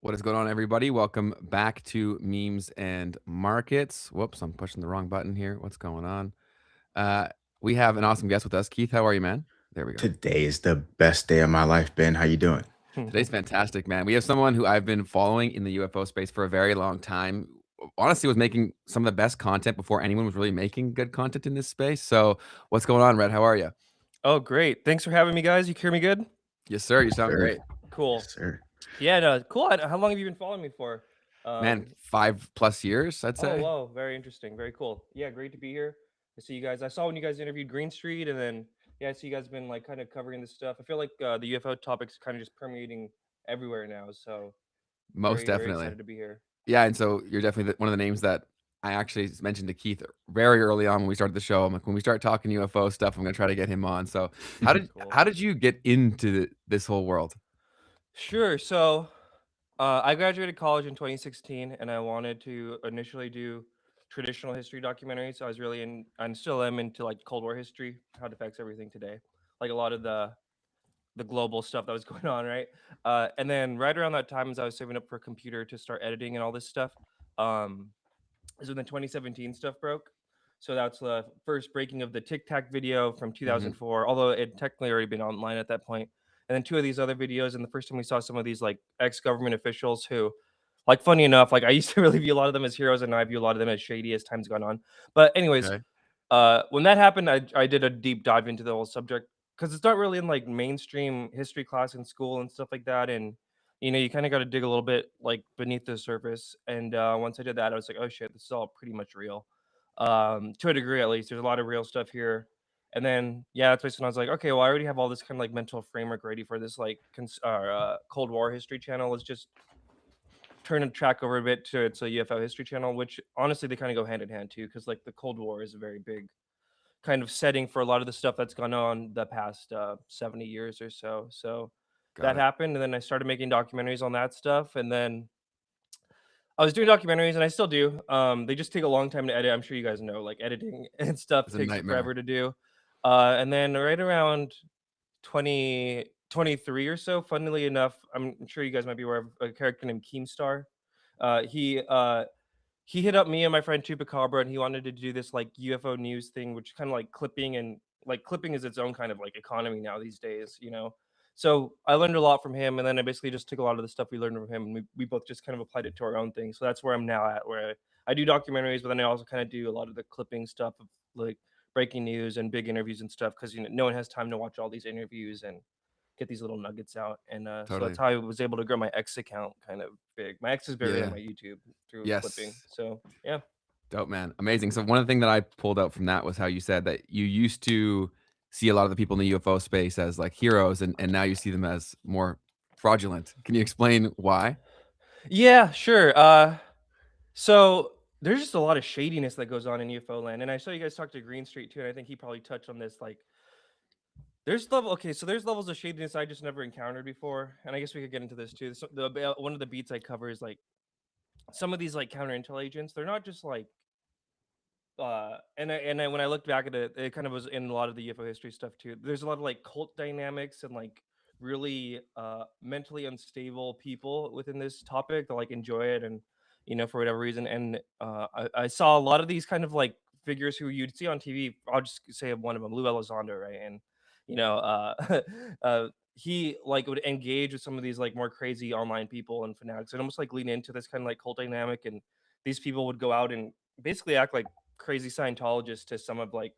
What is going on, everybody? Welcome back to Memes and Markets. Whoops, I'm pushing the wrong button here. What's going on? We have an awesome guest with us. Keith, how are you, man? There we go. Today is the best day of my life, Ben. How you doing? Today's fantastic, man. We have someone who I've been following in the UFO space for a very long time. Honestly, was making some of the best content before anyone was really making good content in this space. So what's going on, Red? How are you? Oh, great. Thanks for having me, guys. You hear me good? Yes, sir. You sound great. Cool. Yes, sir. Yeah, no, cool. How long have you been following me for? Man, 5+ years, I'd Oh, say. wow. Very interesting. Very cool. Yeah, great to be here. I see you guys. I saw when you guys interviewed Green Street, and then, yeah, I see you guys been like kind of covering this stuff. I feel like the UFO topic's kind of just permeating everywhere now. So Most very, very definitely. excited to be here. Yeah, and so you're definitely one of the names that I actually mentioned to Keith very early on when we started the show. I'm like, when we start talking UFO stuff, I'm gonna try to get him on. So Cool. how did you get into this whole world? Sure. So I graduated college in 2016, and I wanted to initially do traditional history documentaries. So I was really I still am into like Cold War history, how it affects everything today, like a lot of the global stuff that was going on, right? And then right around that time, as I was saving up for a computer to start editing and all this stuff, um, is when the 2017 stuff broke. So that's the first breaking of the Tic Tac video from 2004, although it had technically already been online at that point. And then two of these other videos, and the first time we saw some of these like ex-government officials who, like, funny enough, like I used to really view a lot of them as heroes, and I view a lot of them as shady as time's gone on. But anyways, Okay. when that happened, I did a deep dive into the whole subject because it's not really in like mainstream history class in school and stuff like that. And you kind of got to dig a little bit like beneath the surface. And once I did that, I was like, oh shit, this is all pretty much real, to a degree at least. There's a lot of real stuff here. And then yeah, that's when I was like, okay, well, I already have all this kind of like mental framework ready for this like Cold War history channel. Let's just turn the track over a bit to it's a UFO history channel, which honestly they kind of go hand in hand too, because like the Cold War is a very big kind of setting for a lot of the stuff that's gone on the past 70 years or so. So Got that it. happened, and then I started making documentaries on that stuff, and then I was doing documentaries, and I still do. They just take a long time to edit. I'm sure you guys know, like editing and stuff It's a takes nightmare. forever to do. And then right around 2023 or so, funnily enough, I'm sure you guys might be aware of a character named Keemstar. Uh, he uh, he hit up me and my friend Chupacabra, and he wanted to do this like UFO news thing, which kind of like clipping, and like clipping is its own kind of like economy now these days. So I learned a lot from him, and then I basically just took a lot of the stuff we learned from him, and we both just kind of applied it to our own thing. So that's where I'm now at, where I do documentaries, but then I also kind of do a lot of the clipping stuff of like breaking news and big interviews and stuff, because no one has time to watch all these interviews and get these little nuggets out. And so Totally. that's how I was able to grow my X account kind of big. My X is bigger than Yeah. my YouTube through clipping. Yes. So yeah. Dope, man. Amazing. So one of the things that I pulled out from that was how you said that you used to see a lot of the people in the UFO space as like heroes, and now you see them as more fraudulent. Can you explain why? Yeah, sure. So there's just a lot of shadiness that goes on in UFO land. And I saw you guys talk to Green Street too, and I think he probably touched on this. Like there's levels of shadiness I just never encountered before. And I guess we could get into this too. One of the beats I cover is like some of these like counterintel agents, they're not just like when I looked back at it, it kind of was in a lot of the UFO history stuff too. There's a lot of like cult dynamics and like really mentally unstable people within this topic that like enjoy it, and for whatever reason. And I saw a lot of these kind of like figures who you'd see on TV. I'll just say one of them, Lou Elizondo, right? And you know, he like would engage with some of these like more crazy online people and fanatics, and almost like lean into this kind of like cult dynamic. And these people would go out and basically act like crazy Scientologists to some of like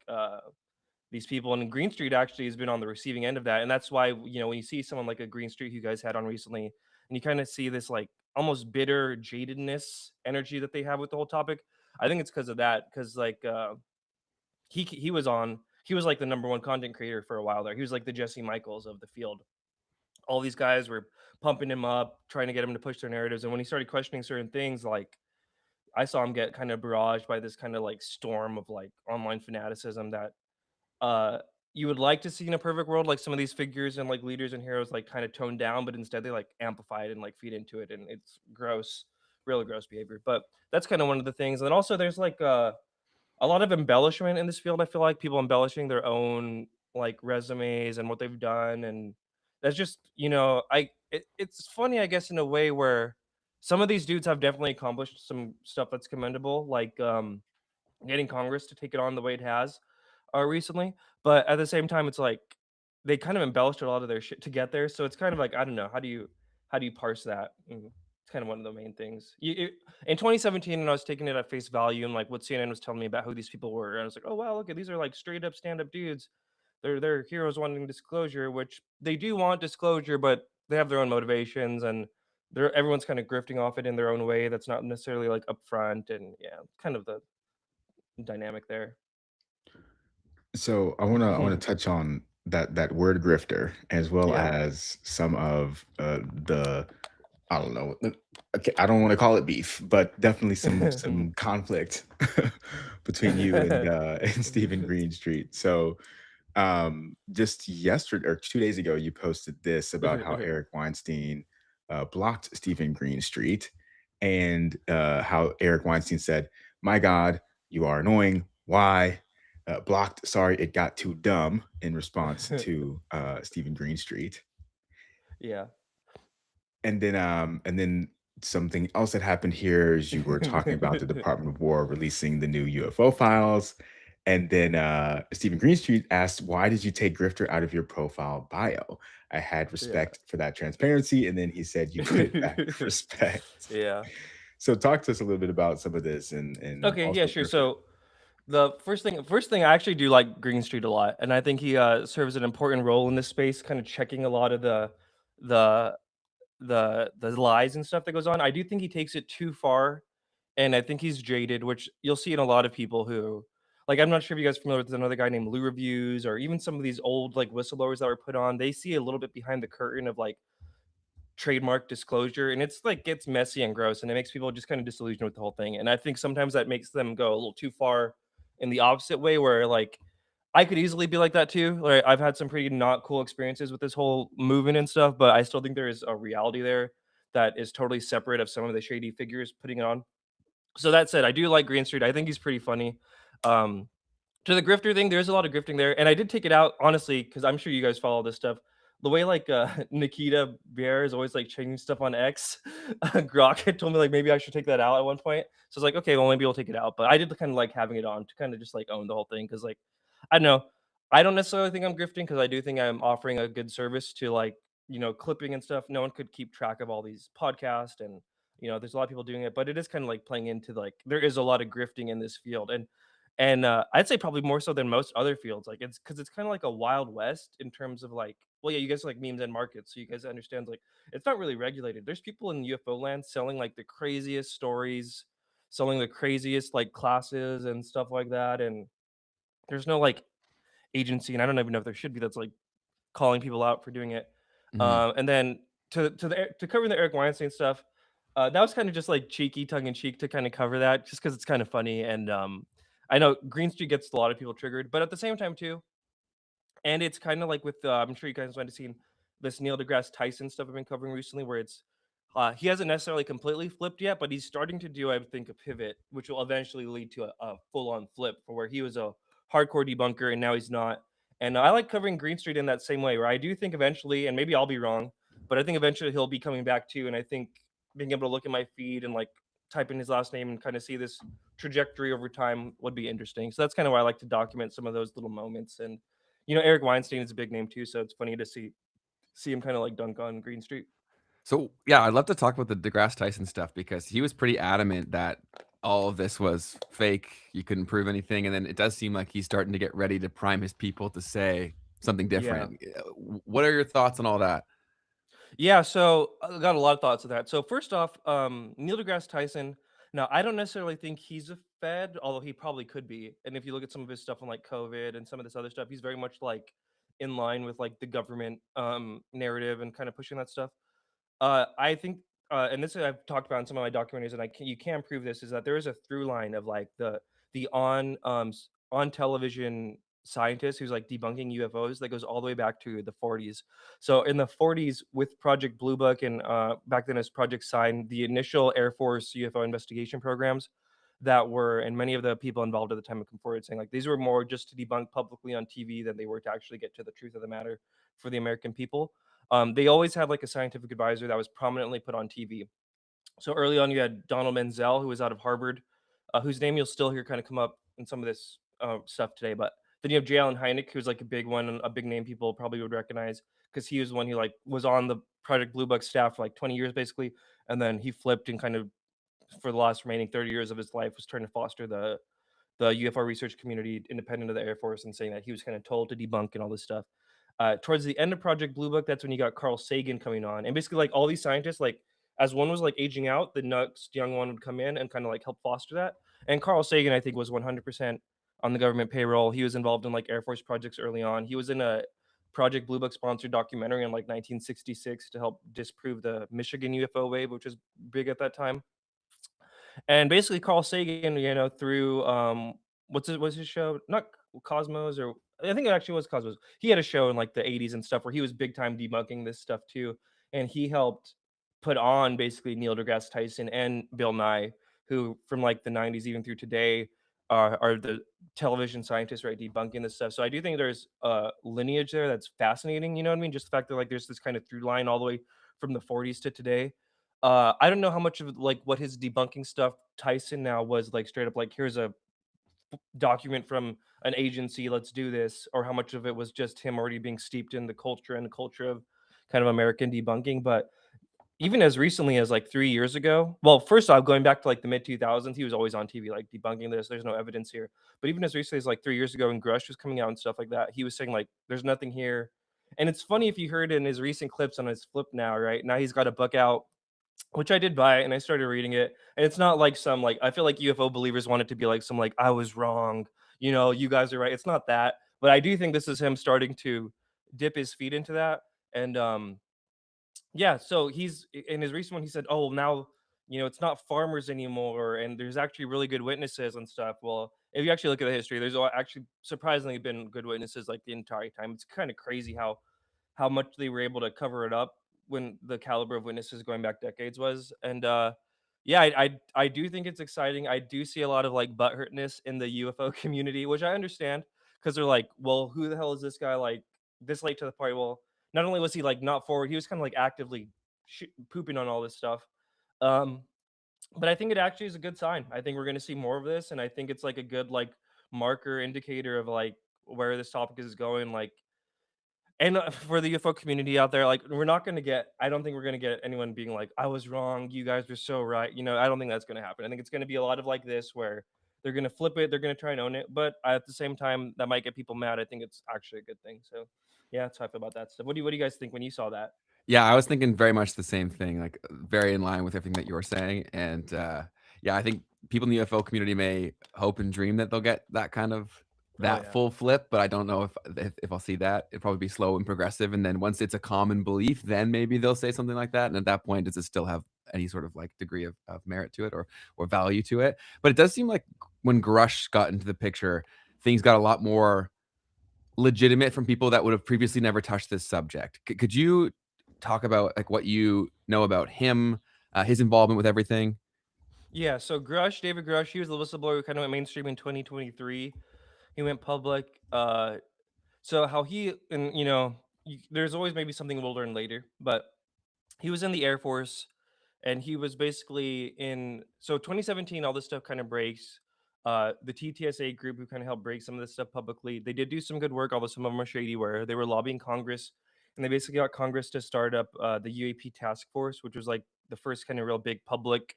these people. And Green Street actually has been on the receiving end of that. And that's why, when you see someone like a Green Street you guys had on recently, and you kind of see this like almost bitter jadedness energy that they have with the whole topic, I think it's because of that. Because like he was like the number one content creator for a while there. He was like the Jesse Michaels of the field. all these guys were pumping him up, trying to get him to push their narratives. And when he started questioning certain things, like I saw him get kind of barraged by this kind of like storm of like online fanaticism that uh you would like to see in a perfect world, like some of these figures and like leaders and heroes like kind of toned down, but instead they like amplify it and like feed into it, and it's gross, really gross behavior. But that's kind of one of the things. And then also there's like a lot of embellishment in this field. I feel like people embellishing their own like resumes and what they've done, and that's just it's funny, I guess, in a way where some of these dudes have definitely accomplished some stuff that's commendable, like getting Congress to take it on the way it has recently. But at the same time, it's like they kind of embellished a lot of their shit to get there. So it's kind of like I don't know, how do you parse that? It's kind of one of the main things. In 2017, and I was taking it at face value, and like what CNN was telling me about who these people were, and I was like, oh wow, look at these are like straight up stand up dudes. They're heroes wanting disclosure, which they do want disclosure, but they have their own motivations, and everyone's kind of grifting off it in their own way. That's not necessarily like upfront, and yeah, kind of the dynamic there. So I wanna touch on that word grifter as well Yeah. as some of the I don't know. Okay, I don't want to call it beef, but definitely some conflict between you and and Stephen Greenstreet. So just yesterday or 2 days ago, you posted this about how Eric Weinstein blocked Stephen Greenstreet, and how Eric Weinstein said, "My God, you are annoying. Why?" Blocked. Sorry, it got too dumb in response to Stephen Greenstreet. Yeah. And then something else that happened here is you were talking about the Department of War releasing the new UFO files. And then Stephen Greenstreet asked, "Why did you take Grifter out of your profile bio? I had Yeah. respect for that transparency." And then he said, "You put it back with respect." Yeah. So talk to us a little bit about some of this and Okay, yeah, also sure. Grifter. So the first thing I actually do like Green Street a lot, and I think he serves an important role in this space, kind of checking a lot of the the lies and stuff that goes on. I do think he takes it too far, and I think he's jaded, which you'll see in a lot of people who like I'm not sure if you guys are familiar with another guy named Lou Reviews, or even some of these old like whistleblowers that were put on. They see a little bit behind the curtain of like trademark disclosure, and it's like gets messy and gross, and it makes people just kind of disillusioned with the whole thing. And I think sometimes that makes them go a little too far in the opposite way, where like I could easily be like that too. Like I've had some pretty not cool experiences with this whole movement and stuff, but I still think there is a reality there that is totally separate of some of the shady figures putting it on. So that said, I do like Green Street. I think he's pretty funny. um to the grifter thing, there's a lot of grifting there, and I did take it out honestly because I'm sure you guys follow this stuff. The way like Nikita Bear is always like changing stuff on X, Grok had told me like maybe I should take that out at one point. So I was like, okay, well maybe I'll take it out. But I did kind of like having it on to kind of just like own the whole thing because like I don't know, I don't necessarily think I'm grifting because I do think I'm offering a good service to like clipping and stuff. No one could keep track of all these podcasts, and there's a lot of people doing it, but it is kind of like playing into like there is a lot of grifting in this field, and I'd say probably more so than most other fields. Like it's because it's kind of like a wild west in terms of like, well, yeah, you guys are like memes and markets, so you guys understand like it's not really regulated. There's people in UFO land selling like the craziest stories, selling the craziest like classes and stuff like that, and there's no like agency, and I don't even know if there should be, that's like calling people out for doing it. Mhm. And then to cover the Eric Weinstein stuff, that was kind of just like cheeky, tongue in cheek to kind of cover that, just because it's kind of funny. And I know Green Street gets a lot of people triggered, but at the same time too, and it's kind of like with I'm sure you guys might have seen this Neil deGrasse Tyson stuff I've been covering recently, where it's he hasn't necessarily completely flipped yet, but he's starting to do, I think, a pivot, which will eventually lead to a full-on flip for where he was a hardcore debunker and now he's not. And I like covering Green Street in that same way, where I do think eventually, and maybe I'll be wrong, but I think eventually he'll be coming back too. And I think being able to look at my feed and like type in his last name and kind of see this trajectory over time would be interesting. So that's kind of why I like to document some of those little moments. And Eric Weinstein is a big name too, so it's funny to see him kind of like dunk on Green Street. So, yeah, I'd love to talk about the deGrasse Tyson stuff because he was pretty adamant that all of this was fake. You couldn't prove anything, and then it does seem like he's starting to get ready to prime his people to say something Yeah. different. What are your thoughts on all that? Yeah, so I got a lot of thoughts of that. So first off, Neil deGrasse Tyson. Now, I don't necessarily think he's a Fed, although he probably could be. And if you look at some of his stuff on like COVID and some of this other stuff, he's very much like in line with like the government narrative and kind of pushing that stuff. I think, and this I've talked about in some of my documentaries, and you can prove this, is that there is a through line of like the on television scientist who's like debunking UFOs that goes all the way back to the 40s. So in the 40s, with Project Blue Book and back then as Project Sign, the initial Air Force UFO investigation programs that were, and many of the people involved at the time have come forward saying like these were more just to debunk publicly on TV than they were to actually get to the truth of the matter for the American people. They always had like a scientific advisor that was prominently put on TV. So early on, you had Donald Menzel, who was out of Harvard, whose name you'll still hear kind of come up in some of this stuff today. But then you have J. Allen Hynek, who's like a big one, and a big name people probably would recognize because he was the one who like was on the Project Blue Book staff for like 20 years basically, and then he flipped and kind of for the last remaining 30 years of his life was trying to foster the UFO research community independent of the Air Force and saying that he was kind of told to debunk and all this stuff. Towards the end of Project Blue Book, that's when you got Carl Sagan coming on, and basically like all these scientists, like as one was like aging out, the next young one would come in and kind of like help foster that. And Carl Sagan, I think, was 100% on the government payroll. He was involved in like Air Force projects early on. He was in a Project Blue Book sponsored documentary in like 1966 to help disprove the Michigan UFO wave, which was big at that time. And basically Carl Sagan, through what's his show? Not Cosmos, or I think it actually was Cosmos. He had a show in like the 80s and stuff where he was big time debunking this stuff too. And he helped put on basically Neil deGrasse Tyson and Bill Nye, who from like the 90s even through today are the television scientists, right, debunking this stuff. So I do think there's a lineage there that's fascinating, you know what I mean? Just the fact that like there's this kind of through line all the way from the 40s to today. I don't know how much of like what his debunking stuff Tyson now was like straight up like here's a document from an agency, let's do this, or how much of it was just him already being steeped in the culture and the culture of kind of American debunking. But even as recently as like 3 years ago, well, first off, going back to like the mid 2000s, he was always on TV like debunking this. There's no evidence here. But even as recently as like 3 years ago, when Grush was coming out and stuff like that, he was saying like there's nothing here. And it's funny if you heard in his recent clips on his flip now, right now he's got a book out which I did buy and I started reading it. And it's not like some like I feel like UFO believers want it to be like some like I was wrong, you guys are right. It's not that, but I do think this is him starting to dip his feet into that. And yeah, so he's in his recent one. He said, "Oh, well, now it's not farmers anymore, and there's actually really good witnesses and stuff." Well, if you actually look at the history, there's actually surprisingly been good witnesses like the entire time. It's kind of crazy how much they were able to cover it up when the caliber of witnesses going back decades was. And yeah, I do think it's exciting. I do see a lot of like butthurtness in the UFO community, which I understand because they're like, well, who the hell is this guy like this late to the party? Well, not only was he like not forward, he was kind of like actively pooping on all this stuff. Um, but I think it actually is a good sign. I think we're going to see more of this, and I think it's like a good like marker indicator of like where this topic is going. Like and for the UFO community out there, like we're not going to get, I don't think we're going to get anyone being like, I was wrong. You guys were so right. I don't think that's going to happen. I think it's going to be a lot of like this where they're going to flip it. They're going to try and own it. But at the same time, that might get people mad. I think it's actually a good thing. So yeah, that's how I feel about that stuff. What do you guys think when you saw that? Yeah, I was thinking very much the same thing, like very in line with everything that you were saying. And yeah, I think people in the UFO community may hope and dream that they'll get that kind of Oh that yeah. full flip, but I don't know if I'll see that. It'll probably be slow and progressive. And then once it's a common belief, then maybe they'll say something like that. And at that point, does it still have any sort of like degree of merit to it or value to it? But it does seem like when Grush got into the picture, things got a lot more legitimate from people that would have previously never touched this subject. Could you talk about like what you know about him, his involvement with everything? Yeah. So David Grush, he was the whistleblower who kind of went mainstream in 2023. He went public. So how he, and there's always maybe something we'll learn later, but he was in the Air Force and he was basically in, so 2017 all this stuff kind of breaks. The TTSA group who kind of helped break some of this stuff publicly, they did do some good work, although some of them are shady, where they were lobbying Congress, and they basically got Congress to start up the UAP task force, which was like the first kind of real big public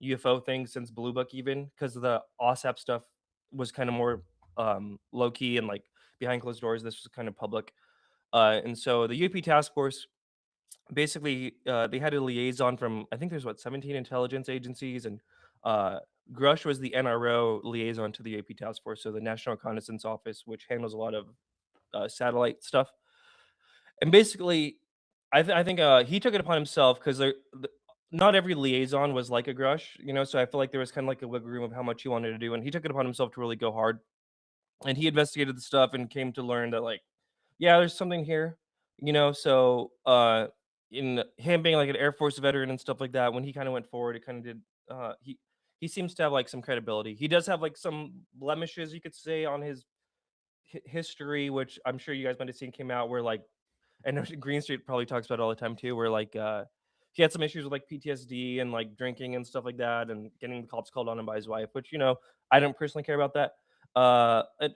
UFO thing since Blue Book, even because the OSAP stuff was kind of more low key and like behind closed doors. This was kind of public. And so the UAP task force basically they had a liaison from, I think there's 17 intelligence agencies, and uh, Grush was the NRO liaison to the UAP task force, so the National Reconnaissance Office, which handles a lot of satellite stuff. And basically, I think he took it upon himself because not every liaison was like a Grush, So I feel like there was kind of like a wiggle room of how much he wanted to do, and he took it upon himself to really go hard. And he investigated the stuff and came to learn that like, yeah, there's something here, So in him being like an Air Force veteran and stuff like that, when he kind of went forward, it kind of did. He seems to have like some credibility. He does have like some blemishes, you could say, on his history, which I'm sure you guys might have seen came out where like I know Green Street probably talks about it all the time too, where like he had some issues with like PTSD and like drinking and stuff like that, and getting the cops called on him by his wife, which I don't personally care about that.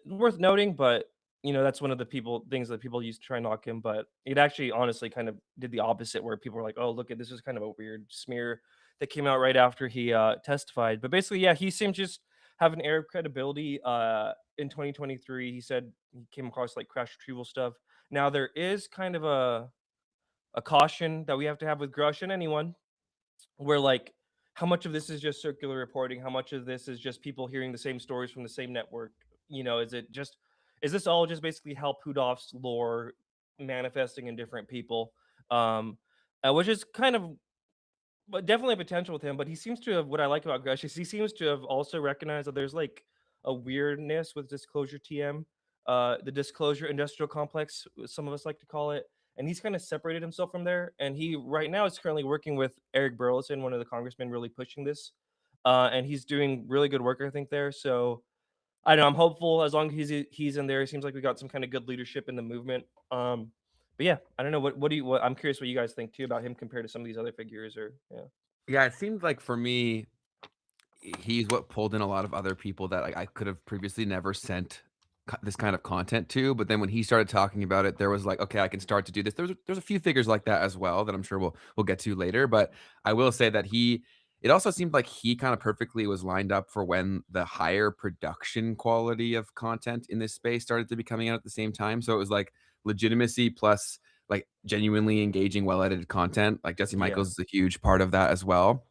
Worth noting, but that's one of the things that people used to try and knock him, but it actually honestly kind of did the opposite, where people were like, "Oh, look at this is kind of a weird smear that came out right after he testified." But basically, yeah, he seemed to just have an air of credibility. In 2023, he said he came across like crash retrieval stuff. Now there is kind of a caution that we have to have with Grush and anyone, where like how much of this is just circular reporting, how much of this is just people hearing the same stories from the same network. Is this all just basically how Pudov's lore manifesting in different people, which is kind of but definitely a potential with him. But he seems to have what I like about Grush is he seems to have also recognized that there's like a weirdness with Disclosure TM, the Disclosure Industrial Complex, some of us like to call it. And he's kind of separated himself from there. And he right now is currently working with Eric Burleson, one of the congressmen, really pushing this. And he's doing really good work, I think, there. So I know I'm hopeful as long as he's in there. It seems like we got some kind of good leadership in the movement. But yeah, I don't know what I'm curious what you guys think too about him compared to some of these other figures or yeah. Yeah, it seemed like for me, he's what pulled in a lot of other people that I could have previously never sent this kind of content to. But then when he started talking about it, there was like, okay, I can start to do this. There's a few figures like that as well that I'm sure we'll get to later. But I will say that it also seemed like he kind of perfectly was lined up for when the higher production quality of content in this space started to be coming out at the same time. So it was like legitimacy plus like genuinely engaging, well edited content. Like Jesse Yeah. Michaels is a huge part of that as well,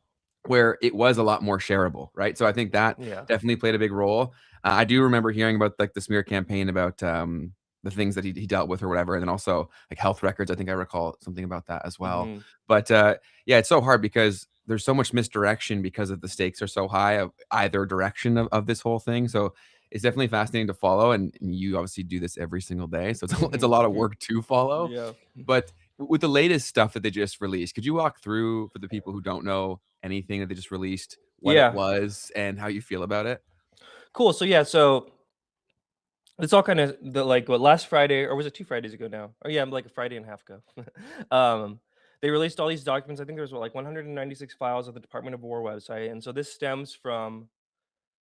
where it was a lot more shareable, right? So I think that Yeah. definitely played a big role. I do remember hearing about like the smear campaign about the things that he dealt with or whatever, and then also like health records. I think I recall something about that as well. Mhm. But yeah, it's so hard because there's so much misdirection because of the stakes are so high of either direction of this whole thing. So it's definitely fascinating to follow, and you obviously do this every single day, so it's a Mhm. lot of work to follow. Yeah. But with the latest stuff that they just released, could you walk through for the people who don't know anything that they just released, what it Yeah. was and how you feel about it? Cool. So yeah, so it's all kind of the like what last Friday or was it 2 Fridays ago now? Oh yeah, I'm like a Friday and a half ago. um, they released all these documents. I think there was what, like 196 files of the Department of War website, and so this stems from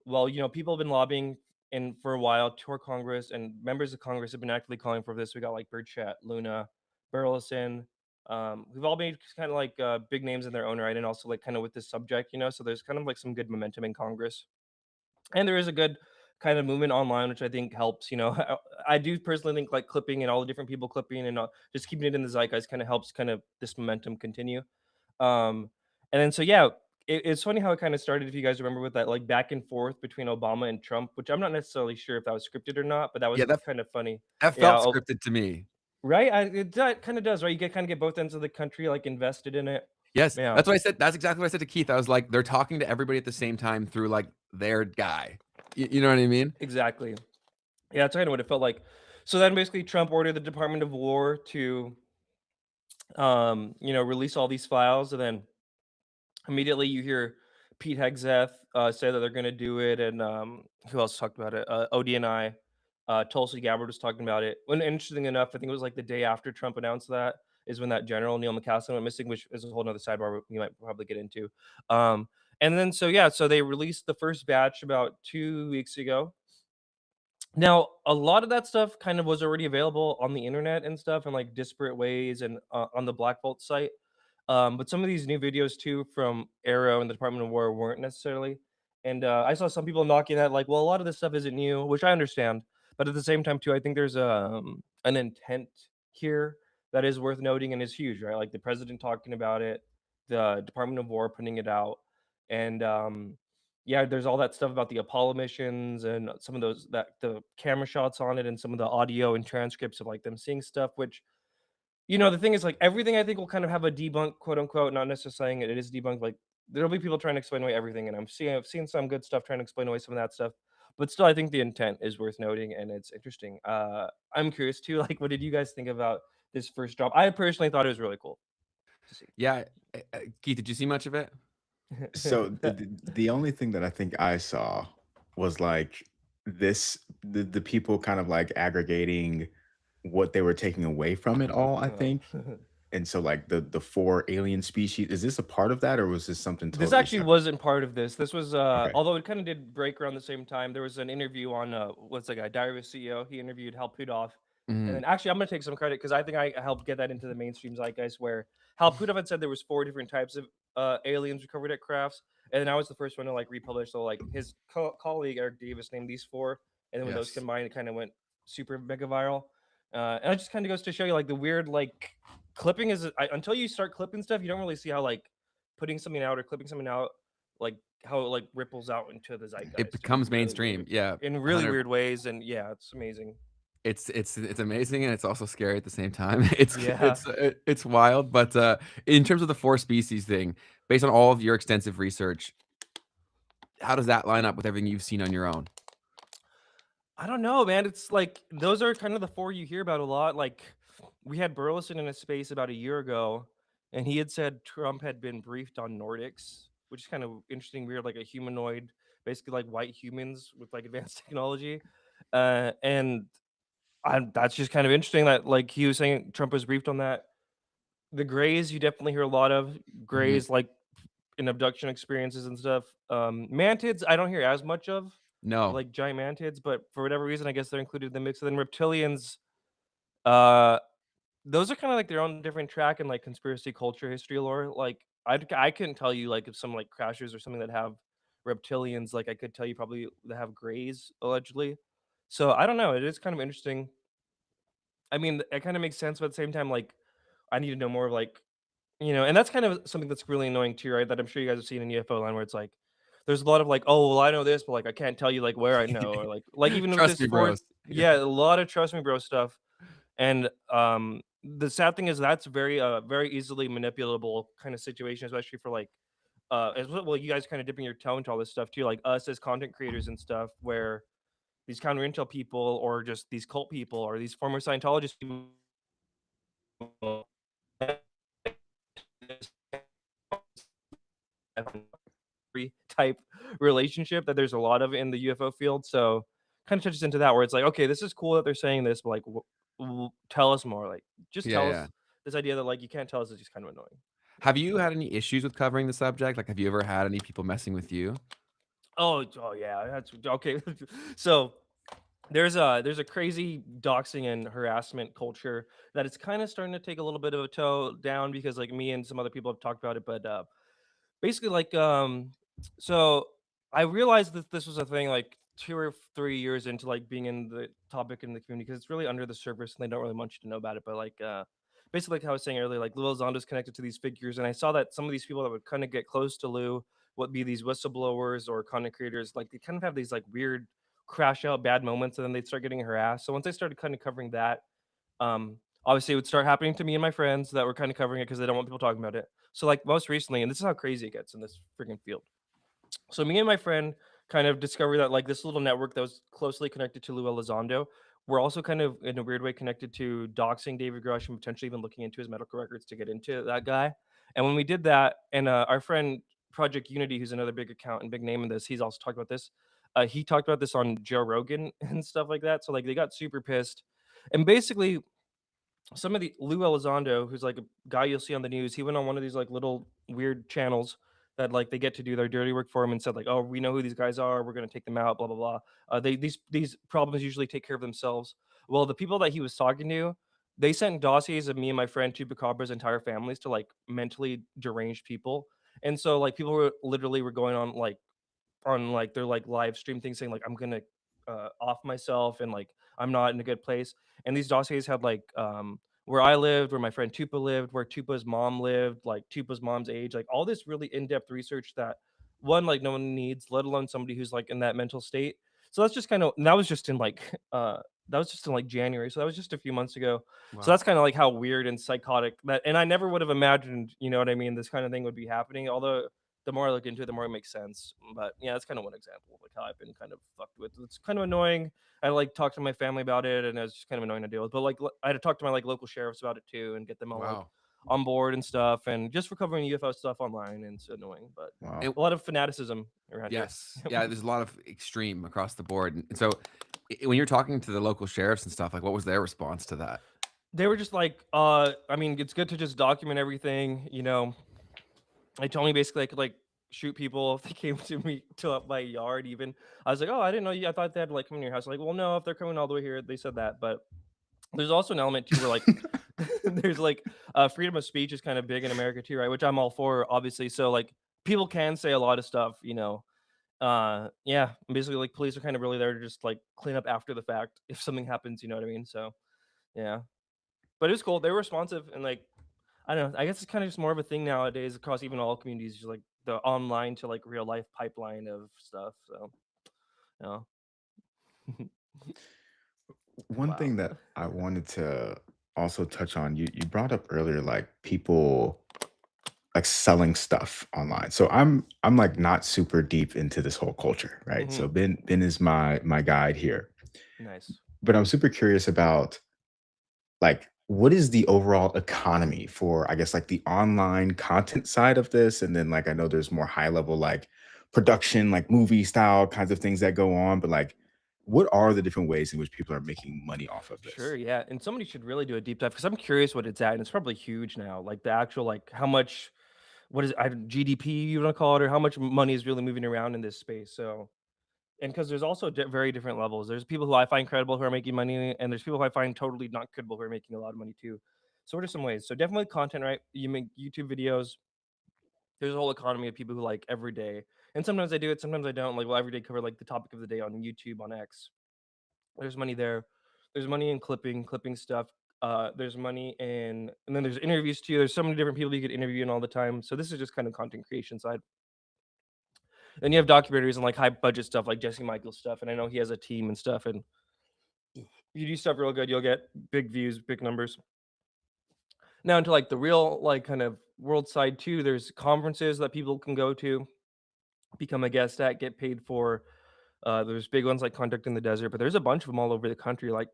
well, people have been lobbying in for a while to our Congress, and members of Congress have been actively calling for this. We got like Birdchat, Luna, Burleson. We've all made kind of like big names in their own right, and also like kind of with this subject, So there's kind of like some good momentum in Congress, and there is a good kind of movement online, which I think helps. I do personally think like clipping and all the different people clipping and just keeping it in the zeitgeist kind of helps kind of this momentum continue. Um, and then so yeah, it's funny how it kind of started. If you guys remember with that like back and forth between Obama and Trump, which I'm not necessarily sure if that was scripted or not, but that Yeah, was kind of funny. that Yeah, felt scripted to me. right. That kind of does, right? You get kind of get both ends of the country like invested in it. Yes, Yeah, that's what I said. That's exactly what I said to Keith. I was like, they're talking to everybody at the same time through like their guy. You know what I mean? exactly. Yeah, that's kind of what it felt like. So then basically Trump ordered the Department of War to release all these files, and then immediately you hear Pete Hegseth say that they're going to do it, and who else talked about it? ODNI, Tulsi Gabbard was talking about it. When interesting enough, I think it was like the day after Trump announced that is when that general Neil McCaslin went missing, which is a whole nother sidebar we might probably get into. And then so yeah, so they released the first batch about 2 weeks ago. Now, a lot of that stuff kind of was already available on the internet and stuff in like disparate ways and on the Black Vault site. But some of these new videos too from Arrow and the Department of War weren't necessarily. And I saw some people knocking that like, well, a lot of this stuff isn't new, which I understand. But at the same time too, I think there's an intent here that is worth noting and is huge, right? Like the president talking about it, the Department of War putting it out, and yeah, there's all that stuff about the Apollo missions and some of those that the camera shots on it and some of the audio and transcripts of like them seeing stuff, which The thing is, like, everything I think will kind of have a debunk, quote unquote, not necessarily saying it is debunked. Like, there'll be people trying to explain away everything, and I've seen some good stuff trying to explain away some of that stuff. But still, I think the intent is worth noting, and it's interesting. I'm curious too. Like, what did you guys think about this first drop? I personally thought it was really cool to see. Yeah, Keith, did you see much of it? So the only thing that I think I saw was like the people kind of like aggregating what they were taking away from it all, I Oh. think. And so like the four alien species, is this a part of that or was this something This totally actually separate? wasn't part of this. This was Okay. although it kind of did break around the same time. There was an interview on what's that guy, Diary of a CEO. He interviewed Hal Puthoff. And Mhm. then actually I'm gonna take some credit because I think I helped get that into the mainstream zeitgeist where Hal Puthoff had said there was four different types of aliens recovered at crafts. And then I was the first one to like republish. So like his colleague Eric Davis named these four. And then when those Yes. combined, it kind of went super mega viral. And it just kind of goes to show you like the weird like clipping is until you start clipping stuff, you don't really see how like putting something out or clipping something out, like how it like ripples out into the It zeitgeist becomes mainstream. Yeah, in really 100. weird ways. And yeah, it's amazing. It's amazing and it's also scary at the same time. It's Yeah. it's it's wild, but in terms of the four species thing, based on all of your extensive research, how does that line up with everything you've seen on your own? I don't know, man. It's like those are kind of the four you hear about a lot. Like we had Burleson in a space about a year ago, and he had said Trump had been briefed on Nordics, which is kind of interesting, weird, like a humanoid, basically like white humans with like advanced technology. And that's just kind of interesting that like he was saying Trump was briefed on that. The Greys, you definitely hear a lot of Mhm. Greys, like in abduction experiences and stuff. Mantids, I don't hear as much of, No. like giant mantids, but for whatever reason, I guess they're included in the mix. And then reptilians, uh, those are kind of like their own different track in like conspiracy culture history lore. Like I couldn't tell you like if some like crashers or something that have reptilians, like I could tell you probably that have Greys allegedly. So I don't know. It is kind of interesting. I mean, it kind of makes sense, but at the same time, like I need to know more of like and that's kind of something that's really annoying too, right? That I'm sure you guys have seen in UFO land where it's like there's a lot of like, oh well, I know this, but like I can't tell you like where I know or like even with Trust this me, fourth, bros. Yeah. yeah, a lot of trust me, bro stuff. And the sad thing is that's very easily manipulable kind of situation, especially for like as well you guys kind of dipping your toe into all this stuff too, like us as content creators and stuff, where these counter intel people or just these cult people or these former Scientologist people type relationship that there's a lot of in the UFO field. So kind of touches into that where it's like, okay, this is cool that they're saying this, but like, tell us more. Like, just Yeah, tell yeah. us this idea that like you can't tell us is just kind of annoying. Have you had any issues with covering the subject? Like, have you ever had any people messing with you? Oh yeah, that's okay. So there's a crazy doxing and harassment culture that it's kind of starting to take a little bit of a toe down because like me and some other people have talked about it, but basically like so I realized that this was a thing like 2 or 3 years into like being in the topic in the community because it's really under the surface and they don't really want you to know about it, but like basically like how I was saying earlier, like Lou Elizondo's connected to these figures, and I saw that some of these people that would kind of get close to Lou would be these whistleblowers or content creators, like they kind of have these like weird crash out bad moments and then they'd start getting harassed. So once I started kind of covering that, obviously it would start happening to me and my friends that were kind of covering it because they don't want people talking about it. So like most recently, and this is how crazy it gets in this freaking field. So me and my friend kind of discovered that like this little network that was closely connected to Lou Elizondo, we're also kind of in a weird way connected to doxing David Grush and potentially even looking into his medical records to get into that guy. And when we did that, and our friend Project Unity, who's another big account and big name in this, he's also talked about this. He talked about this on Joe Rogan and stuff like that. So like they got super pissed, and basically some of the Lou Elizondo, who's like a guy you'll see on the news, he went on one of these like little weird channels that like they get to do their dirty work for him and said like, oh, we know who these guys are, we're gonna take them out, blah blah blah. These problems usually take care of themselves. Well, the people that he was talking to, they sent dossiers of me and my friend Chupacabra's entire families to like mentally deranged people, and so like people were literally were going on like their like live stream thing saying like I'm gonna off myself and like I'm not in a good place. And these dossiers had like where I lived, where my friend Tupa lived, where Tupa's mom lived, like Tupa's mom's age, like all this really in-depth research that one like no one needs, let alone somebody who's like in that mental state. So that's just kind of that was just in like That was just in like January, so that was just a few months ago. So Wow. that's kind of like how weird and psychotic that, and I never would have imagined, you know what I mean, this kind of thing would be happening. Although the more I look into it, the more it makes sense. But yeah, that's kind of one example of like how I've been kind of fucked with. It's kind of annoying. I like talked to my family about it, and it was just kind of annoying to deal with. But like I had to talk to my like local sheriffs about it too, and get them all like Wow. on board and stuff, and just for covering UFO stuff online, and it's annoying. But Wow. And a lot of fanaticism around here. yes, yeah, there's a lot of extreme across the board. And so when you're talking to the local sheriffs and stuff, like what was their response to that? They were just like, I mean, it's good to just document everything, you know. They told me basically I could like shoot people if they came to me to up my yard. Even I was like, oh, I didn't know you. I thought they had to like come in your house. Like, well, no, if they're coming all the way here, they said that. But there's also an element too where like there's like freedom of speech is kind of big in America too, right? Which I'm all for, obviously. So like people can say a lot of stuff, you know. Yeah, basically like police are kind of really there to just like clean up after the fact if something happens, you know what I mean? So yeah, but it was cool. They were responsive and like I don't know. I guess it's kind of just more of a thing nowadays across even all communities, just like the online to like real life pipeline of stuff. So, yeah. One Wow. thing that I wanted to also touch on, you brought up earlier, like people like selling stuff online. So I'm like not super deep into this whole culture, right? Hmm. So Ben is my guide here. Nice. But I'm super curious about like what is the overall economy for, I guess, like the online content side of this? And then like I know there's more high level like production, like movie style kinds of things that go on, but like what are the different ways in which people are making money off of Sure. this? Yeah. And somebody should really do a deep dive because I'm curious what it's at, and it's probably huge now. Like the actual like how much what is it, GDP you want to call it, or how much money is really moving around in this space. So and because there's also very different levels. There's people who I find credible who are making money, and there's people who I find totally not credible who are making a lot of money too. So what are some ways? So definitely content, right? You make YouTube videos. There's a whole economy of people who like every day, and sometimes I do it, sometimes I don't. Like, well, every day cover like the topic of the day on YouTube on X. There's money there. There's money in clipping stuff. There's money in, and then there's interviews too. There's so many different people you could interview in all the time. So this is just kind of content creation side. Then you have documentaries and like high budget stuff, like Jesse Michaels stuff. And I know he has a team and stuff. And if you do stuff real good, you'll get big views, big numbers. Now into like the real like kind of world side too. There's conferences that people can go to, become a guest at, get paid for. There's big ones like Conduct in the Desert, but there's a bunch of them all over the country. Like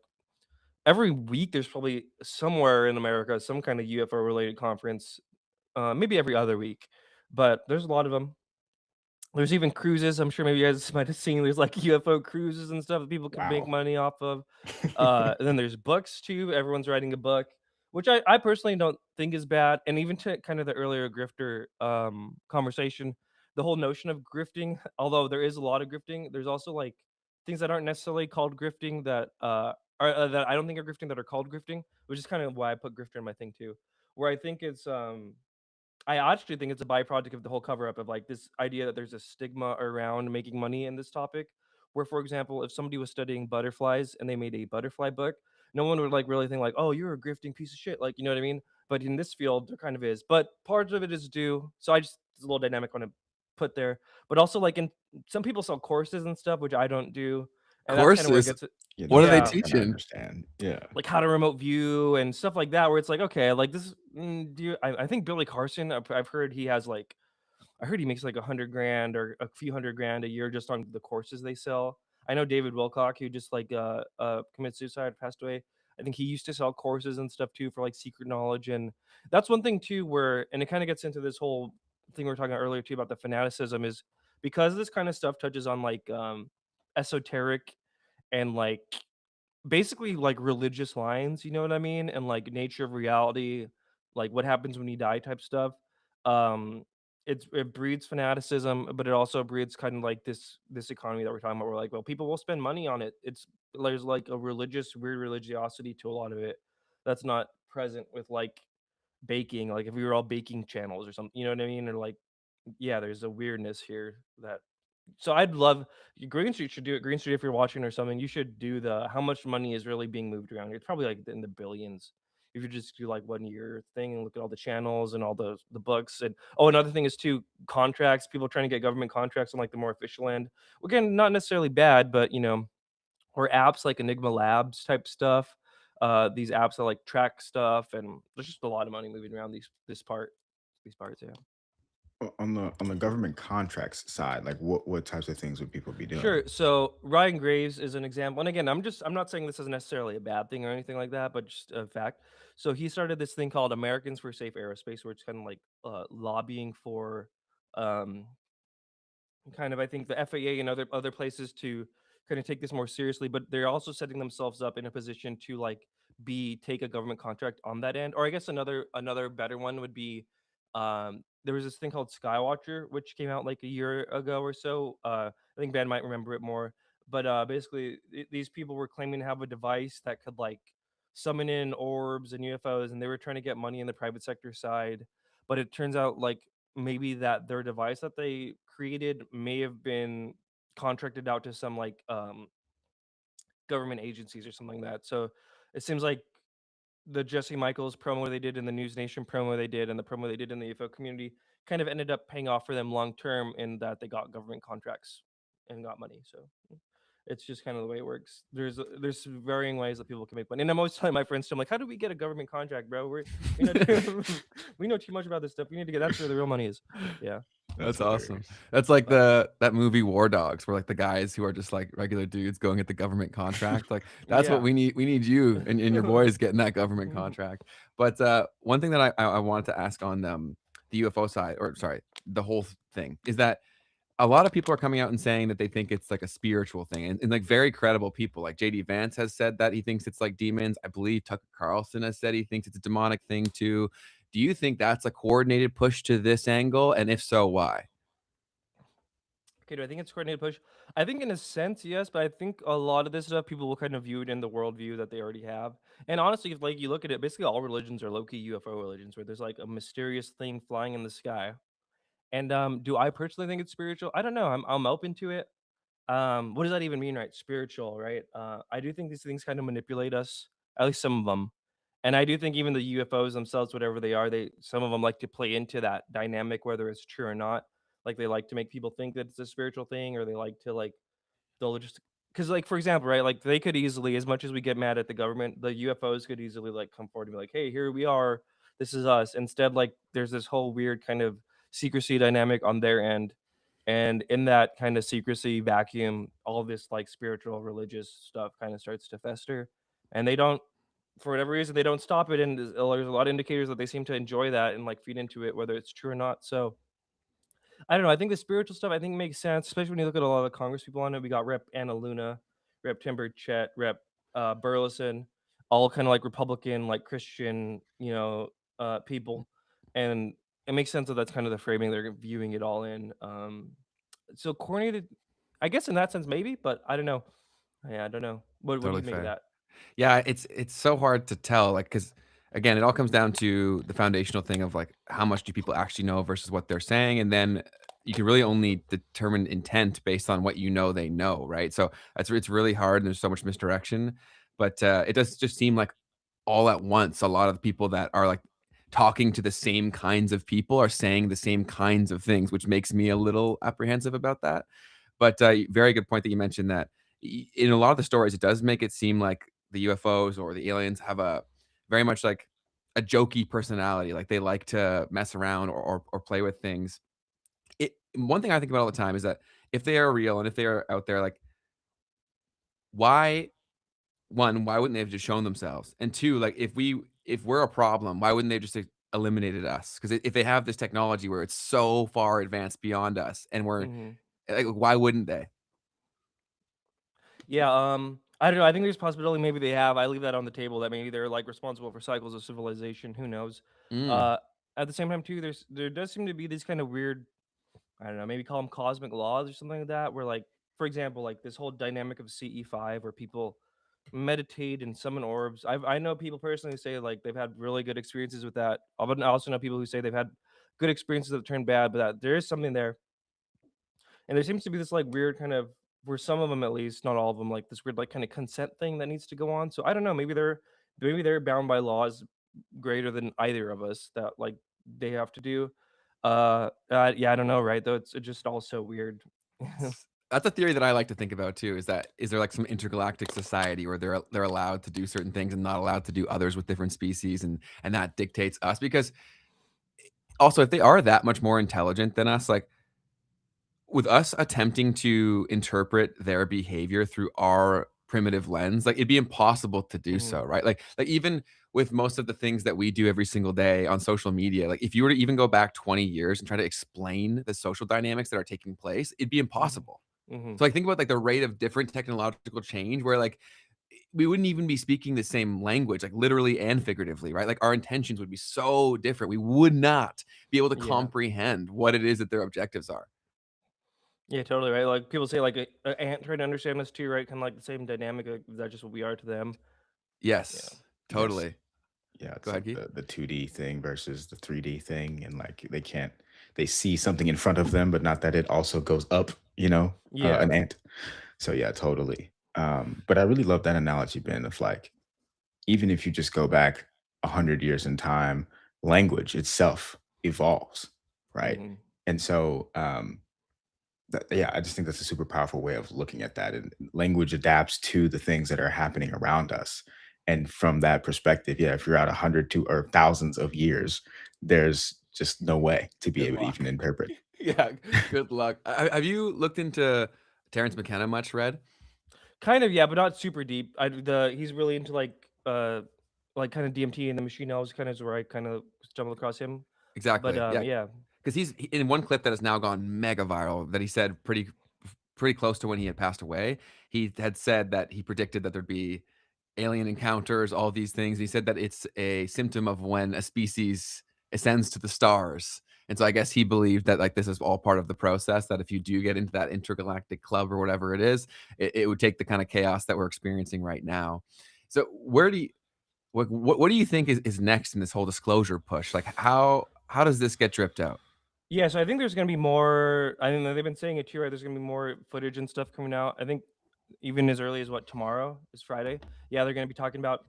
every week, there's probably somewhere in America some kind of UFO related conference. Maybe every other week, but there's a lot of them. There's even cruises. I'm sure maybe you guys might have seen. There's like UFO cruises and stuff that people can make Wow. money off of. And then there's books too. Everyone's writing a book, which I personally don't think is bad. And even to kind of the earlier grifter conversation, the whole notion of grifting, although there is a lot of grifting, there's also like things that aren't necessarily called grifting that are that I don't think are grifting that are called grifting, which is kind of why I put grifter in my thing too. Where I think it's I actually think it's a byproduct of the whole cover up of like this idea that there's a stigma around making money in this topic. Where, for example, if somebody was studying butterflies and they made a butterfly book, no one would like really think like, oh, you're a grifting piece of shit. Like, you know what I mean? But in this field, there kind of is. But part of it is due. So I just, it's a little dynamic I want to put there. But also, like, in some people sell courses and stuff, which I don't do. And that's kind of where it Courses. gets it. Yeah, What are that's they what I'm Yeah, trying to teaching? understand. Yeah. like how to remote view and stuff like that, where it's like, okay, like this, I think Billy Carson, I've heard he has like, I heard he makes like 100 grand or a few hundred grand a year just on the courses they sell. I know David Wilcock, who just like committed suicide, passed away. I think he used to sell courses and stuff too for like secret knowledge, and that's one thing too. Where and it kind of gets into this whole thing we were talking about earlier too about the fanaticism is because this kind of stuff touches on like esoteric and like basically like religious lines, you know what I mean? And like nature of reality, like what happens when you die type stuff. Um it breeds fanaticism, but it also breeds kind of like this economy that we're talking about. We're like, well, people will spend money on it. It's there's like a religious, weird religiosity to a lot of it that's not present with like baking. Like if we were all baking channels or something, you know what I mean? Or like, yeah, there's a weirdness here that so I'd love Green Street should do it. Green Street, if you're watching or something, you should do the how much money is really being moved around here. It's probably like in the billions. If you just do like 1 year thing and look at all the channels and all the books and oh, another thing is too contracts. People trying to get government contracts on like the more official end. Again, not necessarily bad, but you know, or apps like Enigma Labs type stuff. These apps that like track stuff, and there's just a lot of money moving around these parts. Yeah. On the government contracts side, like what types of things would people be doing? Sure. So Ryan Graves is an example. And again, I'm not saying this is necessarily a bad thing or anything like that, but just a fact. So he started this thing called Americans for Safe Aerospace, where it's kind of like lobbying for um kind of, I think, the FAA and other places to kind of take this more seriously, but they're also setting themselves up in a position to like be take a government contract on that end. Or I guess another better one would be there was this thing called Skywatcher, which came out like a year ago or so. I think Ben might remember it more, but basically these people were claiming to have a device that could like summon in orbs and UFOs, and they were trying to get money in the private sector side. But it turns out like maybe that their device that they created may have been contracted out to some like government agencies or something like that. So it seems like the Jesse Michaels promo they did and the News Nation promo they did and the promo they did in the UFO community kind of ended up paying off for them long term in that they got government contracts and got money. So it's just kind of the way it works. There's varying ways that people can make money. And I'm always telling my friends, I'm like, how do we get a government contract, bro? We know we know too much about this stuff. We need to get that's where the real money is. Yeah. That's That's awesome. hilarious. That's like But that movie War Dogs, where like the guys who are just like regular dudes going at the government contract. Like that's what yeah. we need. We need you and your boys getting that government contract. But one thing that I wanted to ask on the UFO side, or sorry, the whole thing, is that a lot of people are coming out and saying that they think it's like a spiritual thing, and like very credible people, like JD Vance has said that he thinks it's like demons. I believe Tucker Carlson has said he thinks it's a demonic thing too. Do you think that's a coordinated push to this angle? And if so, why? Okay, do I think it's coordinated push? I think in a sense, yes, but I think a lot of this stuff people will kind of view it in the worldview that they already have. And honestly, if like you look at it, basically all religions are low-key UFO religions, where there's like a mysterious thing flying in the sky. And do I personally think it's spiritual? I don't know. I'm open to it. What does that even mean, right? Spiritual, right? I do think these things kind of manipulate us, at least some of them. And I do think even the UFOs themselves, whatever they are, they some of them like to play into that dynamic, whether it's true or not. Like they like to make people think that it's a spiritual thing, or they like to like they'll just because like for example, right? Like they could easily, as much as we get mad at the government, the UFOs could easily like come forward and be like, "Hey, here we are. This is us." Instead, like there's this whole weird kind of secrecy dynamic on their end, and in that kind of secrecy vacuum, all this like spiritual, religious stuff kind of starts to fester, and they don't, for whatever reason, they don't stop it. And there's a lot of indicators that they seem to enjoy that and like feed into it, whether it's true or not. So I don't know. I think the spiritual stuff I think makes sense, especially when you look at a lot of the Congress people on it. We got Rep. Anna Luna, Rep. Timber Chet, Rep. Burleson, all kind of like Republican, like Christian, people, and it makes sense that that's kind of the framing they're viewing it all in. So coordinated, I guess in that sense maybe, but I don't know. Yeah, I don't know. What do Totally you make of fair. that? Yeah, it's so hard to tell, like, because again, it all comes down to the foundational thing of like how much do people actually know versus what they're saying, and then you can really only determine intent based on what you know they know, right? So it's really hard, and there's so much misdirection, but it does just seem like all at once, a lot of the people that are like talking to the same kinds of people are saying the same kinds of things, which makes me a little apprehensive about that. But very good point that you mentioned that in a lot of the stories, it does make it seem like the UFOs or the aliens have a very much like a jokey personality. Like they like to mess around or play with things. One thing I think about all the time is that if they are real and if they are out there, like why why wouldn't they have just shown themselves? And two, like if we're a problem, why wouldn't they just eliminated us? Because if they have this technology where it's so far advanced beyond us, and we're Hmm. like, why wouldn't they? Yeah, I don't know. I think there's possibility maybe they have. I leave that on the table that maybe they're like responsible for cycles of civilization. Who knows? Mm, Uh, at the same time, too, there does seem to be these kind of weird. I don't know. Maybe call them cosmic laws or something like that. Where like, for example, like this whole dynamic of CE5, where people meditate and summon orbs. I know people personally who say like they've had really good experiences with that. But I also know people who say they've had good experiences that turn bad, but that there is something there. And there seems to be this like weird kind of for some of them at least, not all of them, like this weird like kind of consent thing that needs to go on. So I don't know, maybe they're bound by laws greater than either of us that like they have to do. Yeah, I don't know, right? Though it's just all so weird. That's a theory that I like to think about too. Is there like some intergalactic society where they're allowed to do certain things and not allowed to do others with different species, and that dictates us? Because also, if they are that much more intelligent than us, like with us attempting to interpret their behavior through our primitive lens, like it'd be impossible to do Mhm. so, right? Like even with most of the things that we do every single day on social media, like if you were to even go back 20 years and try to explain the social dynamics that are taking place, it'd be Mhm. impossible. Mhm. So like think about like the rate of different technological change where like we wouldn't even be speaking the same language, like literally and figuratively, right? Like our intentions would be so different. We would not be able to Yeah. comprehend what it is that their objectives are. Yeah, totally right. Like people say, like a ant trying to understand us too, right? Kind of like the same dynamic. Like, that's just what we are to them. Yeah. Yes, Yes. totally. Yeah, Go it's ahead, like Keith. the 2D thing versus the 3D thing, and like they see something in front of them, but not that it also goes up, Yeah. an ant. So yeah, totally. But I really love that analogy, Ben, of like even if you just go back 100 years in time, language itself evolves, right? Mhm. And so yeah, I just think that's a super powerful way of looking at that. And language adapts to the things that are happening around us. And from that perspective, yeah, if you're out 100 to or thousands of years, there's just no way to be Good able to luck. even interpret. Yeah, good luck. Have you looked into Terrence McKenna much, Red? Kind of, yeah, but not super deep. He's really into like kind of DMT and the machine elves. Kind of is where I kind of stumbled across him. But Exactly. Yeah, yeah. because in one clip that has now gone mega viral that he said pretty close to when he had passed away. He had said that he predicted that there'd be alien encounters, all these things. He said that it's a symptom of when a species ascends to the stars. And so I guess he believed that like this is all part of the process, that if you do get into that intergalactic club or whatever it is, it would take the kind of chaos that we're experiencing right now. So where do you what do you think is next in this whole disclosure push? Like how does this get dripped out? Yeah, so I think there's gonna be more. I mean, they've been saying it too, right? There's gonna be more footage and stuff coming out. I think even as early as what tomorrow is Friday. Yeah, they're gonna be talking about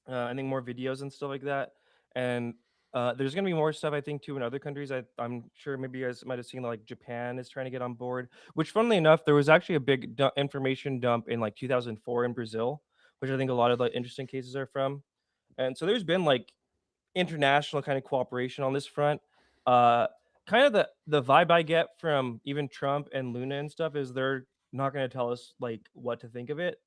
I think more videos and stuff like that. And there's gonna be more stuff I think too in other countries. I'm sure maybe you guys might have seen like Japan is trying to get on board. Which, funnily enough, there was actually a big information dump in like 2004 in Brazil, which I think a lot of the interesting cases are from. And so there's been like international kind of cooperation on this front. Uh, Kind of the vibe I get from even Trump and Luna and stuff is they're not going to tell us like what to think of it.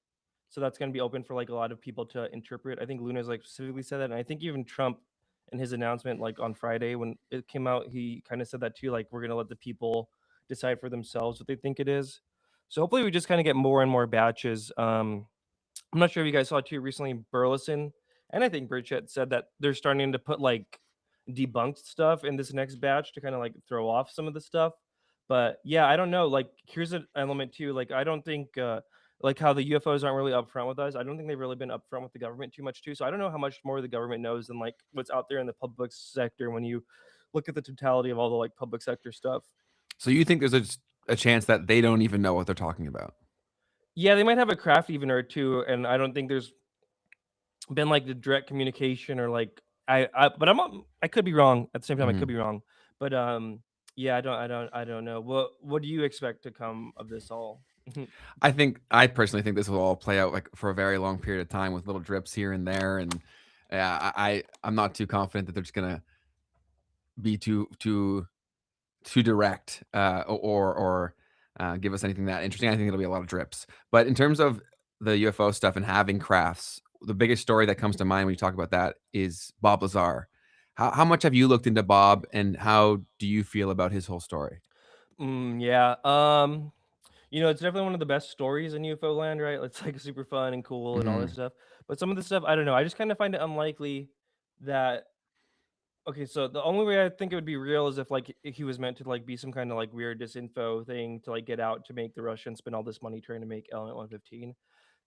So that's going to be open for like a lot of people to interpret. I think Luna's like specifically said that, and I think even Trump in his announcement like on Friday when it came out, he kind of said that too. Like we're going to let the people decide for themselves what they think it is. So hopefully we just kind of get more and more batches. I'm not sure if you guys saw too recently, Burleson and I think Bridget said that they're starting to put like debunked stuff in this next batch to kind of like throw off some of the stuff. But yeah, I don't know. Like, here's an element too. Like, I don't think like how the UFOs aren't really upfront with us. I don't think they've really been upfront with the government too much too. So I don't know how much more the government knows than like what's out there in the public sector when you look at the totality of all the like public sector stuff. So you think there's a chance that they don't even know what they're talking about? Yeah, they might have a craft even or two, and I don't think there's been like the direct communication or like but I could be wrong at the same time. I could Mhm. be wrong, but yeah, I don't know. What do you expect to come of this all? I personally think this will all play out like for a very long period of time with little drips here and there, and yeah, I'm not too confident that they're just gonna be too direct or give us anything that interesting. I think it'll be a lot of drips. But in terms of the UFO stuff and having crafts, the biggest story that comes to mind when you talk about that is Bob Lazar. How much have you looked into Bob, and how do you feel about his whole story? Yeah. It's definitely one of the best stories in UFO land, right? It's like super fun and cool and all this Mhm. stuff. But some of the stuff, I don't know. I just kind of find it unlikely that. Okay, so the only way I think it would be real is if like he was meant to like be some kind of like weird disinfo thing to like get out to make the Russians spend all this money trying to make Element 115.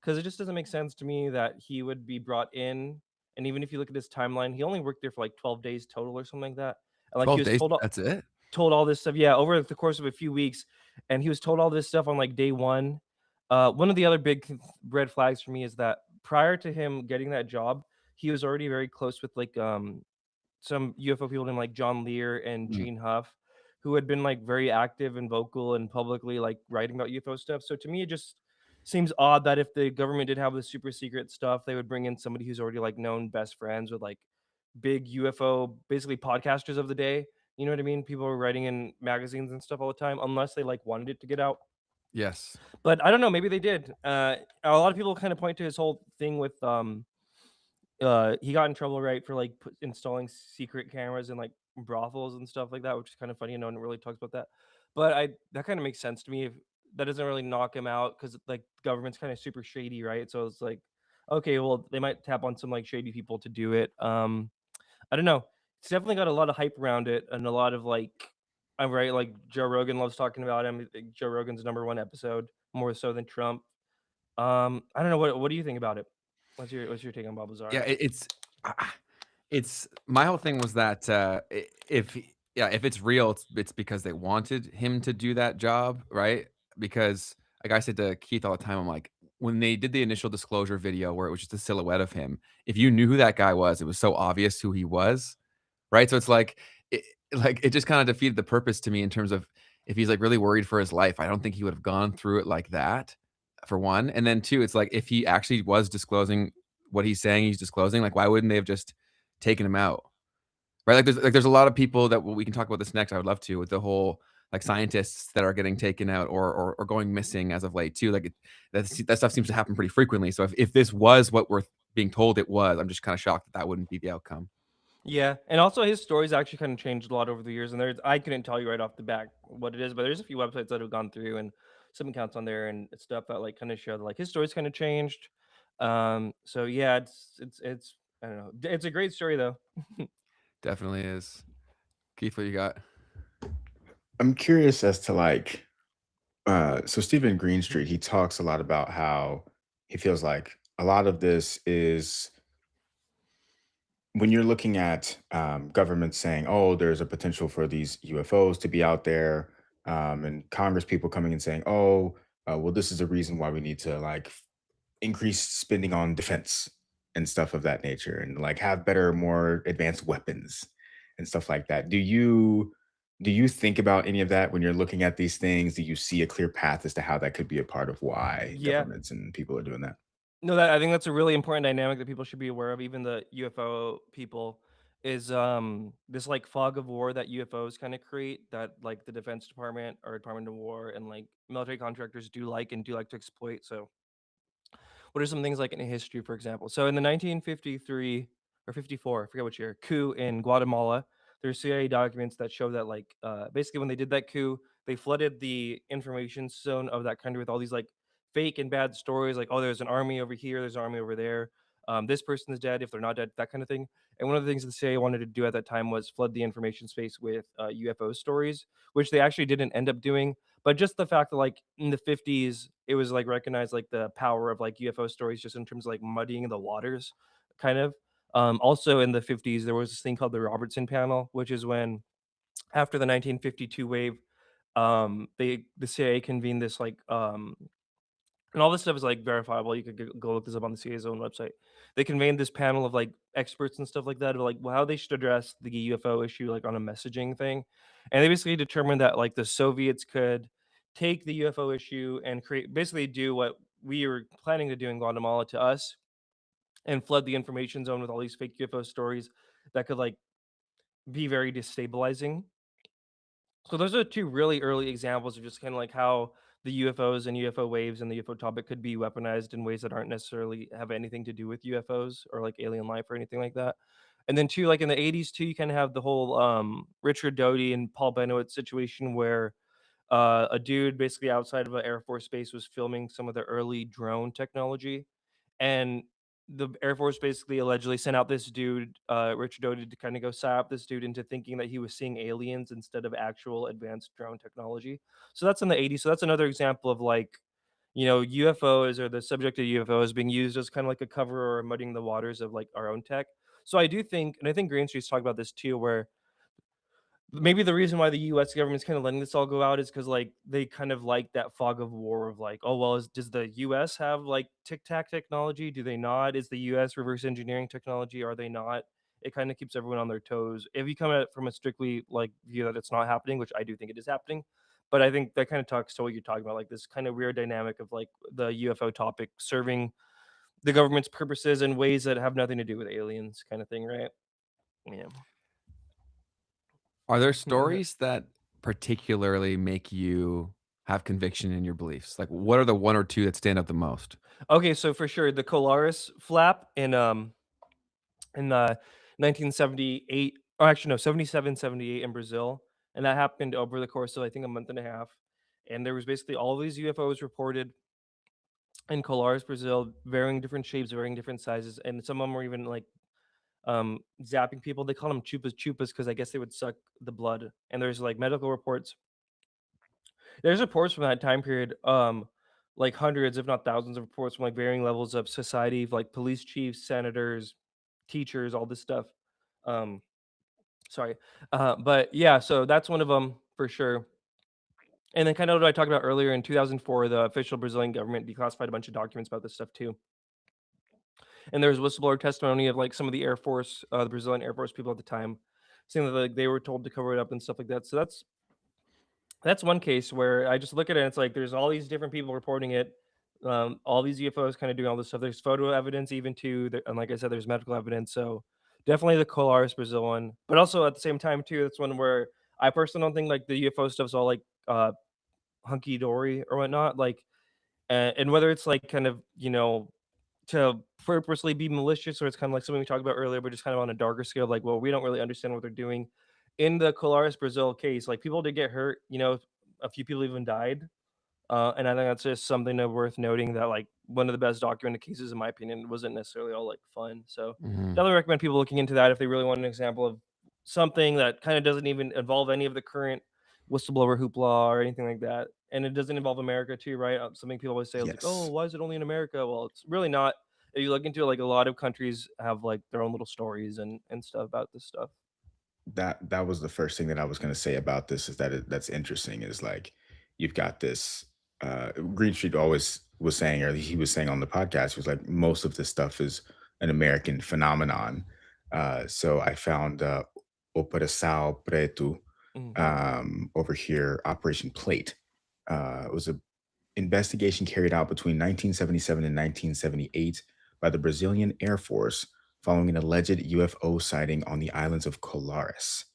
Because it just doesn't make sense to me that he would be brought in. And even if you look at his timeline, he only worked there for like 12 days total or something like that. And like he 12 was days, that's it? told all this stuff, yeah, over the course of a few weeks. And he was told all this stuff on like day one. One of the other big red flags for me is that prior to him getting that job, he was already very close with like some UFO people named like John Lear and Mm. Gene Huff, who had been like very active and vocal and publicly like writing about UFO stuff. So to me, it just seems odd that if the government did have the super secret stuff, they would bring in somebody who's already like known best friends with like big UFO, basically podcasters of the day. You know what I mean? People were writing in magazines and stuff all the time, unless they like wanted it to get out. Yes. But I don't know, maybe they did. A lot of people kind of point to his whole thing with he got in trouble, right, for like installing secret cameras in like brothels and stuff like that, which is kind of funny. No one really talks about that, but I that kind of makes sense to me. If that doesn't really knock him out, because like government's kind of super shady, right? So it's like, okay, well, they might tap on some like shady people to do it. I don't know. It's definitely got a lot of hype around it and a lot of like, I'm right. Like Joe Rogan loves talking about him. Joe Rogan's #1 episode, more so than Trump. I don't know. What do you think about it? What's your take on Bob Lazar? Yeah, it's my whole thing was that, if it's real, it's because they wanted him to do that job, right? Because, like I said to Keith all the time, I'm like, when they did the initial disclosure video where it was just a silhouette of him, if you knew who that guy was, it was so obvious who he was, right? So it's like, it just kinda defeated the purpose to me in terms of if he's, like, really worried for his life, I don't think he would have gone through it like that, for one, and then 2, it's like, if he actually was disclosing what he's saying he's disclosing, like, why wouldn't they have just taken him out? Right? Like there's a lot of people that we can talk about this next, I would love to, with the whole, like, scientists that are getting taken out or going missing as of late too, like, that stuff seems to happen pretty frequently, so if this was what we're being told it was, I'm just kinda shocked that that wouldn't be the outcome. Yeah, and also his stories actually kind of changed a lot over the years. And there's I couldn't tell you right off the bat what it is, but there's a few websites that have gone through and some accounts on there and stuff that like kind of show that like his stories kind of changed. So yeah, it's I don't know. It's a great story though. Definitely is. Keith, what you got? I'm curious as to like, so Stephen Greenstreet, he talks a lot about how he feels like a lot of this is when you're looking at governments saying, "Oh, there's a potential for these UFOs to be out there," and Congress people coming and saying, "Oh, well, this is a reason why we need to like increase spending on defense and stuff of that nature, and like have better, more advanced weapons and stuff like that." Do you think about any of that when you're looking at these things? Do you see a clear path as to how that could be a part of why Yeah. governments and people are doing that? No, that I think that's a really important dynamic that people should be aware of, even the UFO people, is this like fog of war that UFOs kind of create that like the Defense Department or Department of War and like military contractors do like and do like to exploit. So what are some things like in history, for example? So in the 1953 or 54, I forget which year, coup in Guatemala, there's CIA documents that show that like basically when they did that coup, they flooded the information zone of that country with all these like fake and bad stories, like oh, there's an army over here, there's an army over there. This person is dead if they're not dead, that kind of thing. And one of the things the CIA wanted to do at that time was flood the information space with UFO stories, which they actually didn't end up doing. But just the fact that like in the 50s, it was like recognized like the power of like UFO stories just in terms of like muddying the waters, kind of. Also in the 50s, there was this thing called the Robertson panel, which is when after the 1952 wave, the CIA convened this like and all this stuff is like verifiable. You could go look this up on the CIA's own website. They convened this panel of like experts and stuff like that of like well, how they should address the UFO issue like on a messaging thing, and they basically determined that like the Soviets could take the UFO issue and create basically do what we were planning to do in Guatemala to us and flood the information zone with all these fake UFO stories that could like be very destabilizing. So those are two really early examples of just kind of like how the UFOs and UFO waves and the UFO topic could be weaponized in ways that aren't necessarily have anything to do with UFOs or like alien life or anything like that. And then two, like in the 80s too, you kind of have the whole Richard Doty and Paul Bennett situation where a dude basically outside of an Air Force base was filming some of the early drone technology, and the Air Force basically allegedly sent out this dude, Richard Doty, to kind of go sap this dude into thinking that he was seeing aliens instead of actual advanced drone technology. So that's in the 80s. So that's another example of like, UFOs or the subject of UFOs being used as kind of like a cover or muddying the waters of like our own tech. So I do think, and I think Green Street's talked about this too, where maybe the reason why the US government's kind of letting this all go out is because like they kind of like that fog of war of like, oh well, does the US have like tic tac technology? Do they not? Is the US reverse engineering technology? Are they not? it kind of keeps everyone on their toes. If you come at it from a strictly like view that it's not happening, which I do think it is happening, but I think that kind of talks to what you're talking about, like this kind of weird dynamic of like the UFO topic serving the government's purposes in ways that have nothing to do with aliens, kind of thing, right? Yeah. Are there stories that particularly make you have conviction in your beliefs? Like, what are the one or two that stand out the most? Okay, so for sure, the Colaris flap in 1978, or actually no, 77, 78 in Brazil, and that happened over the course of I think a month and a half. And there was basically all these UFOs reported in Colares, Brazil, varying different shapes, varying different sizes, and some of them were even like zapping people. They call them chupas chupas because I guess they would suck the blood. And there's like medical reports. There's reports from that time period, like hundreds, if not thousands, of reports from like varying levels of society, like police chiefs, senators, teachers, all this stuff. Um, sorry, but yeah, so that's one of them for sure. And then kind of what I talked about earlier in 2004, the official Brazilian government declassified a bunch of documents about this stuff too. And there was whistleblower testimony of like some of the Air Force, the Brazilian Air Force people at the time, saying that like they were told to cover it up and stuff like that. So that's one case where I just look at it and it's like there's all these different people reporting it, all these UFOs kind of doing all this stuff. There's photo evidence even too, and like I said, there's medical evidence. So definitely the Colares Brazil one, but also at the same time too, it's one where I personally don't think like the UFO stuff's all like hunky dory or whatnot. Like, and whether it's like kind of to purposely be malicious, or it's kind of like something we talked about earlier, but just kind of on a darker scale, like, well, we don't really understand what they're doing. In the Colares Brazil case, like people did get hurt, a few people even died. And I think that's just something that worth noting that like one of the best documented cases, in my opinion, wasn't necessarily all like fun. So Mhm. definitely recommend people looking into that if they really want an example of something that kind of doesn't even involve any of the current whistleblower hoopla or anything like that. And it doesn't involve America too, right? Something people always say is like, oh, Yes. why is it only in America? Well, it's really not. If you look into it, like a lot of countries have like their own little stories and stuff about this stuff. That was the first thing that I was going to say about this, is that that's interesting, is like you've got this Green Street always was saying, or he was saying on the podcast, was like most of this stuff is an American phenomenon. So I found Operação Preto Mhm. over here, Operation Plate. It was a investigation carried out between 1977 and 1978 by the Brazilian Air Force following an alleged UFO sighting on the islands of Colares.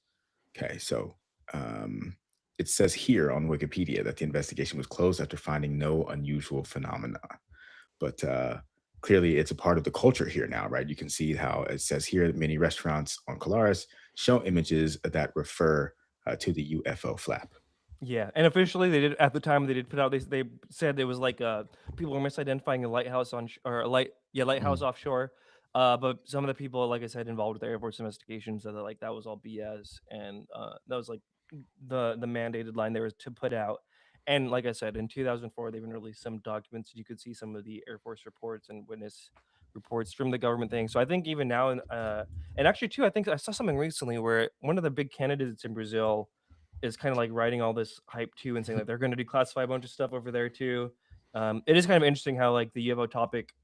Okay, so um, it says here on Wikipedia that the investigation was closed after finding no unusual phenomena. But clearly, it's a part of the culture here now, right? You can see how it says here that many restaurants on Colares show images that refer to the UFO flap. Yeah, and officially they did at the time they did put out they said it was like people were misidentifying a lighthouse or a lighthouse Mm. offshore. But some of the people, like I said, involved with the Air Force investigation said that like that was all BS, and that was like the mandated line there was to put out. And like I said, in 2004 they even released some documents and you could see some of the Air Force reports and witness reports from the government thing. So I think even now and actually too, I think I saw something recently where one of the big candidates in Brazil is kind of like writing all this hype too and saying that they're going to declassify a bunch of stuff over there too. It is kind of interesting how like the UFO topic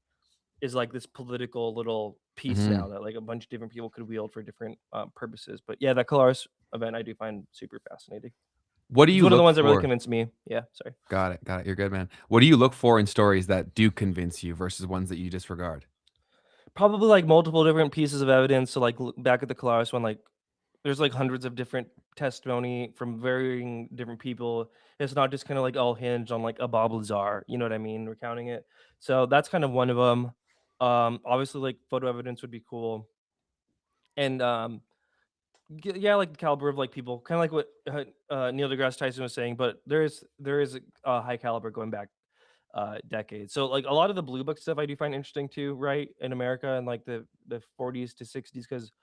is like this political little piece now Mhm. that like a bunch of different people could wield for different purposes. But yeah, that Colares event I do find super fascinating. What do It's you one of the look ones that really for? convinced me. Yeah, sorry. Got it. Got it. You're good, man. What do you look for in stories that do convince you versus ones that you disregard? Probably like multiple different pieces of evidence. So like back at the Colares one, like there's like hundreds of different testimony from varying different people. It's not just kind of like all hinged on like a Bob Lazar, you know what I mean, recounting it. So that's kind of one of them. Obviously like photo evidence would be cool. And yeah, like the caliber of like people, kind of like what Neil deGrasse Tyson was saying, but there is a high caliber going back decades. So like a lot of the blue book stuff I do find interesting too, right? In America in like the 40s to 60s, because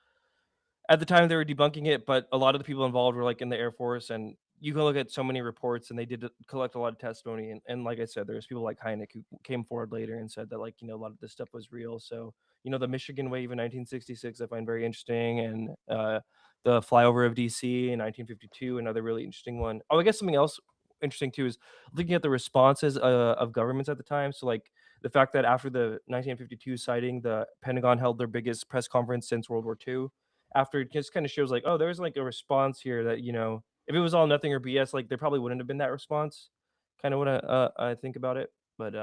at the time they were debunking it, but a lot of the people involved were like in the Air Force, and you can look at so many reports, and they did collect a lot of testimony. And like I said, there's people like Hynek who came forward later and said that like a lot of this stuff was real. So the Michigan wave in 1966 I find very interesting, and the flyover of DC in 1952, another really interesting one. Oh, I guess something else interesting too is looking at the responses of governments at the time. So like the fact that after the 1952 sighting, the Pentagon held their biggest press conference since World War II, after it just kind of shows like, oh, there's like a response here that, if it was all nothing or BS, like there probably wouldn't have been that response. Kind of what I think about it. But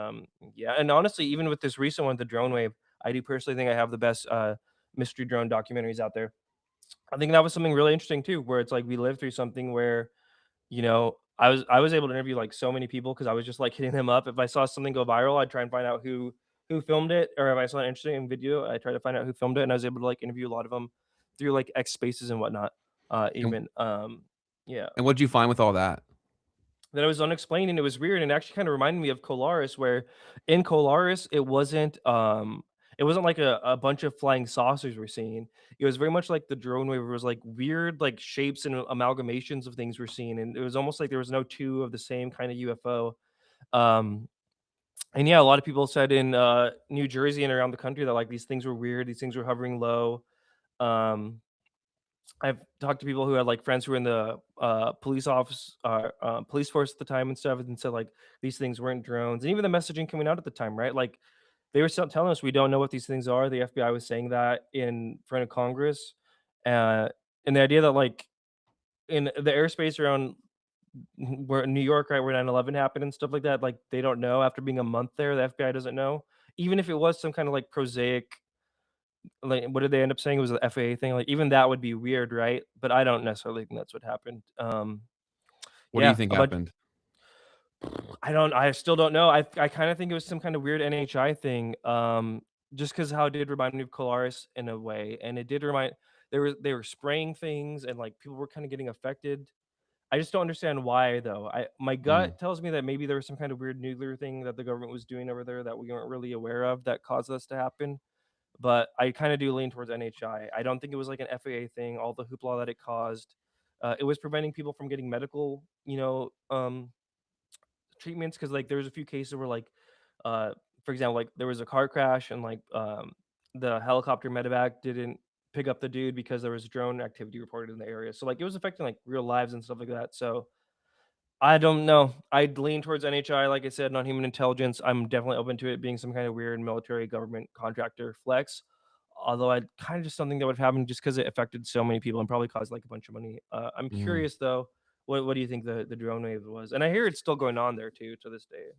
yeah, and honestly, even with this recent one, the drone wave, I do personally think I have the best mystery drone documentaries out there. I think that was something really interesting too, where it's like we lived through something where, I was able to interview like so many people because I was just like hitting them up. If I saw something go viral, I'd try and find out who filmed it, or if I saw an interesting video, I try to find out who filmed it, and I was able to like interview a lot of them through like X Spaces and whatnot. And, Even yeah, and what did you find with all that? that it was unexplained and it was weird and it actually kind of reminded me of Colaris, where in Colaris it wasn't like a bunch of flying saucers we're seeing. It was very much like the drone wave. It was like weird like shapes and amalgamations of things we're seeing, and it was almost like there was no two of the same kind of UFO. Um, and yeah, a lot of people said in New Jersey and around the country that like these things were weird. These things were hovering low. Um, I've talked to people who had like friends who were in the police force at the time and stuff, and said like these things weren't drones, and even the messaging coming out at the time, right? Like they were still telling us we don't know what these things are. The FBI was saying that in front of Congress, uh, and the idea that like in the airspace around where New York, right, where 9/11 happened and stuff like that, like they don't know after being a month there. The FBI doesn't know, even if it was some kind of like prosaic, like what did they end up saying? It was the FAA thing. Like even that would be weird, right? But I don't necessarily think that's what happened. What do you Yeah, think a bunch. happened? I still don't know. I kind of think it was some kind of weird NHI thing. Just because how it did remind me of Colaris in a way, and it did remind they were spraying things and like people were kind of getting affected. I just don't understand why though. My Mm, gut tells me that maybe there was some kind of weird nuclear thing that the government was doing over there that we weren't really aware of that caused this to happen. But I kind of do lean towards NHI. I don't think it was like an FAA thing. All the hoopla that it caused, it was preventing people from getting medical, treatments. Because like there was a few cases where like, uh, for example, like there was a car crash and like the helicopter medevac didn't pick up the dude because there was drone activity reported in the area. So like it was affecting like real lives and stuff like that. So I don't know. I'd lean towards NHI, like I said, non-human intelligence. I'm definitely open to it being some kind of weird military government contractor flex. Although I kind of just something that would happen just because it affected so many people and probably caused like a bunch of money. I'm mhm. curious though, what do you think the drone wave was? And I hear it's still going on there too to this day.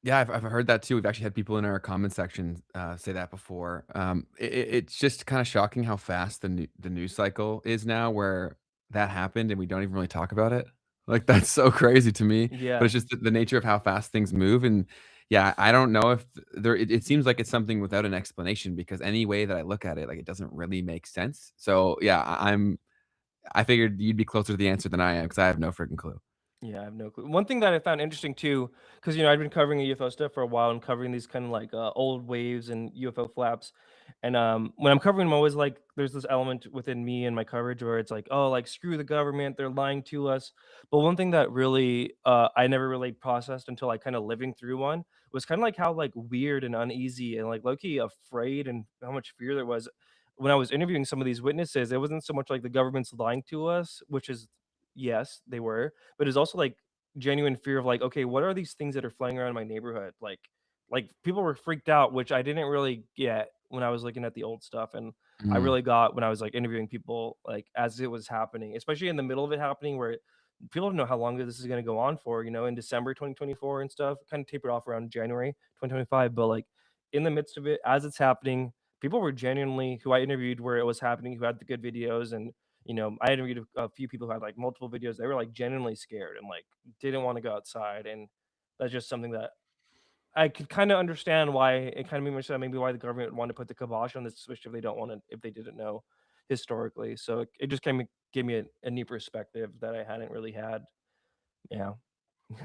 Yeah, I've heard that too. We've actually had people in our comment section say that before. It's just kind of shocking how fast the news cycle is now, where that happened and we don't even really talk about it. Like that's so crazy to me. But Yeah, it's just the nature of how fast things move. And yeah, I don't know if there. It seems like it's something without an explanation because any way that I look at it, like it doesn't really make sense. So yeah, I figured you'd be closer to the answer than I am because I have no freaking clue. yeah, I have no clue. One thing that I found interesting too, because I've been covering UFO stuff for a while and covering these kind of like old waves and UFO flaps, and when I'm covering them, always like there's this element within me and my coverage where it's like, oh, like screw the government, they're lying to us. But one thing that really I never really processed until I kind of living through one was kind of like how like weird and uneasy and like low-key afraid and how much fear there was when I was interviewing some of these witnesses. It wasn't so much like the government's lying to us, which is yes, they were, but it's also like genuine fear of like, okay, what are these things that are flying around in my neighborhood? Like people were freaked out, which I didn't really get when I was looking at the old stuff, and I Mm, really got when I was like interviewing people like as it was happening, especially in the middle of it happening, where people don't know how long this is going to go on for. In December 2024 and stuff, kind of tapered off around January 2025, but like in the midst of it, as it's happening, people were genuinely who I interviewed where it was happening, who had the good videos and I interviewed a few people who had like multiple videos. They were like genuinely scared and like didn't want to go outside. And that's just something that I could kind of understand why it kind of made me understand maybe why the government would want to put the kibosh on this, especially if they don't want to, if they didn't know historically. So it just kind of gave me a new perspective that I hadn't really had. Yeah.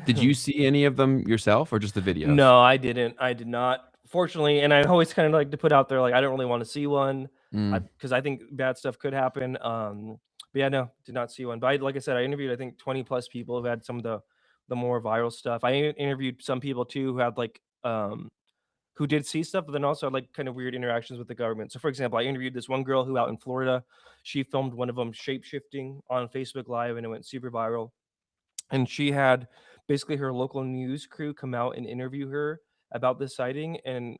did you see any of them yourself or just the videos? No, I didn't. I did not. Fortunately, and I always kind of like to put out there like I don't really want to see one, Mm, because I think bad stuff could happen. But yeah, no, did not see one. But like I said, I interviewed I think 20 plus people who had some of the more viral stuff. I interviewed some people too who had like who did see stuff, but then also had like kind of weird interactions with the government. So for example, I interviewed this one girl who out in Florida, she filmed one of them shape shifting on Facebook Live, and it went super viral, and she had basically her local news crew come out and interview her about this sighting, and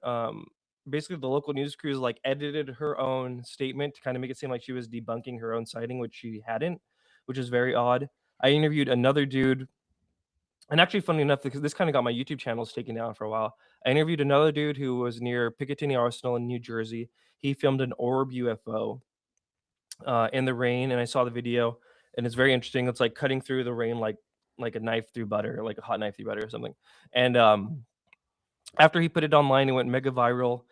basically the local news crews like edited her own statement to kind of make it seem like she was debunking her own sighting, which she hadn't, which is very odd. I interviewed another dude, and actually, funny enough, because this kind of got my YouTube channels taken down for a while. I interviewed another dude who was near Picatinny Arsenal in New Jersey. He filmed an orb UFO in the rain, and I saw the video, and it's very interesting. It's like cutting through the rain like a knife through butter, like a hot knife through butter or something. And after he put it online, it went mega viral.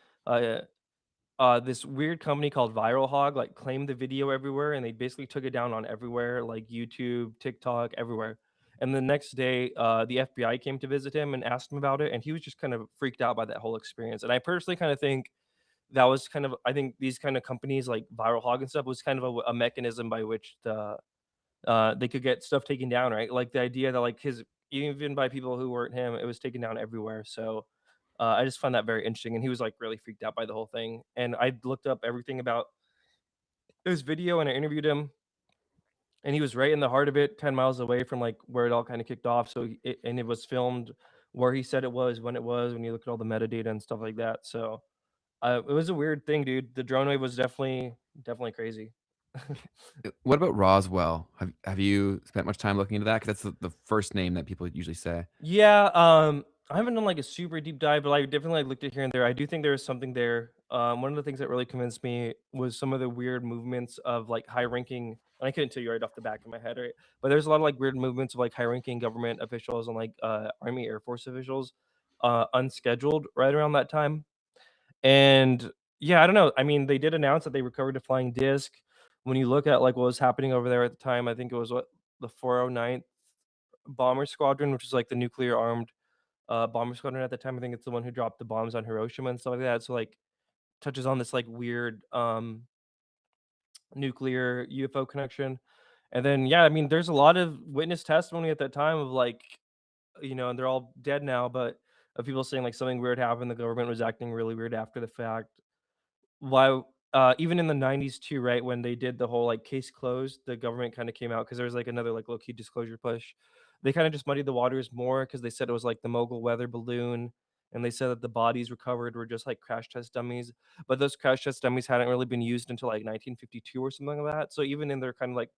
Uh, this weird company called Viral Hog like claimed the video everywhere, and they basically took it down on everywhere, like YouTube, TikTok, everywhere. And the next day, the FBI came to visit him and asked him about it, and he was just kind of freaked out by that whole experience. And I personally kind of think that was kind of, I think these kind of companies like Viral Hog and stuff was kind of a mechanism by which they could get stuff taken down, right? Like the idea that like his, even by people who weren't him, it was taken down everywhere. So I just found that very interesting, and he was like really freaked out by the whole thing. And I looked up everything about his video, and I interviewed him, and he was right in the heart of it, 10 miles away from like where it all kind of kicked off. So and it was filmed where he said it was, when you look at all the metadata and stuff like that. So it was a weird thing, dude. The drone wave was definitely crazy. What about Roswell? Have you spent much time looking into that? Because that's the first name that people usually say. Yeah, I haven't done like a super deep dive, but I definitely like looked at here and there. I do think there is something there. One of the things that really convinced me was some of the weird movements of like high ranking, and I couldn't tell you right off the back of my head, right? But there's a lot of like weird movements of like high ranking government officials and like Army Air Force officials unscheduled right around that time. And yeah, I don't know. I mean, they did announce that they recovered a flying disc. When you look at like what was happening over there at the time, I think it was what the 409th Bomber Squadron, which is like the nuclear armed bomber squadron at the time. I think it's the one who dropped the bombs on Hiroshima and stuff like that. So like touches on this like weird nuclear UFO connection. And then yeah, I mean, there's a lot of witness testimony at that time of like, and they're all dead now, but of people saying like something weird happened. The government was acting really weird after the fact. Why even in the 90s too, right, when they did the whole like case closed, the government kind of came out because there was like another like low-key disclosure push. They kind of just muddied the waters more because they said it was like the mogul weather balloon, and they said that the bodies recovered were just like crash test dummies, but those crash test dummies hadn't really been used until like 1952 or something like that. So even in their kind of like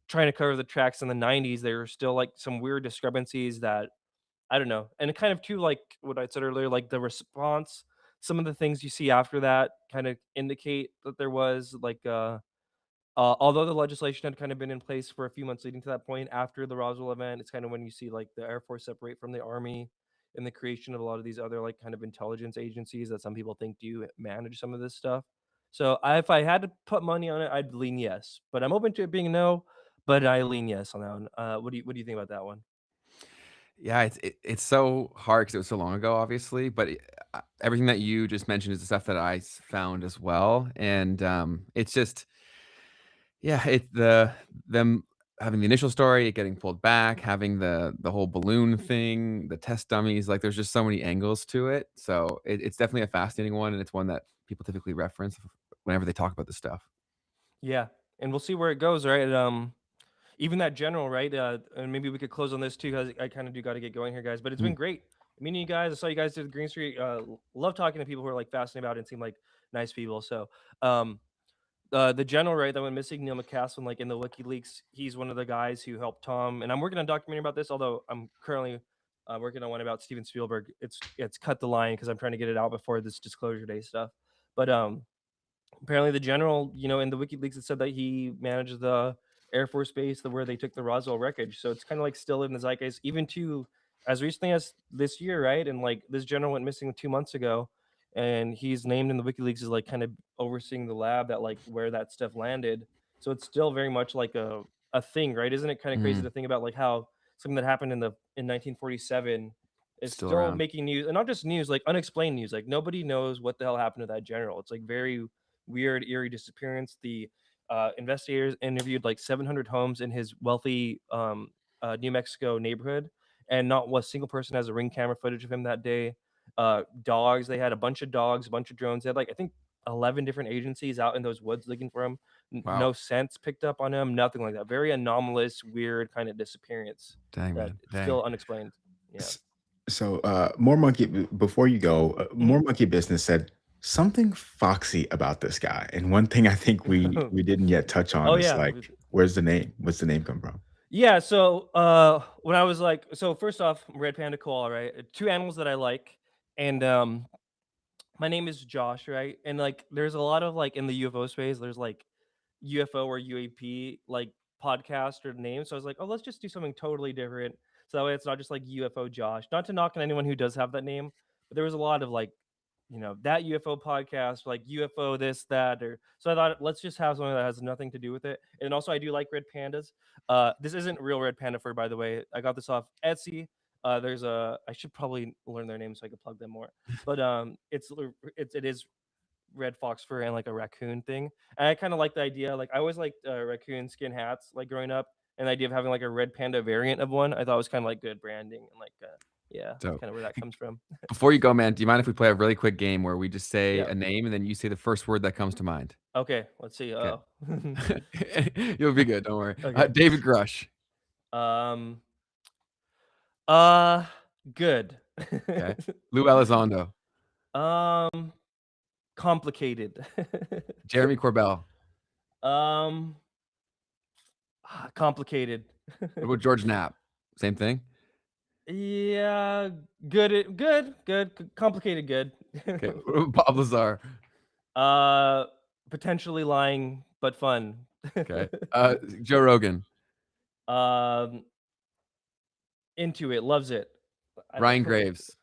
trying to cover the tracks in the 90s, there were still like some weird discrepancies that I don't know. And it kind of too like what I said earlier, like the response, some of the things you see after that kind of indicate that there was like although the legislation had kind of been in place for a few months leading to that point, after the Roswell event, it's kind of when you see like the Air Force separate from the Army and the creation of a lot of these other like kind of intelligence agencies that some people think do manage some of this stuff. So if I had to put money on it, I'd lean yes, but I'm open to it being no, but I lean yes on that one. What do you think about that one? Yeah, it's so hard because it was so long ago, obviously, but everything that you just mentioned is the stuff that found as well, and it's just yeah, them having the initial story, it getting pulled back, having the whole balloon thing, the test dummies, like there's just so many angles to it. So it's definitely a fascinating one, and it's one that people typically reference whenever they talk about this stuff. Yeah, and we'll see where it goes, right? Even that general, right? And maybe we could close on this too, because I kind of do got to get going here, guys. But it's Mm. been great meeting you guys. I saw you guys did the Green Street. Love talking to people who are like fascinated about it and seem like nice people. So, um, the general, right, that went missing, Neil McCaslin, like in the WikiLeaks, he's one of the guys who helped Tom. And I'm working on a documentary about this, although I'm currently working on one about Steven Spielberg. It's cut the line because I'm trying to get it out before this disclosure day stuff. But apparently the general, in the WikiLeaks, it said that he managed the Air Force Base where they took the Roswell wreckage. So it's kind of like still in the zeitgeist, even to as recently as this year, right? And like this general went missing 2 months ago, and he's named in the WikiLeaks as like kind of overseeing the lab that like where that stuff landed. So it's still very much like a thing, right? Isn't it kind of crazy Mm. to think about like how something that happened in 1947 is Still still around. making news, and not just news, like unexplained news. Like nobody knows what the hell happened to that general. It's like very weird, eerie disappearance. The investigators interviewed like 700 homes in his wealthy New Mexico neighborhood, and not one single person has a ring camera footage of him that day. Dogs, they had a bunch of dogs, a bunch of drones. They had like I think 11 different agencies out in those woods looking for him. Wow. No scents picked up on him, nothing like that. Very anomalous, weird kind of disappearance Dang, that man. it's Dang. still unexplained. Yeah. So, more monkey before you go. Mhm. More monkey business said something foxy about this guy. And one thing I think we didn't yet touch on Oh is yeah. like, where's the name? What's the name come from? Yeah, so when I was like, so first off, Red Panda Koala, right? Two animals that I like, and my name is Josh, right? And like, there's a lot of like in the UFO space, there's like UFO or UAP like podcast or name. So I was like, oh, let's just do something totally different. So that way it's not just like UFO Josh. Not to knock on anyone who does have that name, but there was a lot of like, that UFO podcast, like UFO this, that, or so I thought let's just have something that has nothing to do with it. And also I do like red pandas. This isn't real red panda fur, by the way. I got this off Etsy. There's I should probably learn their names so I can plug them more. But it is red fox fur and like a raccoon thing. And I kind of like the idea. Like I always liked raccoon skin hats like growing up, and the idea of having like a red panda variant of one, I thought was kind of like good branding and like yeah, that's Dope. kind of where that comes from. Before you go, man, do you mind if we play a really quick game where we just say Yeah. a name and then you say the first word that comes to mind? Okay, let's see. Okay. Oh. You'll be good. Don't worry. Okay. David Grush. Um. Good. Okay. Lou Elizondo. Complicated. Jeremy Corbell. Complicated. What about George Knapp? Same thing. Yeah, good. Complicated, good. Okay. What about Bob Lazar? Potentially lying, but fun. Okay. Joe Rogan. Into it, loves it. Ryan Graves.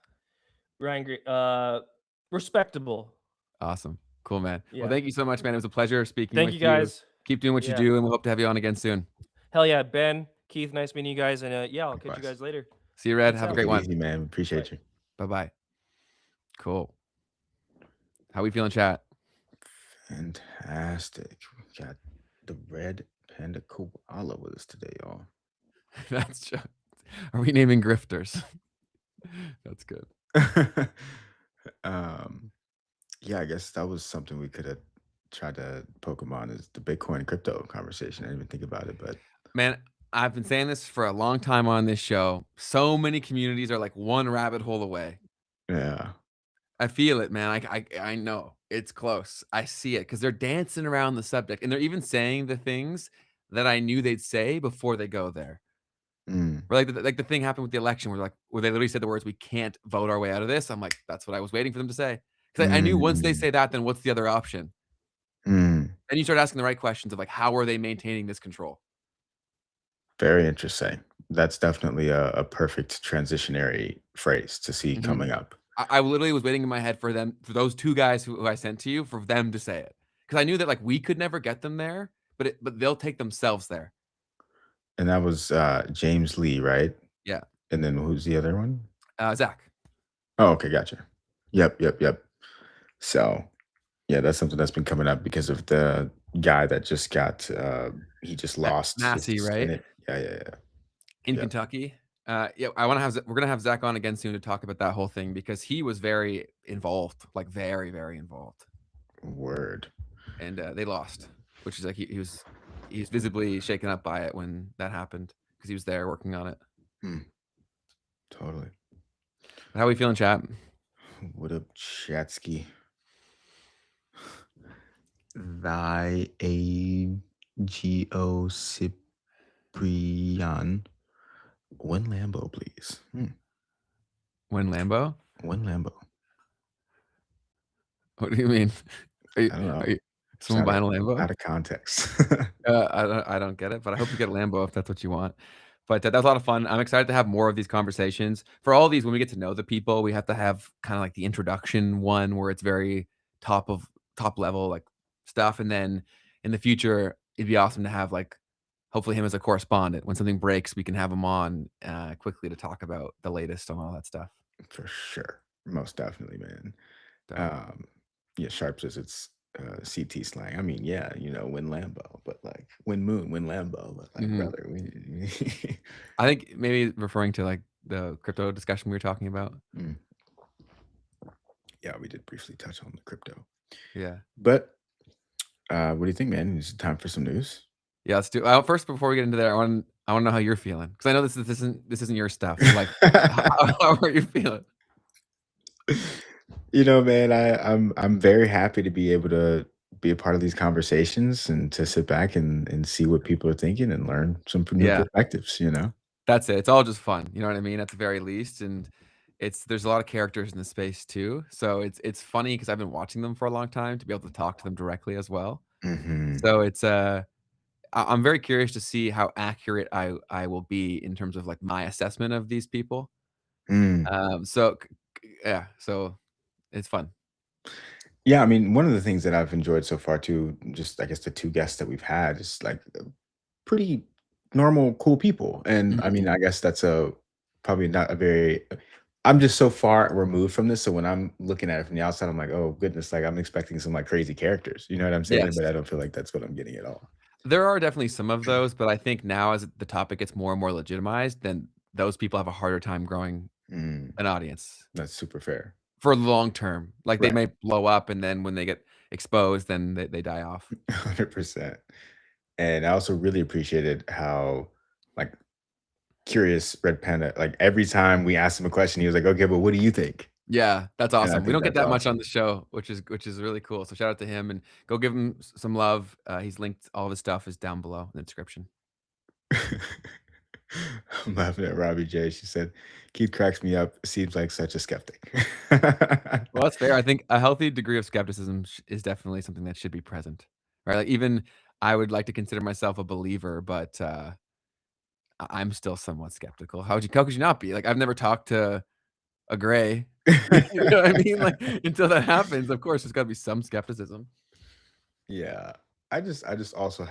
Respectable. Awesome. Cool, man. Yeah. Well, thank you so much, man. It was a pleasure speaking Thank with you guys. Keep doing what you Yeah. do, and we hope to have you on again soon. Hell yeah, Ben, Keith, nice meeting you guys, and yeah, I'll catch you Likewise. guys later. See you, Red. Peace Have a out. great Take it one. easy, man. Appreciate you. Bye-bye. Cool. How we feeling, chat? Fantastic. We got the Red Panda Koala with us today, y'all. That's just, are we naming grifters? That's good. Yeah, I guess that was something we could have tried to poke him on, is the Bitcoin crypto conversation. I didn't even think about it, but Man, I've been saying this for a long time on this show. So many communities are like one rabbit hole away. yeah. I feel it, man. I know it's close. I see it because they're dancing around the subject, and they're even saying the things that I knew they'd say before they go there. Mm. Or like the thing happened with the election, where they literally said the words, "We can't vote our way out of this." I'm like, that's what I was waiting for them to say, because I knew once they say that, then what's the other option? Mm. And you start asking the right questions of like, how are they maintaining this control? Very interesting. That's definitely a perfect transitionary phrase to see coming up. I literally was waiting in my head for those two guys who I sent to you, for them to say it, because I knew that like we could never get them there, but they'll take themselves there. And that was James Lee, right? Yeah. And then who's the other one? Zach. Oh, okay, gotcha. Yep. So, yeah, that's something that's been coming up because of the guy that just got he just lost Massey, his right? Senate. Yeah. In Yep. Kentucky. Yeah, we're gonna have Zach on again soon to talk about that whole thing, because he was very involved, like very, very involved. Word. And they lost, which is like he's visibly shaken up by it when that happened, because he was there working on it. Totally. How are we feeling, chat? What up, Chatsky? Thy AGO Cyprian. One Lambo, please. When Lambo? One Lambo. What do you mean? I don't know. Someone buying a Lambo? Out of context. I don't get it, but I hope you get a Lambo if that's what you want. But that was a lot of fun. I'm excited to have more of these conversations. For all these, when we get to know the people, we have to have kind of like the introduction one where it's very top level like stuff, and then in the future, it'd be awesome to have like hopefully him as a correspondent. When something breaks, we can have him on quickly to talk about the latest on all that stuff. For sure. Most definitely, man. So, Yeah, Sharp says it's CT slang. I mean, yeah, win Lambo, but like win Moon, win Lambo, but like brother, I think maybe referring to like the crypto discussion we were talking about. Yeah, we did briefly touch on the crypto. Yeah, but what do you think, man? Is it time for some news? Yeah, let's do. First, before we get into there, I want to know how you're feeling, because I know this isn't your stuff. So like, how are you feeling? Man, I'm very happy to be able to be a part of these conversations and to sit back and see what people are thinking and learn some new Yeah. perspectives. That's it. It's all just fun, you know what I mean? At the very least, and there's a lot of characters in the space too, so it's funny because 'cause I've been watching them for a long time to be able to talk to them directly as well. Mhm. So I'm very curious to see how accurate I will be in terms of, like, my assessment of these people. Mm. So yeah, so it's fun. Yeah, I mean, one of the things that I've enjoyed so far too, just I guess the 2 guests that we've had is like pretty normal, cool people. And I mean, Mhm. I guess that's a probably not a very I'm just so far removed from this. So when I'm looking at it from the outside, I'm like, oh goodness, like I'm expecting some like crazy characters. You know what I'm saying? Yes. But I don't feel like that's what I'm getting at all. There are definitely some of those, but I think now as the topic gets more and more legitimized, then those people have a harder time growing Mm, an audience that's super fair. for long term. Like, they Right. may blow up, and then when they get exposed, then they die off. 100%. And I also really appreciated how like curious Red Panda, like every time we asked him a question, he was like, okay, but what do you think? Yeah, that's And I awesome. We think don't get that's that much on awesome. the show, which is really cool. So shout out to him and go give him some love. He's linked all of his stuff is down below in the description. I'm laughing at Robbie J. She said, Keith cracks me up. Seems like such a skeptic. Well, that's fair. I think a healthy degree of skepticism is definitely something that should be present, right? Like, even I would like to consider myself a believer, but I'm still somewhat skeptical. How could you not be? Like, I've never talked to a gray. You know what I mean? Like, until that happens, of course, there's got to be some skepticism. Yeah. I just also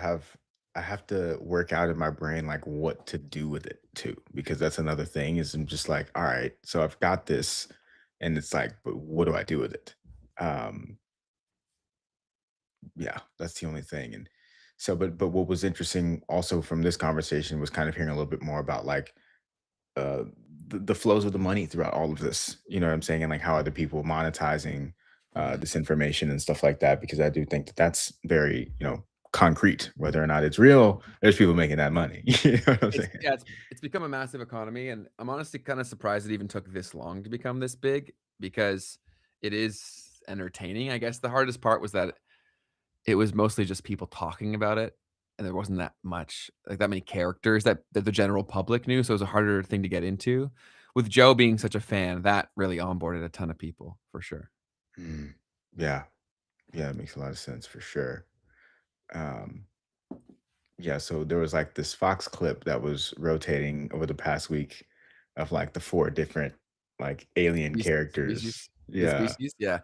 I have to work out in my brain like what to do with it too, because that's another thing is I'm just like, all right, so I've got this and it's like, but what do I do with it? Um, yeah, that's the only thing. And so but what was interesting also from this conversation was kind of hearing a little bit more about like uh the flows of the money throughout all of this. You know what I'm saying? And like how are the people monetizing Mhm. this information and stuff like that? Because I do think that that's very, concrete. Whether or not it's real, there's people making that money. You know what I'm It's saying? yeah, it's become a massive economy, and I'm honestly kinda surprised it even took this long to become this big because it is entertaining. I guess the hardest part was that it was mostly just people talking about it, and there wasn't that much like, that many characters that the general public knew, so it was a harder thing to get into. With Joe being such a fan, that really onboarded a ton of people, for sure. Mm, yeah, yeah, it makes a lot of sense for sure. Um, yeah, so there was like this Fox clip that was rotating over the past week of like the four different like alien characters. Species? The Yeah. species? Yeah.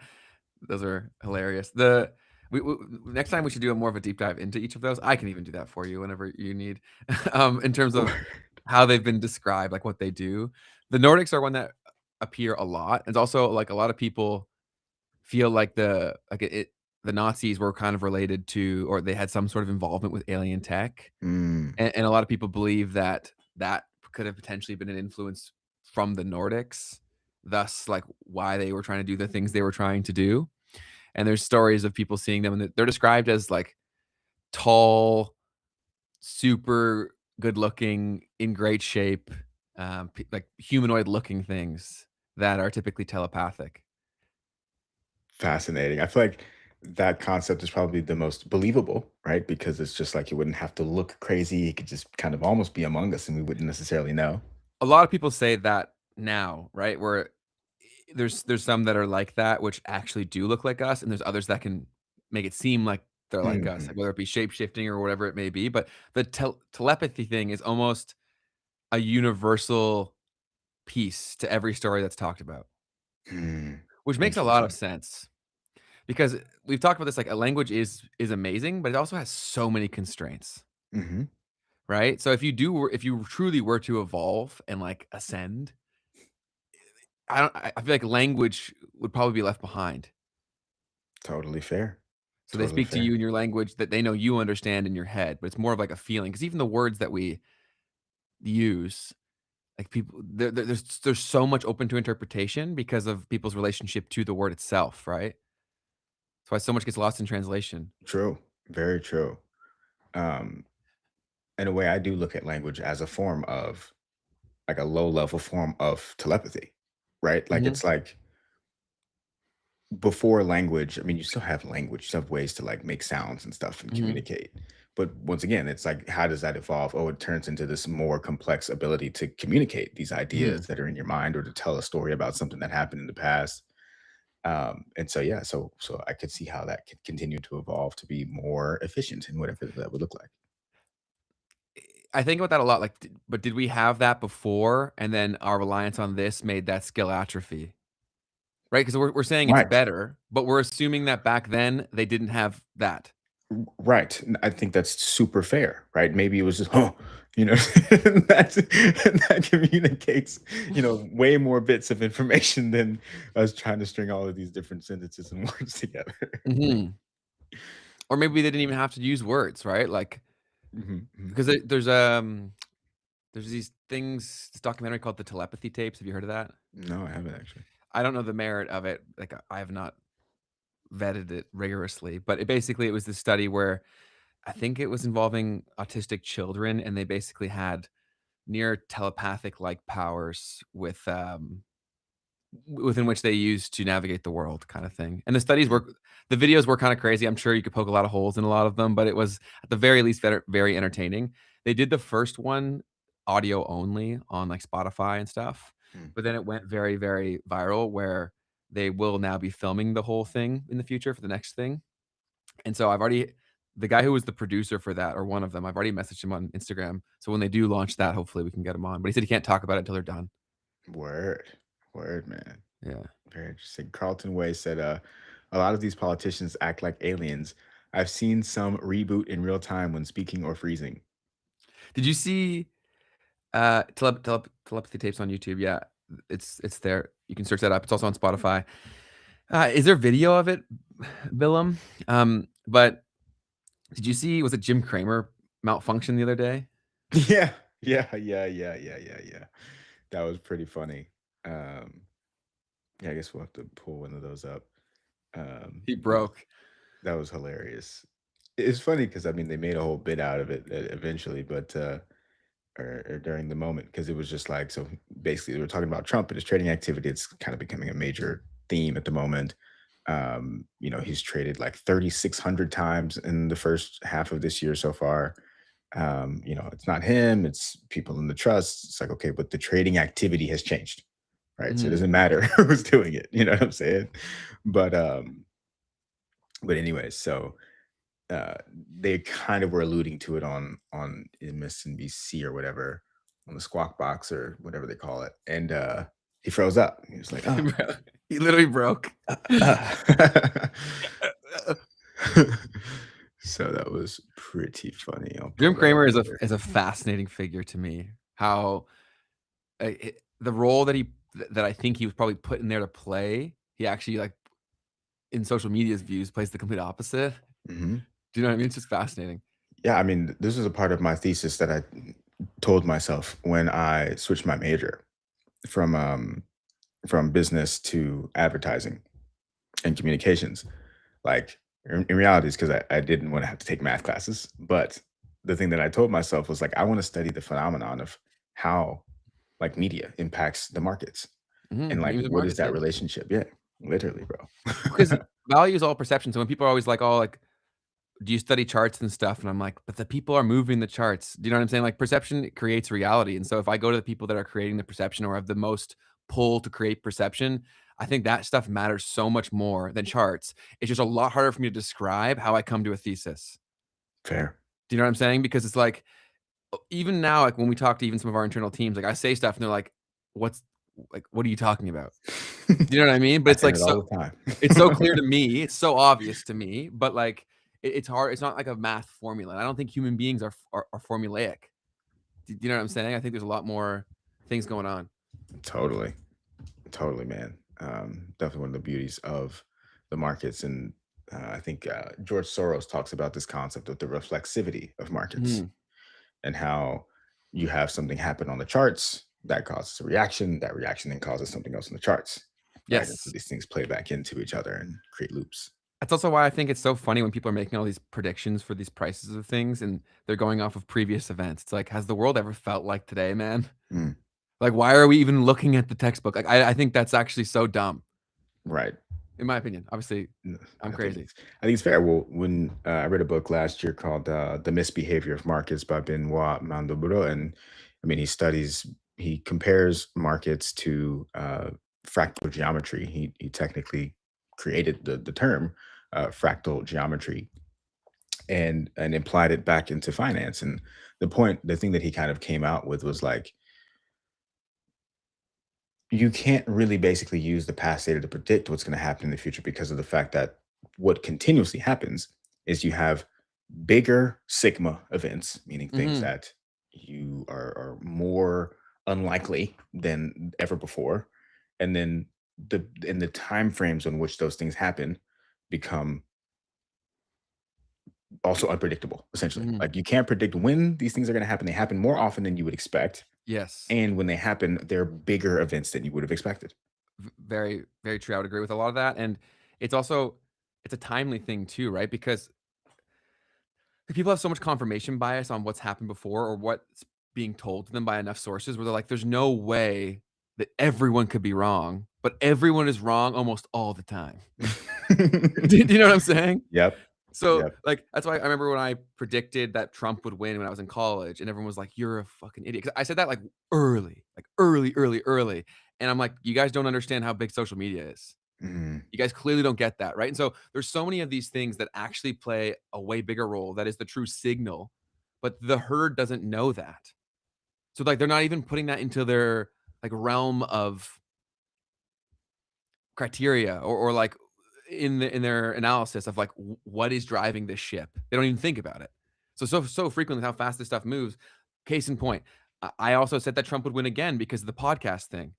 Those are hilarious. The we next time we should do a more of a deep dive into each of those. I can even do that for you whenever you need, in terms of how they've been described, like what they do. The Nordics are one that appear a lot. It's also like a lot of people feel like the Nazis were kind of related to, or they had some sort of involvement with alien tech, Mm, and a lot of people believe that that could have potentially been an influence from the Nordics, thus like why they were trying to do the things they were trying to do. And there's stories of people seeing them, and they're described as, like, tall, super good-looking, in great shape, p like, humanoid-looking things that are typically telepathic. fascinating. I feel like that concept is probably the most believable, right? Because it's just like you wouldn't have to look crazy. It could just kind of almost be among us and we wouldn't necessarily know. A lot of people say that now, right? Where there's some that are like that, which actually do look like us, and there's others that can make it seem like they're like us, Mhm. like, whether it be shape-shifting or whatever it may be, but the telepathy thing is almost a universal piece to every story that's talked about, Hmm. which makes a lot of Interesting. sense because we've talked about this, like, a language is amazing, but it also has so many constraints, Hmm. right? So if you truly were to evolve and, like, ascend, I feel like language would probably be left behind. Totally fair. So they Totally speak to you fair. in your language that they know you understand in your head, but it's more of like a feeling. Because even the words that we use, like, people there's so much open to interpretation because of people's relationship to the word itself, right? That's why so much gets lost in translation. True. Very true. Um, in a way, I do look at language as a form of like a low level form of telepathy, right? Like Mhm. it's like before language, I mean, you still have language, you still have ways to like make sounds and stuff and Mhm. communicate. But once again, it's like, how does that evolve? Oh, it turns into this more complex ability to communicate these ideas Mhm. that are in your mind or to tell a story about something that happened in the past. And so, yeah, so I could see how that could continue to evolve to be more efficient in whatever that would look like. I think about that a lot, like, but did we have that before, and then our reliance on this made that skill atrophy? Right? Because we're saying it's Right. better, but we're assuming that back then they didn't have that. Right. I think that's super fair, right? Maybe it was just, huh, you know, that communicates, way more bits of information than us trying to string all of these different sentences and words together. Mhm. Or maybe they didn't even have to use words, right? Like, Mhm, mhm. because there's these things, this documentary called The Telepathy Tapes. Have you heard of that? No, I haven't actually. I don't know the merit of it. Like, I have not vetted it rigorously, but it was this study where I think it was involving autistic children, and they basically had near telepathic like powers within which they use to navigate the world, kind of thing. And Mm, the videos were kind of crazy. I'm sure you could poke a lot of holes in a lot of them, but it was at the very least very entertaining. They did the first one audio only on like Spotify and stuff, mm. but then it went very, very viral where they will now be filming the whole thing in the future for the next thing. And so the guy who was the producer for that, or one of them, I've already messaged him on Instagram. So when they do launch that, hopefully we can get him on. But he said he can't talk about it until they're done. Word. Word, man. Yeah. Very interesting. Carlton Way said, a lot of these politicians act like aliens. I've seen some reboot in real time when speaking or freezing. Did you see telepathy tapes on YouTube? Yeah, it's there. You can search that up. It's also on Spotify. Is there video of it, Willem? But did you see? Was it Jim Cramer malfunction the other day? Yeah. Yeah. That was pretty funny. Um, yeah, I guess we'll have to pull one of those up. He That was broke. that was hilarious. It's funny because I mean they made a whole bit out of it eventually, but or during the moment because it was just like so basically they were talking about Trump and his trading activity. It's kind of becoming a major theme at the moment. He's traded like 3,600 times in the first half of this year so far. It's not him, it's people in the trust. It's like, okay, but the trading activity has changed, right? So it Mhm. doesn't matter who's doing it, you know what I'm saying? But anyways, so uh they kind of were alluding to it on MSNBC or whatever, on the Squawk Box or whatever they call it. And he froze up. He was like, oh, Bro, he literally broke. uh. So that was pretty funny. I'll Jim pull that up Cramer later. is a fascinating figure to me. How the role that I think he was probably put in there to play, he actually like in social media's views plays the complete opposite. Mhm. Do you know what I mean? It's just fascinating. Yeah, I mean, this is a part of my thesis that I told myself when I switched my major from business to advertising and communications. Like in reality, it's because I didn't want to have to take math classes. But the thing that I told myself was like, I want to study the phenomenon of how like media impacts the markets and like Memes and what is markets, that yeah. relationship? Yeah, literally, Because bro. value is all perception. So when people are always like, "Oh, like, do you study charts and stuff?" And I'm like, "But the people are moving the charts." Do you know what I'm saying? Like perception creates reality. And so if I go to the people that are creating the perception or have the most pull to create perception, I think that stuff matters so much more than charts. It's just a lot harder for me to describe how I come to a thesis. Fair. Do you know what I'm saying? Because it's like even now, like when we talk to even some of our internal teams, like I say stuff and they're like, "What's like, what are you talking about?" Do you know what I mean? But I it's say like it all the time. it's so clear to me, it's so obvious to me, but like it's hard. It's not like a math formula. I don't think human beings are formulaic. Do you know what I'm saying? I think there's a lot more things going on. Totally. Totally, man. Definitely one of the beauties of the markets. And I think George Soros talks about this concept of the reflexivity of markets Mhm. and how you have something happen on the charts that causes a reaction. That reaction then causes something else on the charts, right? And so Yes. these things play back into each other and create loops. That's also why I think it's so funny when people are making all these predictions for these prices of things and they're going off of previous events. It's like, has the world ever felt like today, man? Mm, Like, why are we even looking at the textbook? Like, I think that's actually so dumb. right. in my opinion. Obviously, I'm crazy. I think it's fair. Well, when I read a book last year called The Misbehavior of Markets by Benoit Mandelbrot, and I mean, he compares markets to fractal geometry. He technically created the term fractal geometry and applied it back into finance. And the thing that he kind of came out with was like, you can't really basically use the past data to predict what's going to happen in the future, because of the fact that what continuously happens is you have bigger sigma events, meaning things Mhm. that you are more unlikely than ever before, and then the time frames on which those things happen become also unpredictable, essentially. Mhm. Like, you can't predict when these things are going to happen. They happen more often than you would expect, Yes. and when they happen, they're bigger events than you would have expected. Very, very true. I would agree with a lot of that. And it's also it's a timely thing too, right? Because people have so much confirmation bias on what's happened before or what's being told to them by enough sources where they're like, there's no way that everyone could be wrong, but everyone is wrong almost all the time. Do you know what I'm saying? Yep. So, Yep. like, that's why I remember when I predicted that Trump would win when I was in college, and everyone was like, "You're a fucking idiot." 'Cause I said that, like, early, and I'm like, "You guys don't understand how big social media is. Mhm. You guys clearly don't get that, right?" And so, there's so many of these things that actually play a way bigger role that is the true signal, but the herd doesn't know that. So, like, they're not even putting that into their, like, realm of criteria or like in their analysis of like what is driving this ship. They don't even think about it. So frequently how fast this stuff moves. Case in point, I also said that Trump would win again because of the podcast thing.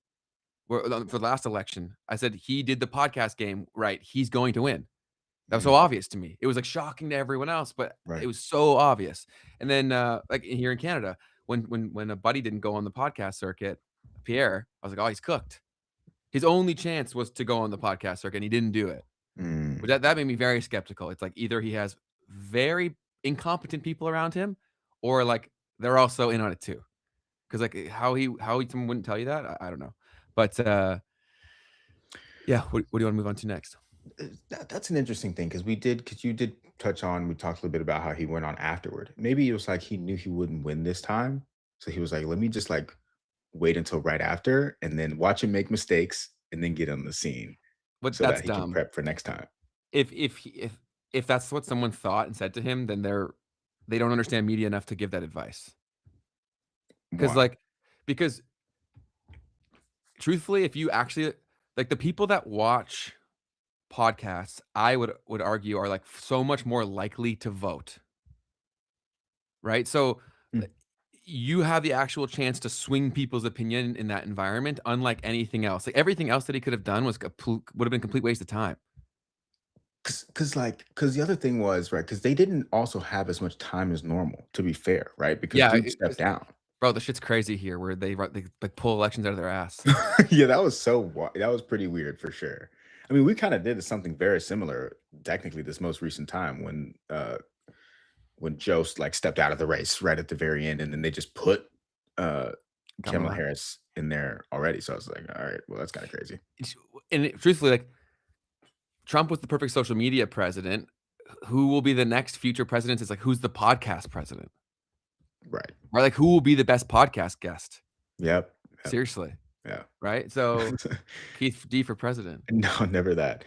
Where for the last election, I said he did the podcast game right. He's going to win. That was so Mhm. obvious to me. It was like shocking to everyone else, but it Right. was so obvious. And then like here in Canada, when a buddy didn't go on the podcast circuit, Pierre, I was like, oh, he's cooked. His only chance was to go on the podcast circuit, and he didn't do it. But Mm. that made me very skeptical. It's like either he has very incompetent people around him, or like they're also in on it too. Because like how he someone wouldn't tell you that, I don't know. But yeah, what do you want to move on to next? That's an interesting thing, because you did touch on, we talked a little bit about how he went on afterward. Maybe it was like he knew he wouldn't win this time. So he was like, let me just like wait until right after and then watch him make mistakes and then get on the scene But so that's that he can dumb. prep for next time. If that's what someone thought and said to him, then they don't understand media enough to give that advice. Because Why? like because truthfully, if you actually like the people that watch podcasts, I would argue are like so much more likely to vote, right? So Mm. you have the actual chance to swing people's opinion in that environment, unlike anything else. Like everything else that he could have done would have been a complete waste of time. Because the other thing was, right, because they didn't also have as much time as normal, to be fair, right? Because Yeah, dude stepped down. bro, the shit's crazy here where they like pull elections out of their ass. Yeah, that was pretty weird for sure. I mean, we kind of did something very similar, technically, this most recent time when Joe like stepped out of the race right at the very end, and then they just put uh Kamala Kamala. Harris in there already. So I was like, all right, well, that's kind of crazy. Truthfully, like Trump was the perfect social media president. Who will be the next future president? Is like who's the podcast president? Right. Right? Like who will be the best podcast guest? Yep. Yep. Seriously. Yeah. Right? So Keith D for president. No, never that.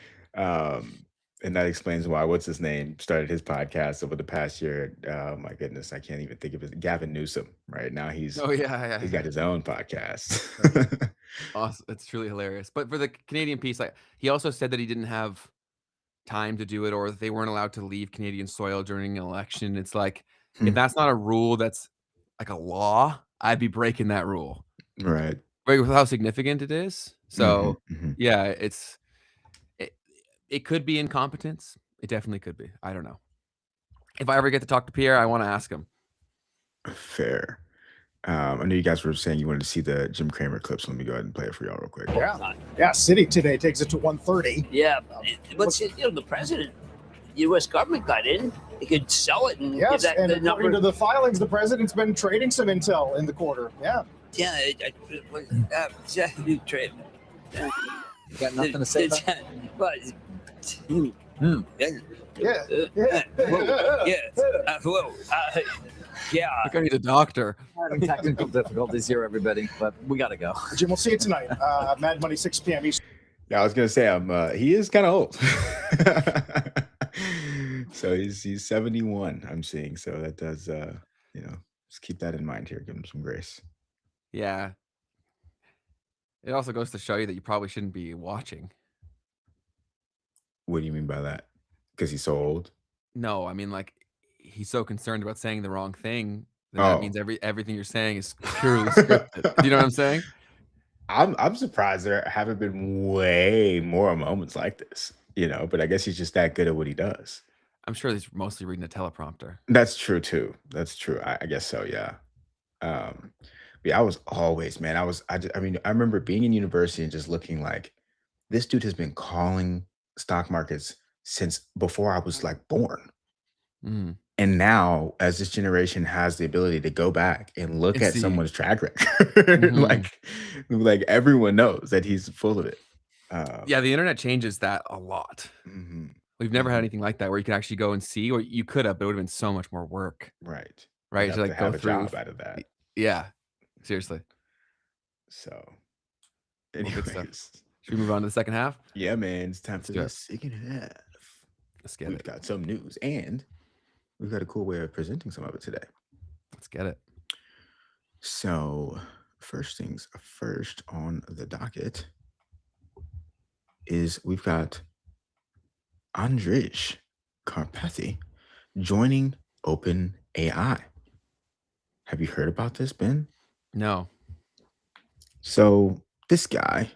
And that explains why what's his name started his podcast over the past year. Oh my goodness, I can't even think of it. Gavin Newsom. Right now Oh yeah. he's got his own podcast. Awesome. It's truly hilarious. But for the Canadian piece, like he also said that he didn't have time to do it or that they weren't allowed to leave Canadian soil during an election. It's like if Hmm. that's not a rule that's like a law, I'd be breaking that rule. Right. Right, with how significant it is. So, Mhm. yeah, it could be incompetence. It definitely could be. I don't know. If I ever get to talk to Pierre, I wanna ask him. Fair. I know you guys were saying you wanted to see the Jim Cramer clips. Let me go ahead and play it for y'all real quick. Yeah, City today takes it to 130. Yeah, but the president, U.S. government got in. They could sell it and give Yes, that and the according number. to the filings, the president's been trading some intel in the quarter. Yeah. Yeah, new trade. You got nothing to say about But right. Yeah. Whoa, yeah. Whoa. Yeah. I think I need a doctor. Having technical difficulties here, everybody, but we gotta go. Jim, we'll see you tonight. Mad Money, 6 p.m. Eastern. Yeah, I was gonna say he is kind of old. So he's 71, I'm seeing. So that does just keep that in mind here. Give him some grace. Yeah. It also goes to show you that you probably shouldn't be watching. What do you mean by that? Because he's so old? No, I mean, like, he's so concerned about saying the wrong thing that Oh. means everything you're saying is purely scripted. Do you know what I'm saying? I'm surprised there haven't been way more moments like this, but I guess he's just that good at what he does. I'm sure he's mostly reading a teleprompter. That's true too. That's true. I guess so, yeah. But yeah, I was always, man, I remember being in university and just looking like this dude has been calling stock markets since before I was like born. Mm. And now, as this generation has the ability to go back and look And at see. someone's track record, Mhm. like everyone knows that he's full of it. Yeah, the internet changes that a lot. Mhm. We've never had Mhm. anything like that where you can actually go and see, or you could have, but it would have been so much more work, Right. right? You'd To have like have go a through. job out of that. Yeah, seriously. So, Well, good stuff. anyways, Should we move on to the second half? yeah, man, it's time Let's for do the it. second half. Let's get We've it. got some news, and we've got a cool way of presenting some of it today. Let's get it. So, first things first on the docket is we've got Andrej Karpathy joining OpenAI. Have you heard about this, Ben? No. So this guy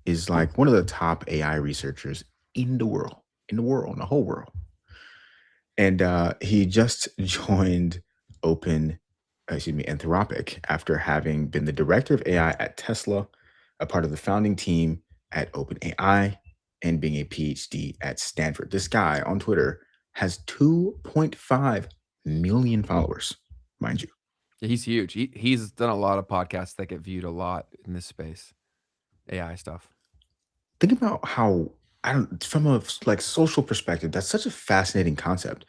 is like one of the top AI researchers in the whole world. And he just joined Anthropic after having been the director of AI at Tesla, a part of the founding team at OpenAI, and being a PhD at Stanford. This guy on Twitter has 2.5 million followers, mind you. Yeah, he's huge. He's done a lot of podcasts that get viewed a lot in this space, AI stuff. Think about how from a like social perspective, that's such a fascinating concept.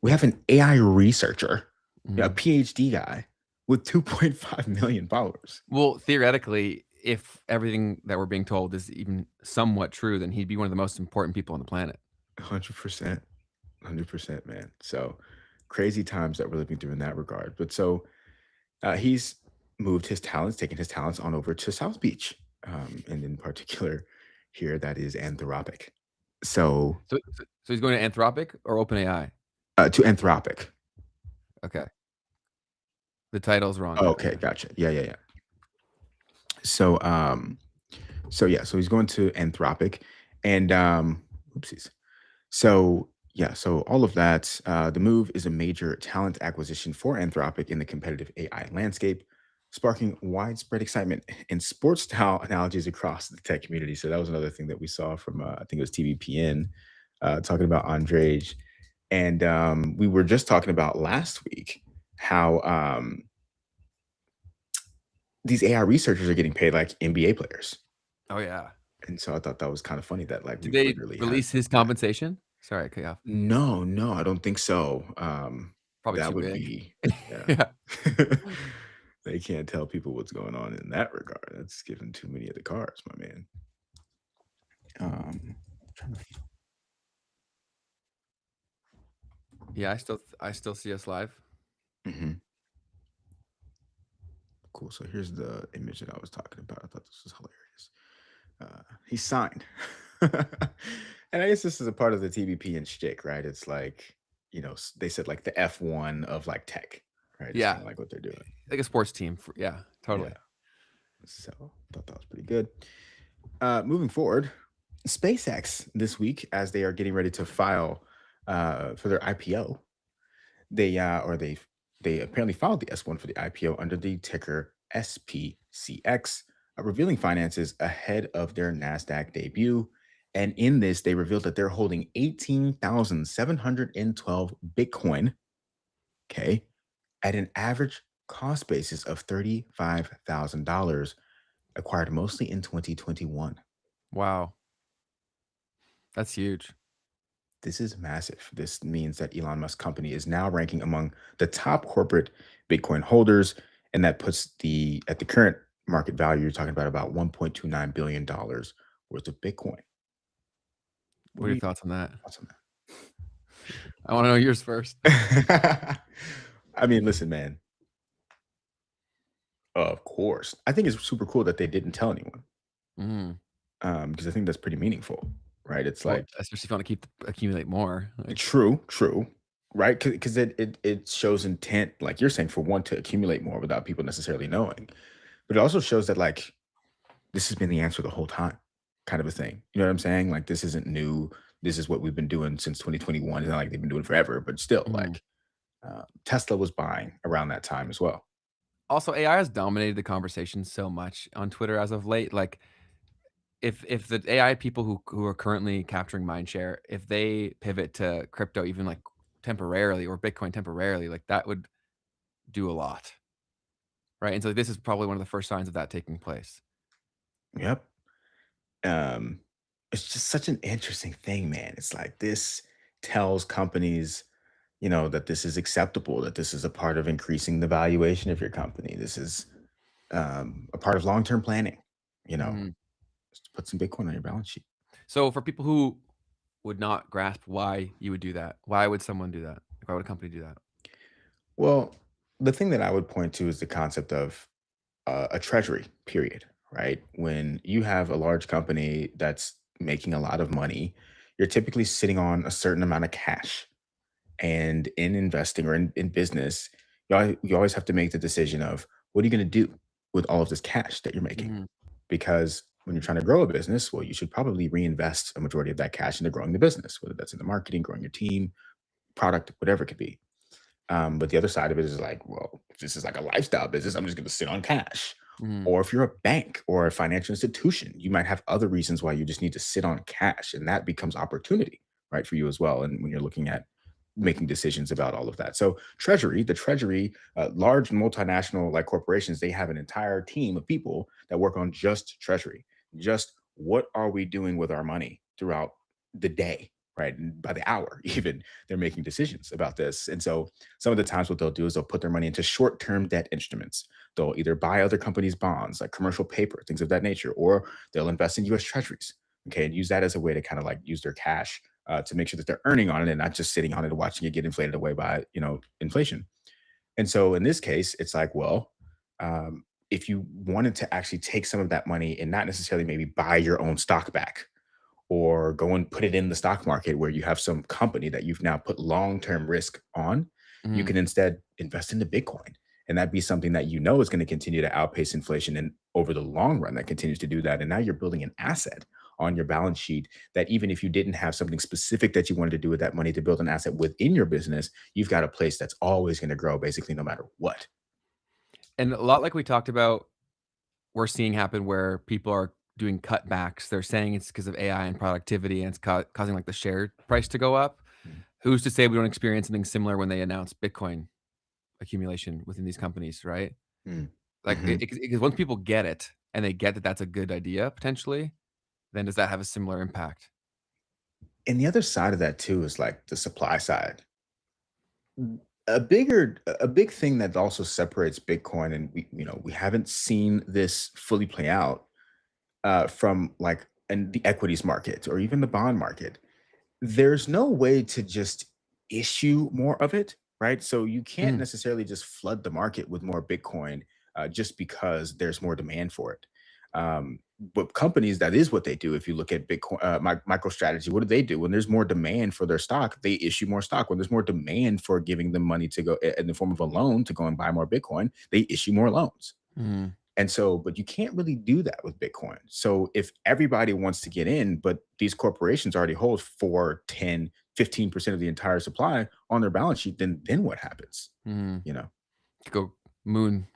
We have an AI researcher, a Mhm. PhD guy with 2.5 million followers. Well, theoretically, if everything that we're being told is even somewhat true, then he'd be one of the most important people on the planet. 100%. 100%, man. So crazy times that we're living through in that regard. But so he's taken his talents on over to South Beach. And in particular here, that is Anthropic. So So he's going to Anthropic or OpenAI? to Anthropic. Okay. The title's wrong. Oh, okay, gotcha. Yeah. So so he's going to Anthropic, and oopsies. So all of that. The move is a major talent acquisition for Anthropic in the competitive AI landscape, sparking widespread excitement and sports style analogies across the tech community. So that was another thing that we saw from I think it was TVPN talking about Andrej. And we were just talking about last week how these AI researchers are getting paid like NBA players. Oh yeah. And so I thought that was kind of funny that like Did we they literally release his compensation? Sorry, I cut you off. No, I don't think so. Probably that too would big. be Yeah. They can't tell people what's going on in that regard. That's giving too many of the cards, my man. Yeah, I still see us live. Mhm. Cool. So here's the image that I was talking about. I thought this was hilarious. He signed. And I guess this is a part of the TBP and shtick, right? It's like, they said like the F1 of like tech, right? It's Yeah. kind of like what they're doing. Like a sports team. Yeah, totally. Yeah. So thought that was pretty good. Moving forward, SpaceX this week, as they are getting ready to file for their IPO, they apparently filed the S1 for the IPO under the ticker SPCX, revealing finances ahead of their NASDAQ debut. And in this, they revealed that they're holding 18,712 Bitcoin, okay, at an average cost basis of $35,000, acquired mostly in 2021. Wow. That's huge. This is massive. This means that Elon Musk company is now ranking among the top corporate Bitcoin holders, and that puts the at the current market value, you're talking about $1.29 billion worth of Bitcoin. What are your thoughts on that? Thoughts on I want to know yours first. that? I mean, listen, man. Of course. I think it's super cool that they didn't tell anyone. Mm. Because I think that's pretty meaningful, right? It's Well, like especially if you want to accumulate more. Like, true, right? Because it shows intent, like you're saying, for one to accumulate more without people necessarily knowing, but it also shows that like this has been the answer the whole time, kind of a thing. You know what I'm saying? Like this isn't new. This is what we've been doing since 2021. It's not like they've been doing it forever, but still, Mhm. like Tesla was buying around that time as well. Also, AI has dominated the conversation so much on Twitter as of late. Like, if the AI people who are currently capturing mindshare, if they pivot to crypto, even like temporarily or Bitcoin temporarily, like that would do a lot, right? And so this is probably one of the first signs of that taking place. Yep. Um, it's just such an interesting thing, man. It's like this tells companies, that this is acceptable, that this is a part of increasing the valuation of your company. This is a part of long-term planning, Mhm. just to put some Bitcoin on your balance sheet. So for people who would not grasp why you would do that, why would someone do that? Why would a company do that? Well, the thing that I would point to is the concept of a treasury, period, right? When you have a large company that's making a lot of money, you're typically sitting on a certain amount of cash. And in investing or in business, you always have to make the decision of what are you going to do with all of this cash that you're making? Mhm. Because when you're trying to grow a business, well, you should probably reinvest a majority of that cash into growing the business, whether that's in the marketing, growing your team, product, whatever it could be. But the other side of it is like, well, if this is like a lifestyle business, I'm just going to sit on cash. Mhm. Or if you're a bank or a financial institution, you might have other reasons why you just need to sit on cash, and that becomes opportunity, right, for you as well. And when you're looking at making decisions about all of that. So the treasury, large multinational like corporations, they have an entire team of people that work on just treasury. Just what are we doing with our money throughout the day, right? And by the hour, even they're making decisions about this. And so some of the times what they'll do is they'll put their money into short-term debt instruments. They'll either buy other companies' bonds, like commercial paper, things of that nature, or they'll invest in US treasuries. Okay, and use that as a way to kind of like use their cash to make sure that they're earning on it and not just sitting on it and watching it get inflated away by inflation. And so in this case, it's like, well, if you wanted to actually take some of that money and not necessarily maybe buy your own stock back or go and put it in the stock market where you have some company that you've now put long-term risk on, you Mhm. can instead invest into Bitcoin. And that'd be something that is going to continue to outpace inflation. And over the long run, that continues to do that. And now you're building an asset on your balance sheet that even if you didn't have something specific that you wanted to do with that money to build an asset within your business, you've got a place that's always going to grow basically no matter what. And a lot like we talked about, we're seeing happen where people are doing cutbacks. They're saying it's because of AI and productivity, and it's causing like the share price to go up. Mm. Who's to say we don't experience something similar when they announce Bitcoin accumulation within these companies, right? Mm. Like, Mhm. because once people get it and they get that that's a good idea potentially, then does that have a similar impact? And the other side of that too is like the supply side. A big thing that also separates Bitcoin, and we haven't seen this fully play out from like in the equities market or even the bond market. There's no way to just issue more of it, right? So you can't Mhm. necessarily just flood the market with more Bitcoin just because there's more demand for it. But companies, that is what they do. If you look at Bitcoin, MicroStrategy, what do they do? When there's more demand for their stock, they issue more stock. When there's more demand for giving them money to go in the form of a loan to go and buy more Bitcoin, they issue more loans. Mhm. And so, but you can't really do that with Bitcoin. So if everybody wants to get in, but these corporations already hold 4, 10, 15% of the entire supply on their balance sheet, then what happens? Mhm. You know? Go moon.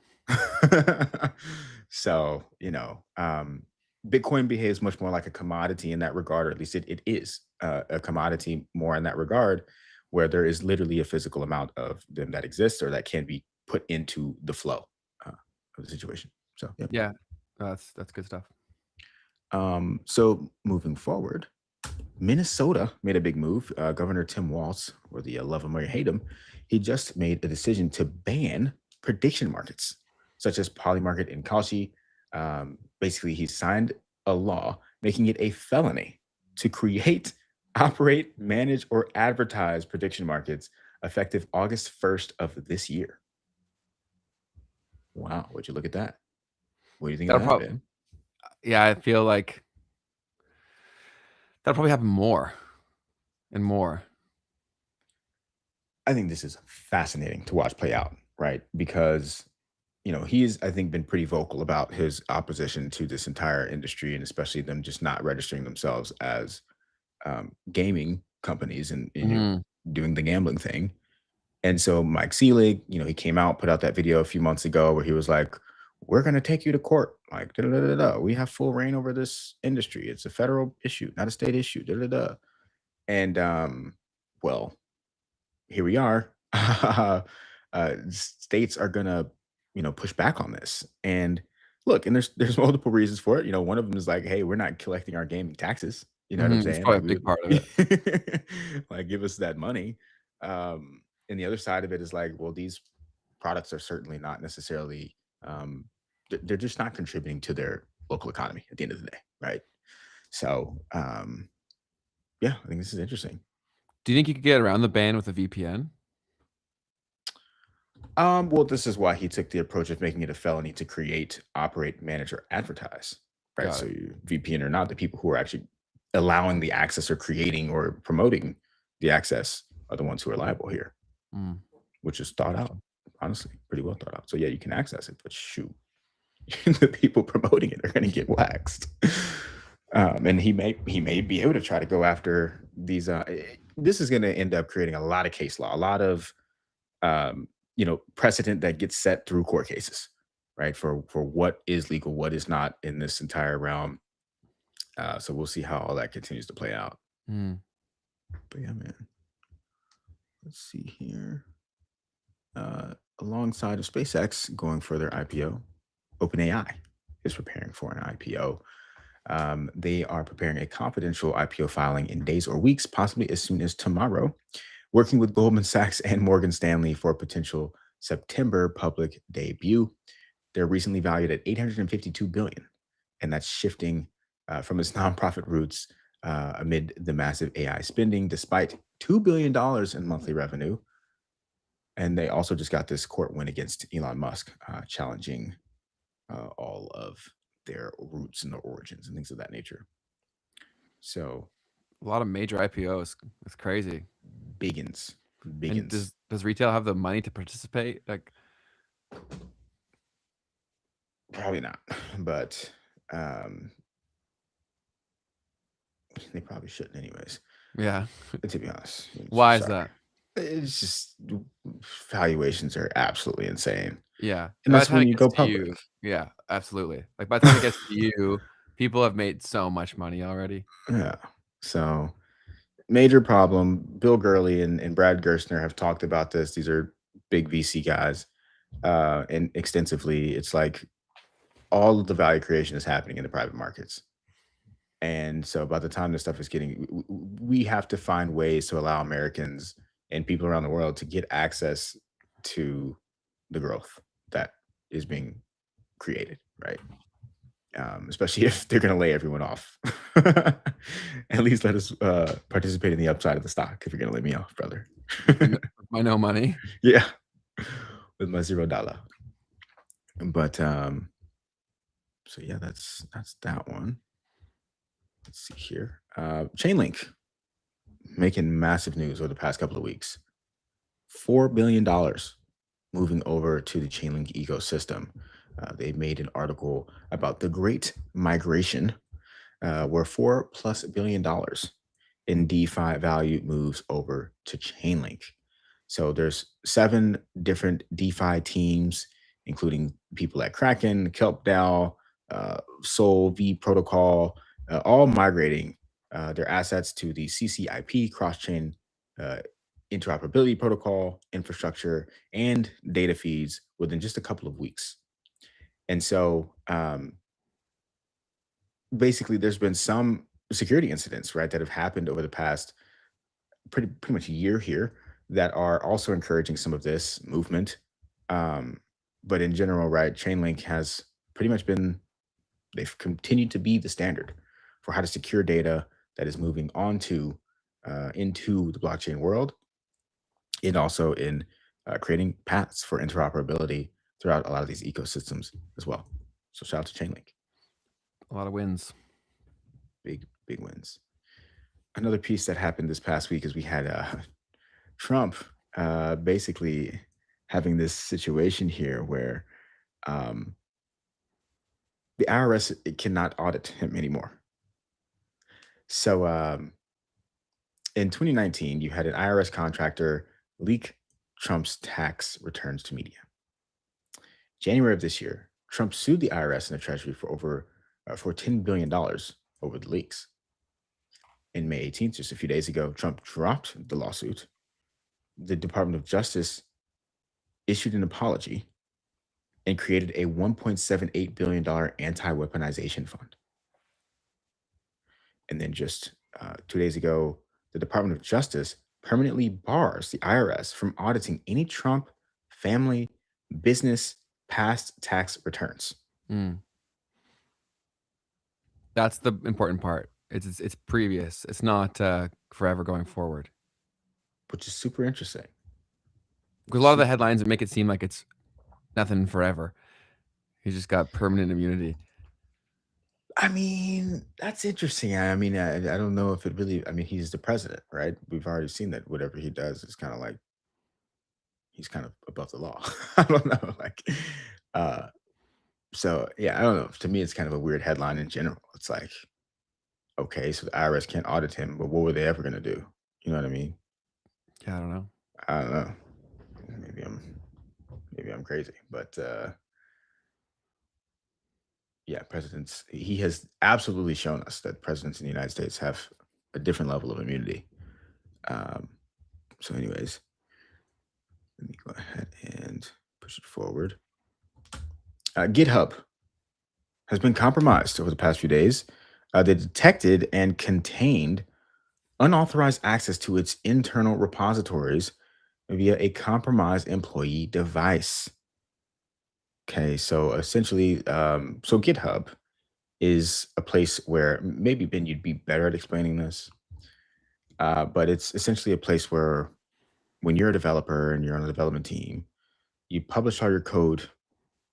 So, Bitcoin behaves much more like a commodity in that regard, or at least it is a commodity more in that regard, where there is literally a physical amount of them that exists or that can be put into the flow of the situation. So, yeah. Yeah. That's good stuff. So moving forward, Minnesota made a big move. Governor Tim Walz, whether you love him or you hate him, he just made a decision to ban prediction markets, such as Polymarket and Kalshi. Basically, he signed a law making it a felony to create, operate, manage, or advertise prediction markets effective August 1st of this year. Wow, would you look at that? What do you think of That'll that, Ben? Yeah, I feel like that'll probably happen more and more. I think this is fascinating to watch play out, right? Because, he's, I think, been pretty vocal about his opposition to this entire industry, and especially them just not registering themselves as gaming companies and Mhm. doing the gambling thing. And so Mike Seelig, he came out, put out that video a few months ago where he was like, we're going to take you to court. Like, da, da, da, da, da. We have full reign over this industry. It's a federal issue, not a state issue. Da, da, da. And, well, here we are. States are going to, push back on this. And look, and there's multiple reasons for it. One of them is like, hey, we're not collecting our gaming taxes. You know what I'm It's saying? probably Like, a big part of it. like, give us that money. And the other side of it is like, well, these products are certainly not necessarily, they're just not contributing to their local economy at the end of the day, right? So, yeah, I think this is interesting. Do you think you could get around the ban with a VPN? Well, this is why he took the approach of making it a felony to create, operate, manage, or advertise, right? Got So it. VPN or not, the people who are actually allowing the access or creating or promoting the access are the ones who are liable here, Mm. which is thought out, honestly, pretty well thought out. So yeah, you can access it, but shoot, the people promoting it are going to get waxed. And he may be able to try to go after these. This is going to end up creating a lot of case law, a lot of precedent that gets set through court cases, right? For what is legal, what is not in this entire realm. So we'll see how all that continues to play out. Mm. But yeah, man. Let's see here. Alongside of SpaceX going for their IPO, OpenAI is preparing for an IPO. They are preparing a confidential IPO filing in days or weeks, possibly as soon as tomorrow, working with Goldman Sachs and Morgan Stanley for a potential September public debut. They're recently valued at $852 billion, and that's shifting from its nonprofit roots amid the massive AI spending, despite $2 billion in monthly revenue. And they also just got this court win against Elon Musk, challenging all of their roots and their origins and things of that nature. So A lot of major IPOs. It's crazy. biggins. And does retail have the money to participate? Like, Probably not, but they probably shouldn't anyways, yeah. to be honest. Why is Sorry. that? It's just valuations are absolutely insane. Yeah. And By that's the time when it you gets go to public. you, yeah, absolutely. Like by the time it gets to you, people have made so much money already. Yeah. So major problem. Bill Gurley and Brad Gerstner have talked about this. These are big VC guys. And extensively, it's like all of the value creation is happening in the private markets. And so by the time this stuff is we have to find ways to allow Americans and people around the world to get access to the growth that is being created, right? Especially if they're going to lay everyone off. At least let us participate in the upside of the stock if you're going to lay me off, brother. My no money. Yeah, with my $0. But so yeah, that's that one. Let's see here. Chainlink making massive news over the past couple of weeks. $4 billion moving over to the Chainlink ecosystem. They made an article about the Great Migration, where $4+ billion in DeFi value moves over to Chainlink. So there's 7 different DeFi teams, including people at Kraken, KelpDAO, Sol V Protocol, all migrating their assets to the CCIP cross-chain interoperability protocol, infrastructure, and data feeds within just a couple of weeks. And so basically there's been some security incidents, right, that have happened over the past pretty much a year here that are also encouraging some of this movement. Um, but in general, right, Chainlink has pretty much been they've continued to be the standard for how to secure data that is moving onto into the blockchain world, and also in creating paths for interoperability throughout a lot of these ecosystems as well. So shout out to Chainlink. A lot of wins. Big wins. Another piece that happened this past week is we had Trump basically having this situation here where um, the IRS cannot audit him anymore. So in 2019, you had an IRS contractor leak Trump's tax returns to media. January of this year, Trump sued the IRS and the Treasury for $10 billion over the leaks. In May 18th, just a few days ago, Trump dropped the lawsuit. The Department of Justice issued an apology and created a $1.78 billion anti-weaponization fund. And then just 2 days ago, the Department of Justice permanently bars the IRS from auditing any Trump family business past tax returns. Mm. That's the important part. It's previous. It's not forever going forward. Which is super interesting. Because a lot of the headlines make it seem like it's nothing forever. He's just got permanent immunity. I mean, that's interesting. I mean, I don't know if it really, I mean, he's the president, right? We've already seen that whatever he does is kind of like, he's kind of above the law. I don't know. Like, so yeah, I don't know. To me, it's kind of a weird headline in general. It's like, okay, so the IRS can't audit him, but what were they ever going to do? You know what I mean? Yeah, I don't know. I don't know. Maybe I'm crazy, but yeah, he has absolutely shown us that presidents in the United States have a different level of immunity. So anyways, let me go ahead and push it forward. GitHub has been compromised over the past few days. They detected and contained unauthorized access to its internal repositories via a compromised employee device. Okay, so essentially, so GitHub is a place where maybe Ben, you'd be better at explaining this, but it's essentially a place where when you're a developer and you're on a development team, you publish all your code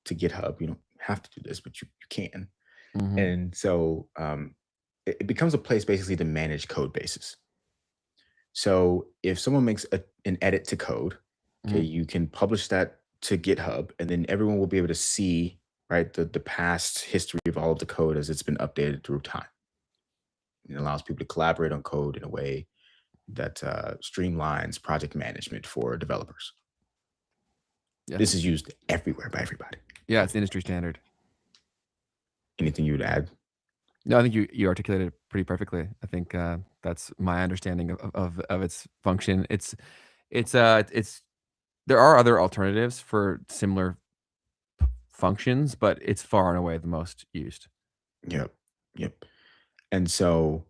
to GitHub. You don't have to do this, but you can. Mhm. And so it becomes a place basically to manage code bases. So if someone makes an edit to code, okay, you can publish that to GitHub, and then everyone will be able to see, right, the past history of all of the code as it's been updated through time. It allows people to collaborate on code in a way that streamlines project management for developers. Yeah. This is used everywhere by everybody. Yeah, it's the industry standard. Anything you would add? No, I think you articulated it pretty perfectly. I think that's my understanding of its function. It's there are other alternatives for similar functions, but it's far and away the most used. Yep. And so,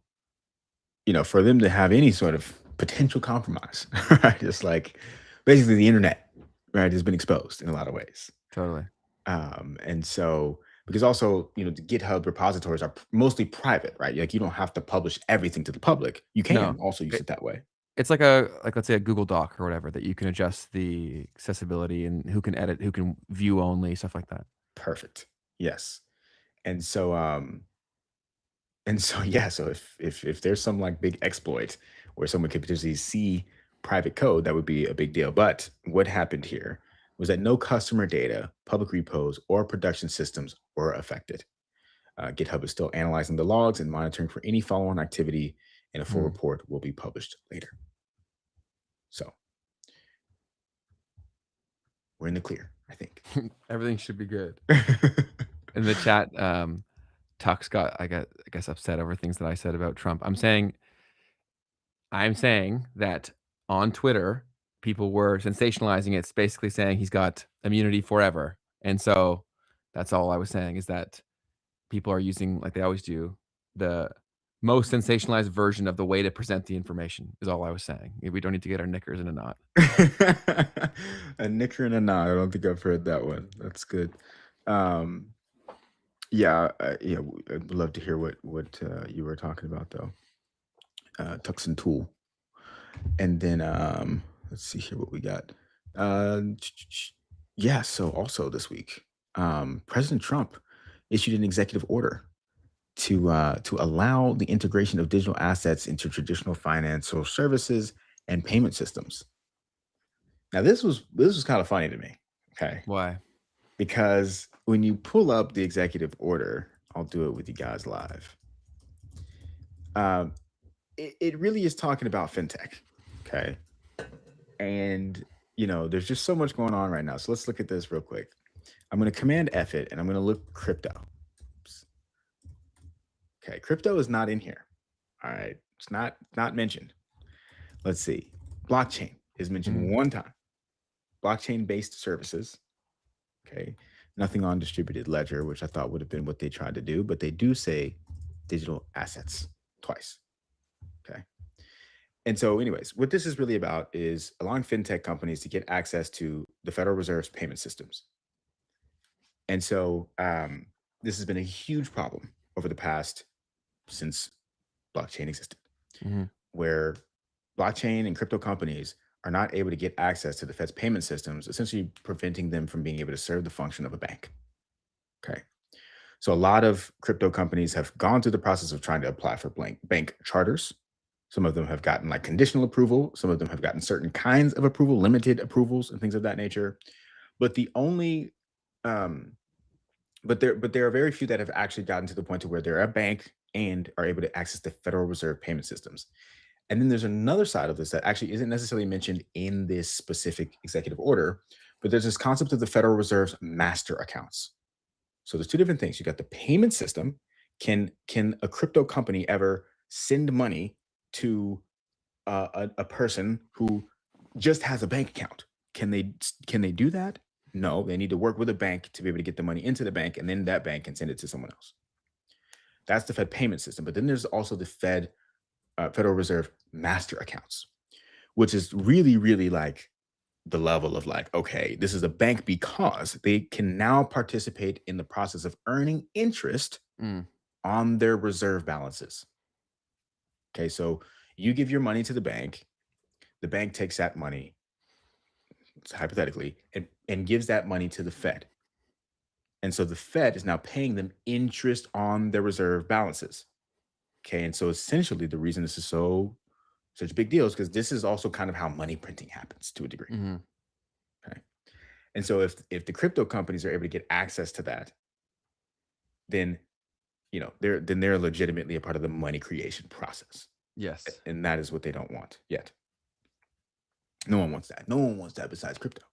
for them to have any sort of potential compromise, right? It's like basically the internet, right, has been exposed in a lot of ways. Totally. And so, because also, the GitHub repositories are mostly private, right? Like you don't have to publish everything to the public. You can also use it that way. It's like let's say a Google Doc or whatever that you can adjust the accessibility and who can edit, who can view only, stuff like that. Perfect. Yes. And so yeah, so if there's some like big exploit where someone could potentially see private code, that would be a big deal. But what happened here was that no customer data, public repos, or production systems were affected. GitHub is still analyzing the logs and monitoring for any follow-on activity, and a full report will be published later. So we're in the clear, I think. Everything should be good. In the chat, Tux got, I guess, upset over things that I said about Trump. I'm saying that on Twitter, people were sensationalizing it. It's basically saying he's got immunity forever. And so that's all I was saying, is that people are using, like they always do, the most sensationalized version of the way to present the information is all I was saying. We don't need to get our knickers in a knot. A knicker and a knot. I don't think I've heard that one. That's good. Yeah, I'd love to hear what you were talking about though. Tuxin tool, and then let's see here what we got. Yeah. So also this week, President Trump issued an executive order to allow the integration of digital assets into traditional financial services and payment systems. Now, this was kind of funny to me. Okay, Why? because when you pull up the executive order, I'll do it with you guys live. It really is talking about fintech. Okay, and there's just so much going on right now. So let's look at this real quick. I'm going to Command F it, and I'm going to look crypto. Okay, crypto is not in here. All right, it's not mentioned. Let's see. Blockchain is mentioned one time. Blockchain-based services. Okay, nothing on distributed ledger, which I thought would have been what they tried to do, but they do say digital assets twice. Okay, and so, anyways, what this is really about is allowing fintech companies to get access to the Federal Reserve's payment systems. And so, this has been a huge problem over the past since blockchain existed, where blockchain and crypto companies are not able to get access to the Fed's payment systems, essentially preventing them from being able to serve the function of a bank. Okay. So a lot of crypto companies have gone through the process of trying to apply for bank charters. Some of them have gotten like conditional approval. Some of them have gotten certain kinds of approval, limited approvals and things of that nature. But the only but there are very few that have actually gotten to the point to where they're a bank and are able to access the Federal Reserve payment systems. And then there's another side of this that actually isn't necessarily mentioned in this specific executive order, but there's this concept of the Federal Reserve's master accounts. So there's two different things. You got the payment system. Can a crypto company ever send money to a person who just has a bank account? Can they do that? No, they need to work with a bank to be able to get the money into the bank, and then that bank can send it to someone else. That's the Fed payment system. But then there's also the Federal Reserve master accounts, which is really, really like the level of like, okay, this is a bank because they can now participate in the process of earning interest on their reserve balances. Okay, so you give your money to the bank takes that money, hypothetically, and gives that money to the Fed. And so the Fed is now paying them interest on their reserve balances. Okay, and so essentially the reason this is such a big deal is because this is also kind of how money printing happens to a degree. Okay, and so if the crypto companies are able to get access to that, then they're legitimately a part of the money creation process. Yes, and that is what they don't want yet. No one wants that. No one wants that besides crypto.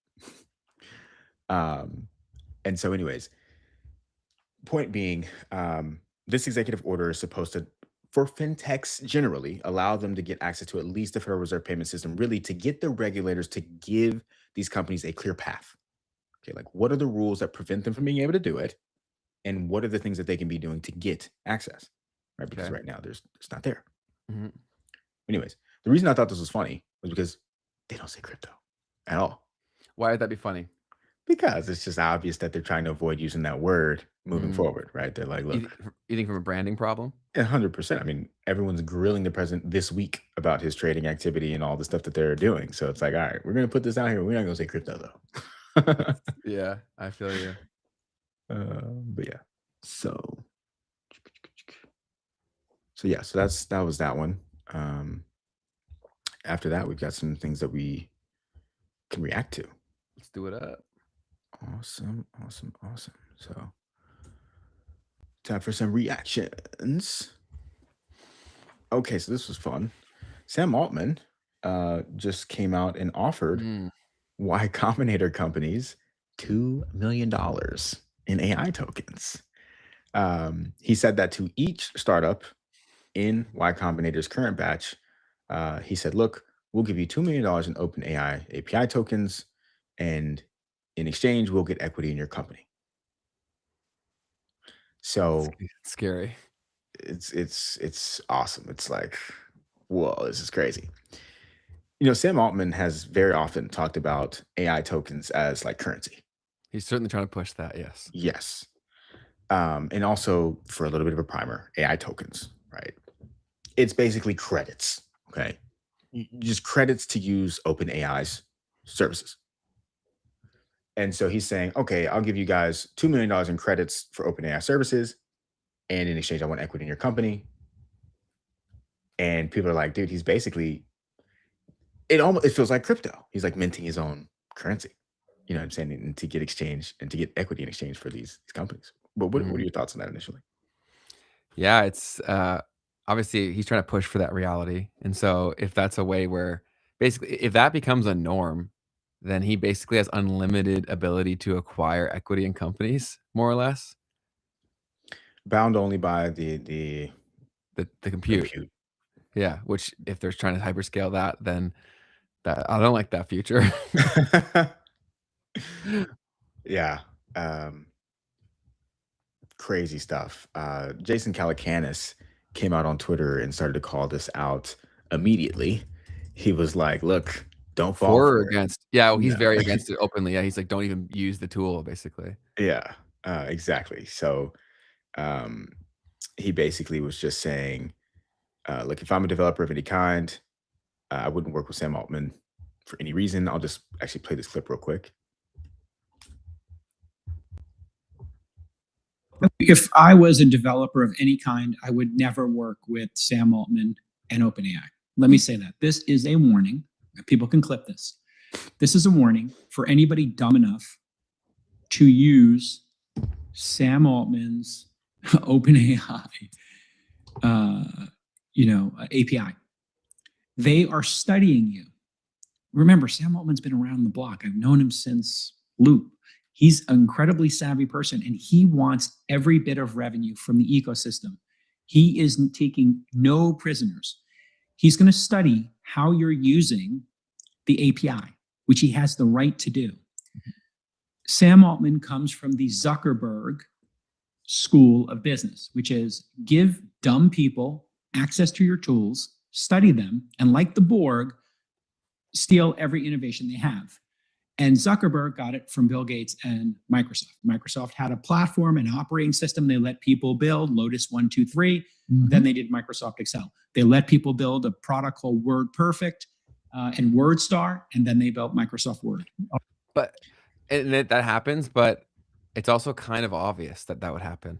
And so, anyways, point being, this executive order is supposed to, for fintechs generally, allow them to get access to at least the Federal Reserve payment system, really to get the regulators to give these companies a clear path. Okay, like what are the rules that prevent them from being able to do it? And what are the things that they can be doing to get access? Right, because right now it's not there. Anyways, the reason I thought this was funny was because they don't say crypto at all. Why would that be funny? Because it's just obvious that they're trying to avoid using that word moving forward, right? They're like, look, you think from a branding problem? 100%. I mean, everyone's grilling the president this week about his trading activity and all the stuff that they're doing. So it's like, all right, we're going to put this out here. We're not going to say crypto though. Yeah, I feel you. But yeah, so that was that one. After that, we've got some things that we can react to. Let's do it up. Awesome. So time for some reactions. Okay, so this was fun. Sam Altman just came out and offered Y Combinator companies $2 million in AI tokens. He said that to each startup in Y Combinator's current batch. He said, look, we'll give you $2 million in OpenAI API tokens, and in exchange, we'll get equity in your company. So it's scary. it's awesome. It's like, whoa, this is crazy. You know, Sam Altman has very often talked about AI tokens as like currency. He's certainly trying to push that. Yes. Yes. And also for a little bit of a primer, AI tokens, right? It's basically credits. Okay. Just credits to use OpenAI's services. And so he's saying, okay, I'll give you guys $2 million in credits for OpenAI services. And in exchange, I want equity in your company. And people are like, dude, he's basically, it feels like crypto. He's like minting his own currency. You know what I'm saying? And to get exchange and to get equity in exchange for these companies. But what are your thoughts on that initially? Yeah, it's obviously he's trying to push for that reality. And so if that's a way where basically if that becomes a norm, then he basically has unlimited ability to acquire equity in companies, more or less. Bound only by the The compute. Yeah, which if they're trying to hyperscale that, then that I don't like that future. Yeah. Crazy stuff. Jason Calacanis came out on Twitter and started to call this out immediately. He was like, look, don't fall For or for it. against. Yeah, well, he's No. very against it openly. Yeah, he's like, don't even use the tool, basically. Yeah, exactly. So he basically was just saying, look, if I'm a developer of any kind, I wouldn't work with Sam Altman for any reason. I'll just actually play this clip real quick. If I was a developer of any kind, I would never work with Sam Altman and OpenAI. Let me say that. This is a warning. People can clip this. This is a warning for anybody dumb enough to use Sam Altman's OpenAI, API. They are studying you. Remember, Sam Altman's been around the block. I've known him since Loop. He's an incredibly savvy person, and he wants every bit of revenue from the ecosystem. He is taking no prisoners. He's going to study how you're using the API, which he has the right to do. Sam Altman comes from the Zuckerberg school of business, which is give dumb people access to your tools, study them, and like the Borg, steal every innovation they have. And Zuckerberg got it from Bill Gates and Microsoft. Microsoft had a platform, an operating system they let people build, Lotus 1, 2, 3. Then they did Microsoft Excel. They let people build a product called WordPerfect and WordStar, and then they built Microsoft Word. But and that happens, but it's also kind of obvious that would happen.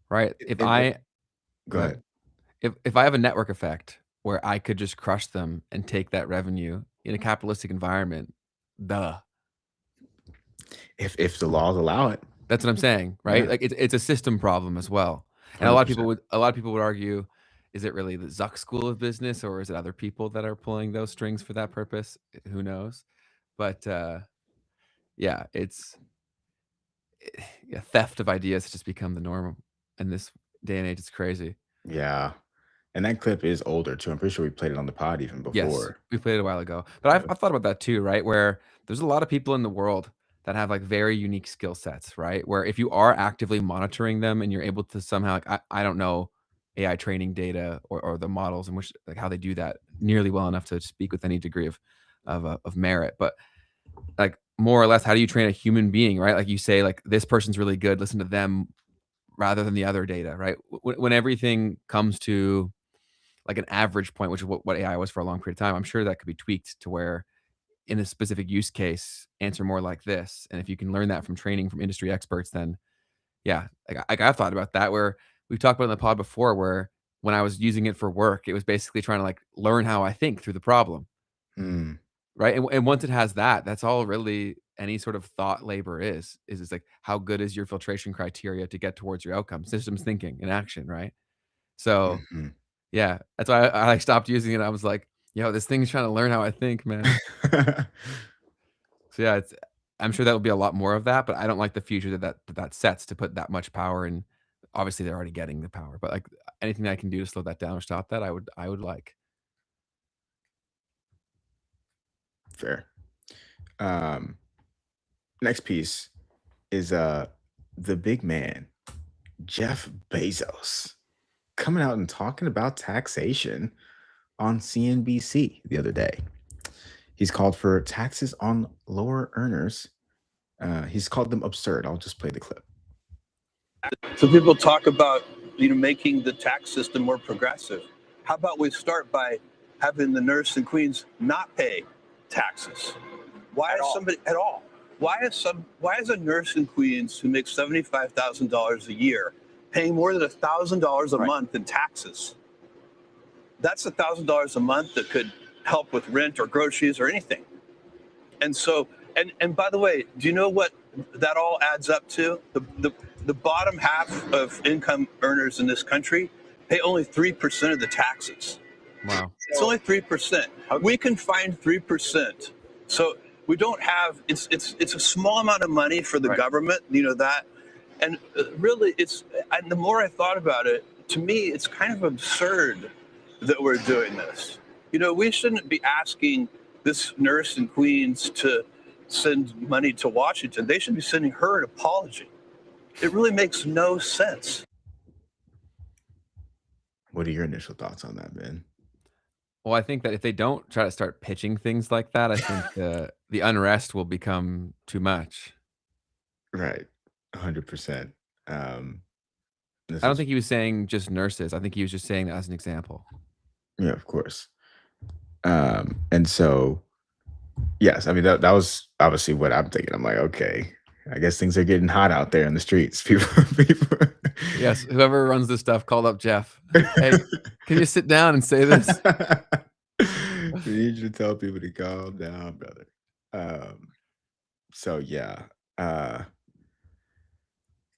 Right? Go ahead. If I have a network effect where I could just crush them and take that revenue in a capitalistic environment, duh. If the laws allow it. That's what I'm saying, right? Yeah. Like it's a system problem as well. And a lot of people would argue, is it really the Zuck school of business or is it other people that are pulling those strings for that purpose? Who knows? But yeah, theft of ideas has just become the norm in this day and age. It's crazy. Yeah. And that clip is older too. I'm pretty sure we played it on the pod even before. Yes, we played it a while ago. But I've thought about that too, right? Where there's a lot of people in the world that have like very unique skill sets, right? Where if you are actively monitoring them and you're able to somehow, like, I don't know AI training data or the models in which like how they do that nearly well enough to speak with any degree of merit. But like more or less, how do you train a human being, right? Like you say, like this person's really good, listen to them rather than the other data, right? When everything comes to like an average point, which is what AI was for a long period of time, I'm sure that could be tweaked to where in a specific use case, answer more like this. And if you can learn that from training from industry experts, then yeah, like I've thought about that where we've talked about in the pod before, where when I was using it for work, it was basically trying to like learn how I think through the problem. Right. And once it has that, that's all really any sort of thought labor is it's like, how good is your filtration criteria to get towards your outcome? Systems thinking in action. Right. So yeah, that's why I like stopped using it. I was like, yo, this thing's trying to learn how I think, man. So yeah, I'm sure that will be a lot more of that, but I don't like the future that sets to put that much power in. Obviously, they're already getting the power, but like anything I can do to slow that down or stop that, I would like. Fair. Next piece is the big man Jeff Bezos coming out and talking about taxation on CNBC the other day. He's called for taxes on lower earners. He's called them absurd. I'll just play the clip. So people talk about, making the tax system more progressive. How about we start by having the nurse in Queens not pay taxes? Why is somebody at all? Why is a nurse in Queens who makes $75,000 a year paying more than $1,000 a month in taxes? That's $1,000 a month that could help with rent or groceries or anything. And so, and by the way, do you know what that all adds up to? The bottom half of income earners in this country pay only 3% of the taxes. Wow. It's only 3%. We can find 3%. So we don't have, it's a small amount of money for the government, that. And really, and the more I thought about it, to me, it's kind of absurd that we're doing this. We shouldn't be asking this nurse in Queens to send money to Washington. They should be sending her an apology. It really makes no sense. What are your initial thoughts on that, Ben? Well, I think that if they don't try to start pitching things like that, I think the unrest will become too much. Right. 100%. I don't think he was saying just nurses. I think he was just saying that as an example. Yeah, of course. And so, yes, I mean, that was obviously what I'm thinking. I'm like, okay, I guess things are getting hot out there in the streets. People. Yes, whoever runs this stuff called up Jeff. Hey, can you sit down and say this? We need you to tell people to calm down, brother. So yeah,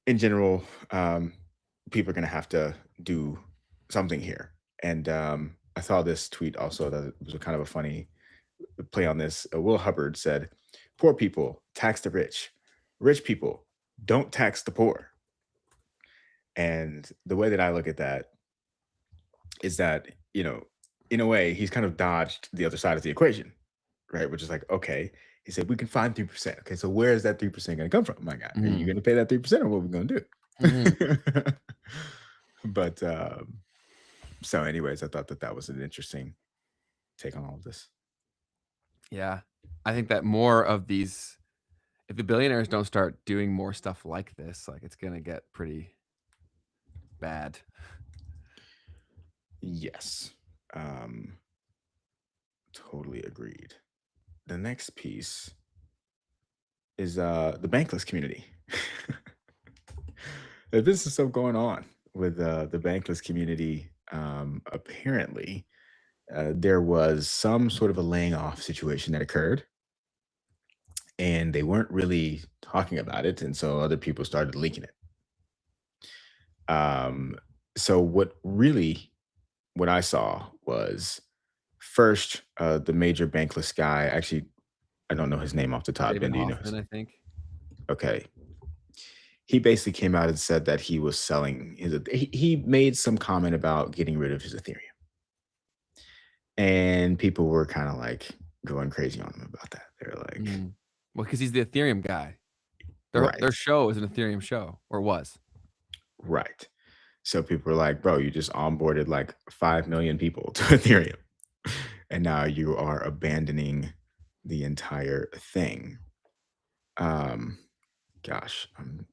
in general, people are going to have to do something here. And I saw this tweet also that was kind of a funny play on this. Will Hubbard said, "Poor people tax the rich. Rich people don't tax the poor." And the way that I look at that is that, in a way, he's kind of dodged the other side of the equation, right? Which is like, okay, he said, we can find 3%. Okay, so where is that 3% going to come from, my guy? Are you going to pay that 3% or what are we going to do? But so anyways, I thought that was an interesting take on all of this. Yeah, I think that more of these, if the billionaires don't start doing more stuff like this, like it's going to get pretty bad. Yes. Totally agreed. The next piece is the Bankless community. This is stuff going on with the Bankless community. Apparently, there was some sort of a laying off situation that occurred, and they weren't really talking about it, and so other people started leaking it. So what I saw was first the major Bankless guy. Actually, I don't know his name off the top. David Ben, do you know Hoffman, I think. Okay. He basically came out and said that he was selling he made some comment about getting rid of his Ethereum. And people were kind of like going crazy on him about that. They're like, well, because he's the Ethereum guy. Their show is an Ethereum show, or was. Right. So people were like, bro, you just onboarded like 5 million people to Ethereum. And now you are abandoning the entire thing. Gosh, I'm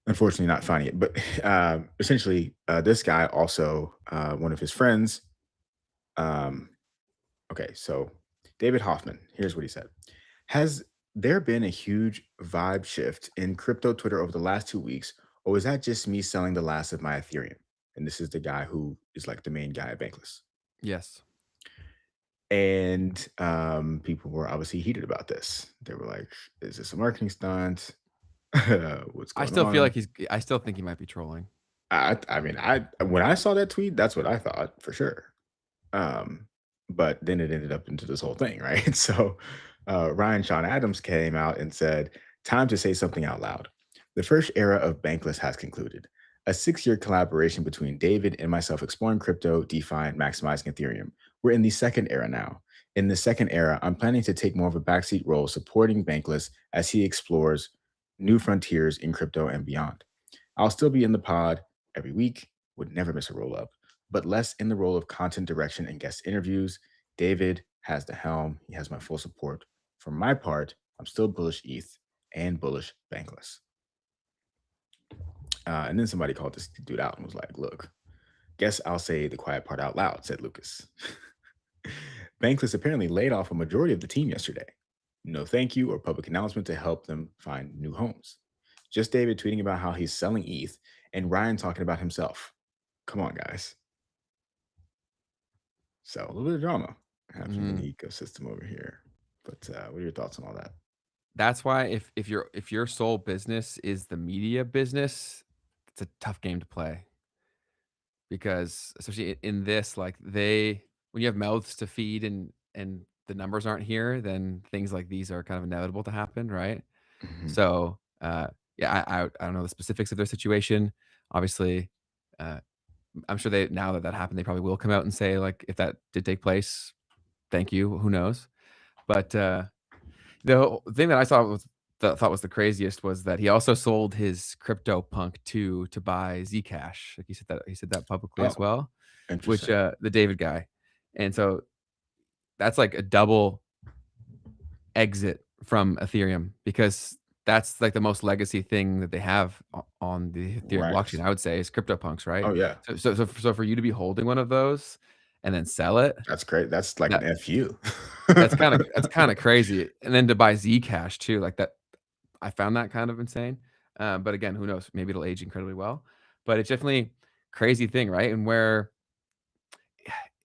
unfortunately not finding it. But essentially, this guy also, one of his friends. Okay, so David Hoffman, here's what he said. Has there been a huge vibe shift in crypto Twitter over the last 2 weeks? Or is that just me selling the last of my Ethereum? And this is the guy who is like the main guy at Bankless. Yes. And people were obviously heated about this. They were like, is this a marketing stunt? What's going on? I still think he might be trolling. I mean, when I saw that tweet, that's what I thought for sure. But then it ended up into this whole thing, right? So Ryan Sean Adams came out and said, time to say something out loud. The first era of Bankless has concluded. A 6-year collaboration between David and myself exploring crypto, DeFi, and maximizing Ethereum. We're in the second era now. In the second era, I'm planning to take more of a backseat role supporting Bankless as he explores new frontiers in crypto and beyond. I'll still be in the pod every week, would never miss a roll up, but less in the role of content direction and guest interviews. David has the helm. He has my full support. For my part, I'm still bullish ETH and bullish Bankless. And then somebody called this dude out and was like, look, guess I'll say the quiet part out loud, said Lucas. Bankless apparently laid off a majority of the team yesterday. No thank you or public announcement to help them find new homes. Just David tweeting about how he's selling ETH and Ryan talking about himself. Come on, guys. So a little bit of drama happening in the ecosystem over here. But what are your thoughts on all that? That's why if your sole business is the media business, it's a tough game to play. Because especially in this, like when you have mouths to feed and the numbers aren't here, then things like these are kind of inevitable to happen, right? So yeah, I don't know the specifics of their situation. Obviously, I'm sure now that happened, they probably will come out and say, like, if that did take place, thank you. Who knows? But the thing that I thought was the craziest was that he also sold his CryptoPunk 2 to buy Zcash. Like he said that publicly as well, which Interesting. the David guy. And so that's like a double exit from Ethereum, because that's like the most legacy thing that they have on the Ethereum blockchain, I would say, is CryptoPunks, right? Oh, yeah. So for you to be holding one of those and then sell it, That's great. That's like an FU. that's kind of crazy. And then to buy Zcash too, like that, I found that kind of insane. But again, who knows? Maybe it'll age incredibly well. But it's definitely crazy thing, right? And where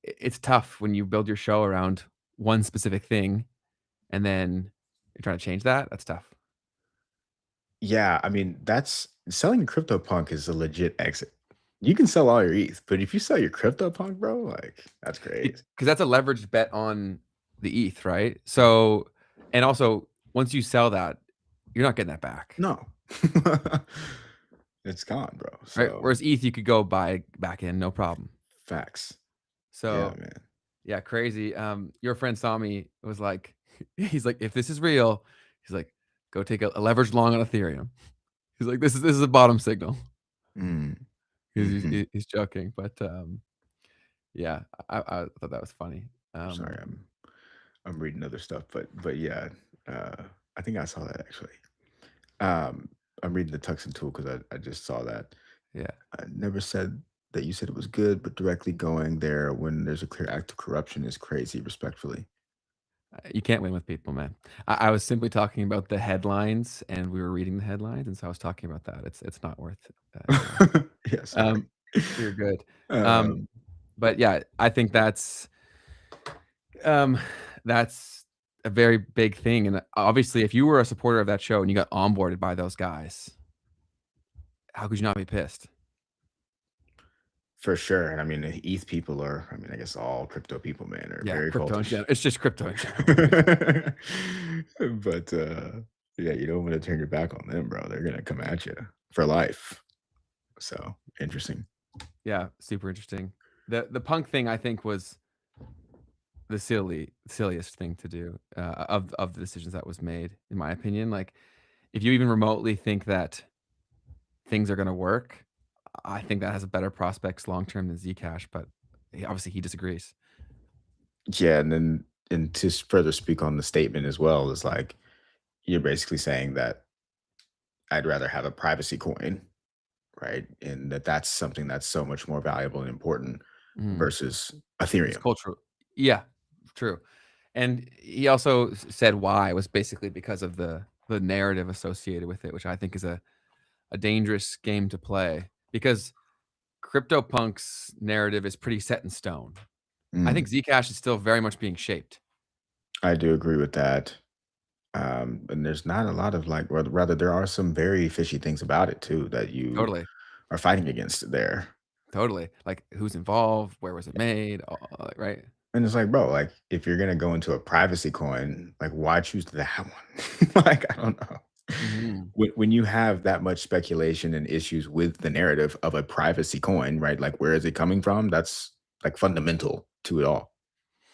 it's tough when you build your show around one specific thing, and then you're trying to change that. That's tough. Yeah, I mean, that's selling CryptoPunk is a legit exit. You can sell all your ETH, but if you sell your CryptoPunk, bro, like that's crazy. Because that's a leveraged bet on the ETH, right? So, and also once you sell that, you're not getting that back. No. It's gone, bro. So, right? Whereas ETH, you could go buy back in, no problem. Facts. So, yeah, man. Yeah, crazy. Your friend Sami was like, he's like, if this is real, he's like, go take a leveraged long on Ethereum. He's like, this is a bottom signal. He's joking, but yeah, I thought that was funny. Sorry, I'm reading other stuff, but yeah, I think I saw that actually. I'm reading the Tuxin tool because I just saw that. Yeah, I never said that you said it was good, but directly going there when there's a clear act of corruption is crazy, respectfully. You can't win with people, man. I was simply talking about the headlines, and we were reading the headlines, and so I was talking about that. It's not worth it. Yes. You're good. But yeah, I think that's a very big thing. And obviously, if you were a supporter of that show and you got onboarded by those guys, how could you not be pissed? For sure. And I mean, the ETH people are, I mean, I guess all crypto people, man, are very crypto. cultish. It's just crypto. But yeah, you don't want to turn your back on them, bro. They're going to come at you for life. So interesting. Yeah, super interesting. The punk thing, I think, was the silliest thing to do of the decisions that was made, in my opinion. Like, if you even remotely think that things are going to work, I think that has a better prospects long term than Zcash, but obviously he disagrees. Yeah, and to further speak on the statement as well, is like you're basically saying that I'd rather have a privacy coin, right? And that's something that's so much more valuable and important versus Ethereum. It's cultural. Yeah, true. And he also said why was basically because of the narrative associated with it, which I think is a dangerous game to play, because CryptoPunk's narrative is pretty set in stone. I think Zcash is still very much being shaped. I do agree with that. And there's not a lot of like, or rather, there are some very fishy things about it too that you are fighting against there. Totally. Like, who's involved? Where was it made? Right. And it's like, bro, like if you're gonna go into a privacy coin, like why choose that one? Like, I don't know. When you have that much speculation and issues with the narrative of a privacy coin, right? Like, where is it coming from? That's like fundamental to it all,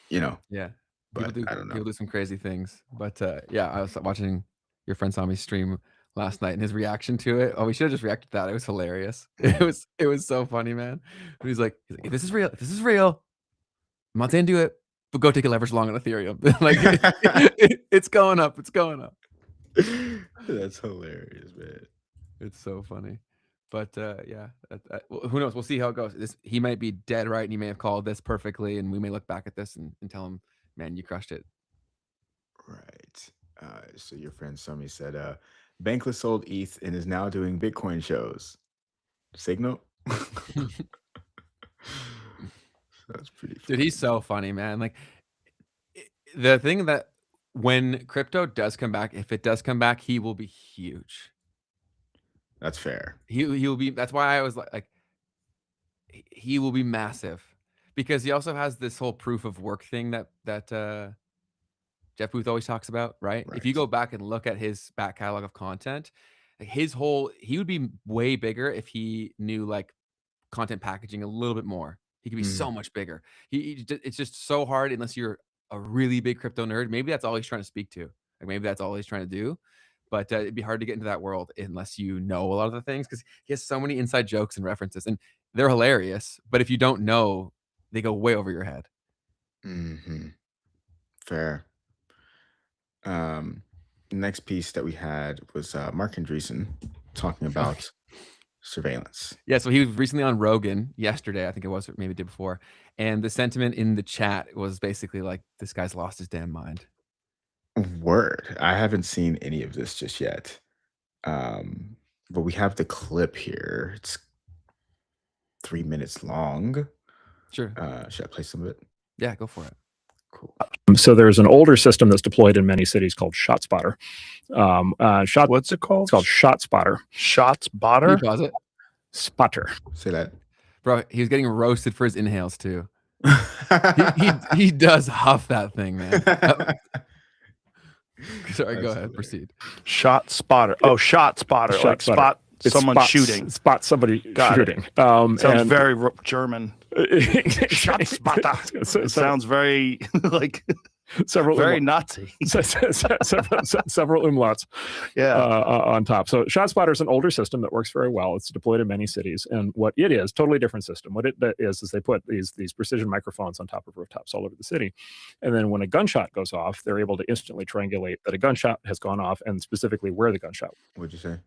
you know? Yeah. But I don't know. People do some crazy things. But yeah, I was watching your friend Sami's stream last night and his reaction to it. Oh, we should have just reacted to that. It was hilarious. It was so funny, man. He's like, if this is real, I'm not saying do it, but go take a leverage long on Ethereum. Like it's going up. It's going up. That's hilarious, man. It's so funny. But yeah, who knows? We'll see how it goes. He might be dead right, and he may have called this perfectly, and we may look back at this and tell him, man, you crushed it. Right. So your friend Sumi said, Bankless sold ETH and is now doing Bitcoin shows. Signal? That's pretty funny. Dude, he's so funny, man. Like the thing that when crypto does come back, if it does come back, he will be huge. That's fair. He'll be. That's why I was like, he will be massive, because he also has this whole proof of work thing that Jeff Booth always talks about, right? If you go back and look at his back catalog of content, like he would be way bigger if he knew like content packaging a little bit more. He could be so much bigger. It's just so hard unless you're a really big crypto nerd. Maybe that's all he's trying to speak to. Like maybe that's all he's trying to do. But it'd be hard to get into that world unless you know a lot of the things, because he has so many inside jokes and references, and they're hilarious. But if you don't know, they go way over your head. Mm-hmm. Fair. Next piece that we had was Mark Andreessen talking about surveillance. Yeah, so he was recently on Rogan yesterday, I think it was, or maybe the day before, and the sentiment in the chat was basically like, this guy's lost his damn mind. Word. I haven't seen any of this just yet. But we have the clip here. It's 3 minutes long. Sure. Should I play some of it? Yeah, go for it. Cool. So there's an older system that's deployed in many cities called ShotSpotter. What's it called? It's called ShotSpotter. ShotSpotter? Can you pause it? Spotter. Say that. Bro, he was getting roasted for his inhales too. he does huff that thing, man. Sorry, go ahead. Proceed. ShotSpotter. Oh, ShotSpotter. Like spot someone shooting. Spot somebody shooting. Sounds very German. ShotSpotter. It sounds very like very Nazi. Several umlauts. Yeah. On top. So ShotSpotter is an older system that works very well. It's deployed in many cities, and what it is, totally different system. What it is they put these precision microphones on top of rooftops all over the city, and then when a gunshot goes off, they're able to instantly triangulate that a gunshot has gone off, and specifically where the gunshot. What'd you say?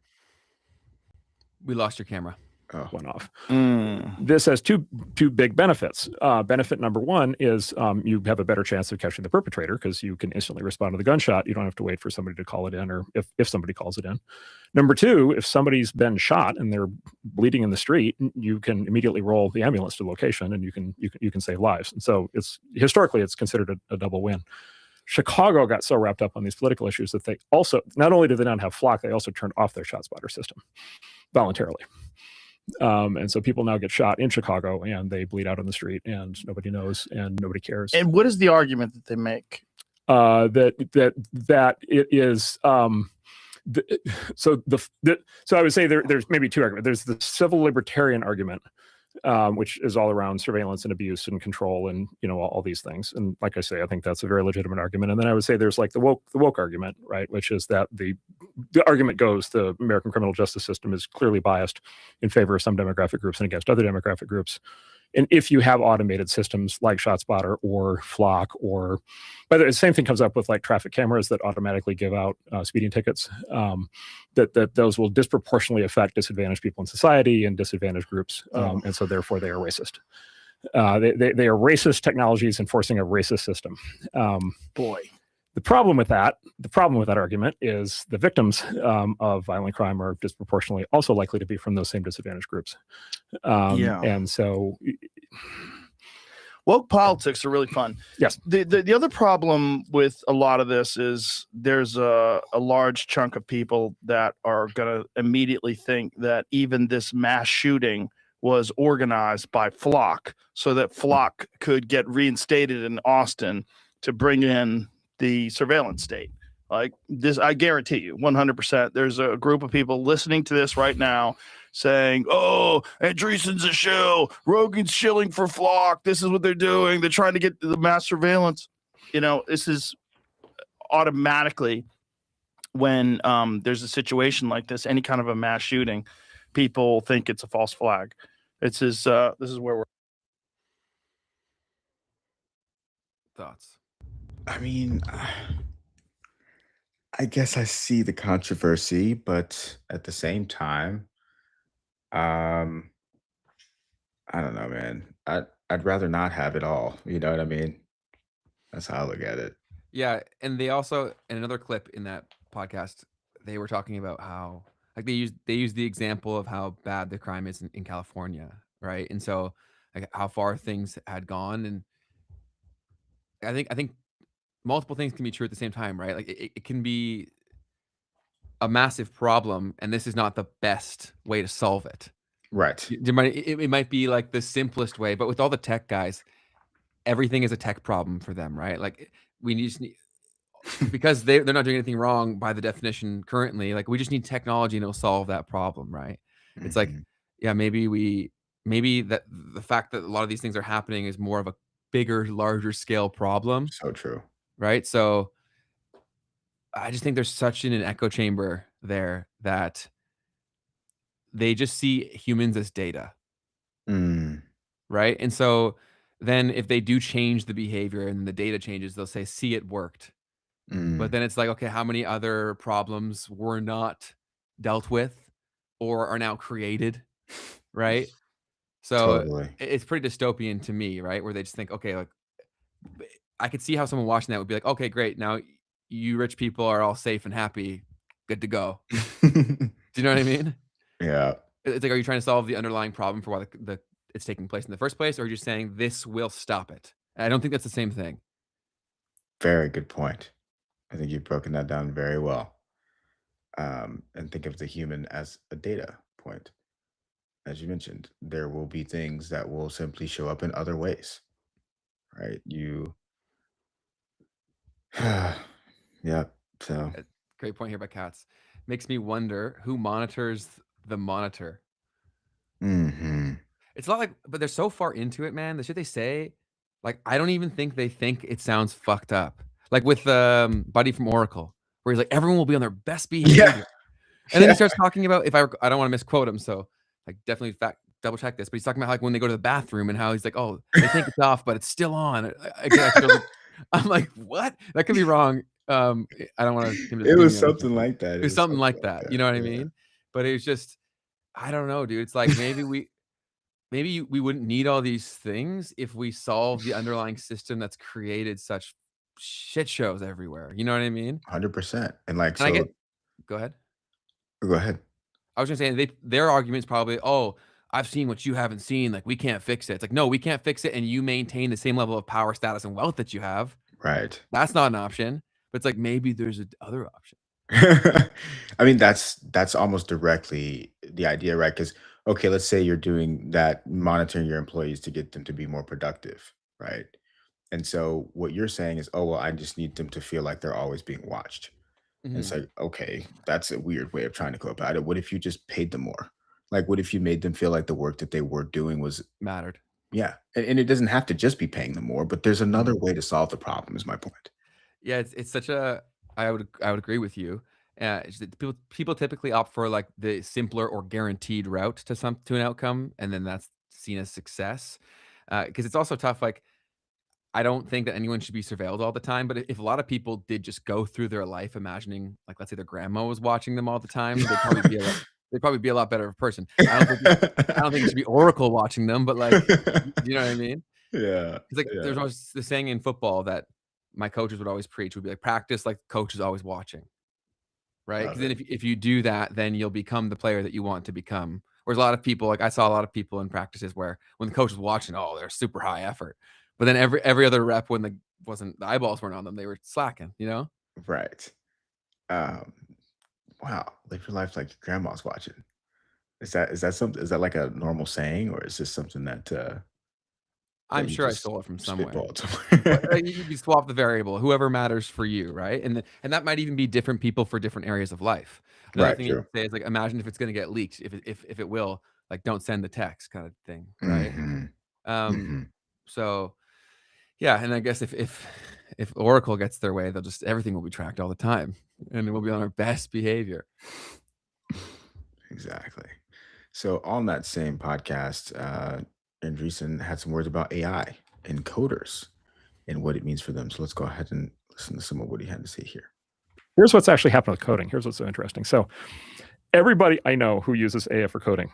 We lost your camera. Went off. This has two big benefits. Benefit number one is you have a better chance of catching the perpetrator, because you can instantly respond to the gunshot. You don't have to wait for somebody to call it in, or if somebody calls it in. Number two, if somebody's been shot and they're bleeding in the street, you can immediately roll the ambulance to the location, and you can save lives. And so historically it's considered a double win. Chicago got so wrapped up on these political issues that they also, not only did they not have flock, they also turned off their ShotSpotter system voluntarily. And so people now get shot in Chicago and they bleed out on the street and nobody knows and nobody cares. And what is the argument that they make? That it is so I would say there's maybe two arguments. There's the civil libertarian argument, which is all around surveillance and abuse and control and all these things. And like I say, I think that's a very legitimate argument. And then I would say there's like the woke argument, right? Which is that the argument goes the American criminal justice system is clearly biased in favor of some demographic groups and against other demographic groups. And if you have automated systems like ShotSpotter or Flock, or by the same thing comes up with like traffic cameras that automatically give out speeding tickets, that those will disproportionately affect disadvantaged people in society and disadvantaged groups, and so therefore they are racist. They are racist technologies enforcing a racist system. The problem with that argument is the victims of violent crime are disproportionately also likely to be from those same disadvantaged groups. And so woke politics are really fun. Yes. The other problem with a lot of this is there's a large chunk of people that are going to immediately think that even this mass shooting was organized by Flock so that Flock could get reinstated in Austin to bring in the surveillance state. Like this, I guarantee you 100%. There's a group of people listening to this right now saying, oh, Andreessen's a shill, Rogan's shilling for Flock, this is what they're doing, they're trying to get the mass surveillance. This is automatically when there's a situation like this, any kind of a mass shooting, people think it's a false flag. This is where we're. Thoughts? I mean, I guess I see the controversy, but at the same time, um, I don't know, man. I'd rather not have it all. You know what I mean? That's how I look at it. Yeah, and they also in another clip in that podcast, they were talking about how like they used the example of how bad the crime is in California, right? And so like how far things had gone, and I think multiple things can be true at the same time, right? Like it can be a massive problem, and this is not the best way to solve it. Right. It might be like the simplest way, but with all the tech guys, everything is a tech problem for them, right? Like we just need because they're not doing anything wrong by the definition currently. Like we just need technology and it'll solve that problem, right? It's like, Mhm. yeah, maybe that the fact that a lot of these things are happening is more of a bigger, larger scale problem, So true. right? So I just think there's such an echo chamber there that they just see humans as data, Mm, right? And so then if they do change the behavior and the data changes, they'll say, see, it worked. But mm, then it's like, okay, how many other problems were not dealt with or are now created, right? So totally. it's pretty dystopian to me, right? Where they just think, okay, like I could see how someone watching that would be like, okay, great. Now you rich people are all safe and happy, good to go. Do you know what I mean? Yeah. It's like, are you trying to solve the underlying problem for why the it's taking place in the first place, or are you just saying this will stop it? I don't think that's the same thing. Very good point. I think you've broken that down very well. And think of the human as a data point. As you mentioned, there will be things that will simply show up in other ways, right? Yeah. So, Great point here by Katz. Makes me wonder who monitors the monitor. mhm. It's not like, but they're so far into it, man. The shit they say, like, I don't even think they think it sounds fucked up. Like with Buddy from Oracle, where he's like, everyone will be on their best behavior. Yeah. And then he Yeah. starts talking about, I don't want to misquote him, so like definitely double check this, but he's talking about like when they go to the bathroom and how he's like, oh, they think it's off, but it's still on. Again, I'm like, what? That could be wrong. I don't want him to It sue was me on this, something like that. it It was was something something like like that. You that. know what I Yeah. mean? But it was just, I don't know, dude. It's like maybe we wouldn't need all these things if we solve the underlying system that's created such shit shows everywhere. You know what I mean? 100%. And like, And I so get, go ahead. go ahead. I was gonna say their argument's probably, oh, I've seen what you haven't seen. Like we can't fix it. It's like, no, we can't fix it, and you maintain the same level of power, status, and wealth that you have. Right. That's not an option. But it's like maybe there's a other option. I mean, that's almost directly the idea, right? Because okay, let's say you're doing that, monitoring your employees to get them to be more productive, right? And so what you're saying is, oh well, I just need them to feel like they're always being watched. And it's Mhm. like, okay, that's a weird way of trying to go about it. What if you just paid them more? Like, what if you made them feel like the work that they were doing was, Mattered. yeah, and it doesn't have to just be paying them more, but there's another Mhm. way to solve the problem, is my point. Yeah, it's such a. I would agree with you. It's that people typically opt for like the simpler or guaranteed route to an outcome, and then that's seen as success. Because it's also tough. Like I don't think that anyone should be surveilled all the time, but if a lot of people did just go through their life imagining, like, let's say their grandma was watching them all the time, they'd probably be a lot better of a person. I don't think it should be Oracle watching them, but like, you know what I mean? Yeah, It's like there's yeah, always the saying in football that my coaches would always preach would be like, practice like the coach is always watching, right? Because love then it. if you do that, then you'll become the player that you want to become. Whereas a lot of people, like I saw a lot of people in practices where when the coach was watching, oh, they're super high effort. But then every other rep when the eyeballs weren't on them, they were slacking, you know? Right. Um, wow, live your life like your grandma's watching. Is that something? Is that like a normal saying, or is this something that I'm you sure I just stole it from somewhere. spitballed But somewhere? you swap the variable, whoever matters for you, right? And that might even be different people for different areas of life. Another Right. thing you True. could say is like, imagine if it's going to get leaked, if it will, like, don't send the text kind of thing, right? Hmm. Um, Hmm. so yeah, and I guess if Oracle gets their way, they'll just everything will be tracked all the time. and we'll be on our best behavior. Exactly. So on that same podcast, Andreessen had some words about AI and coders and what it means for them. So let's go ahead and listen to some of what he had to say here. Here's what's actually happened with coding. Here's what's so interesting. So everybody I know who uses AI for coding,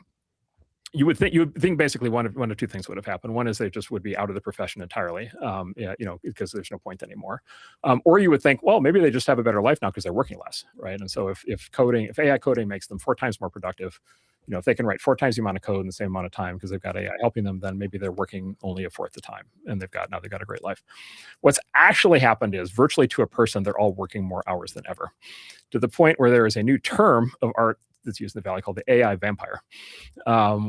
you would think basically one of two things would have happened. One is they just would be out of the profession entirely, because there's no point anymore. Or you would think, well, maybe they just have a better life now because they're working less, right? And so if AI coding makes them 4 times more productive, if they can write 4 times the amount of code in the same amount of time because they've got AI helping them, then maybe they're working only a fourth the time, and they've got a great life. What's actually happened is virtually to a person, they're all working more hours than ever, to the point where there is a new term of art that's used in the Valley called the AI vampire,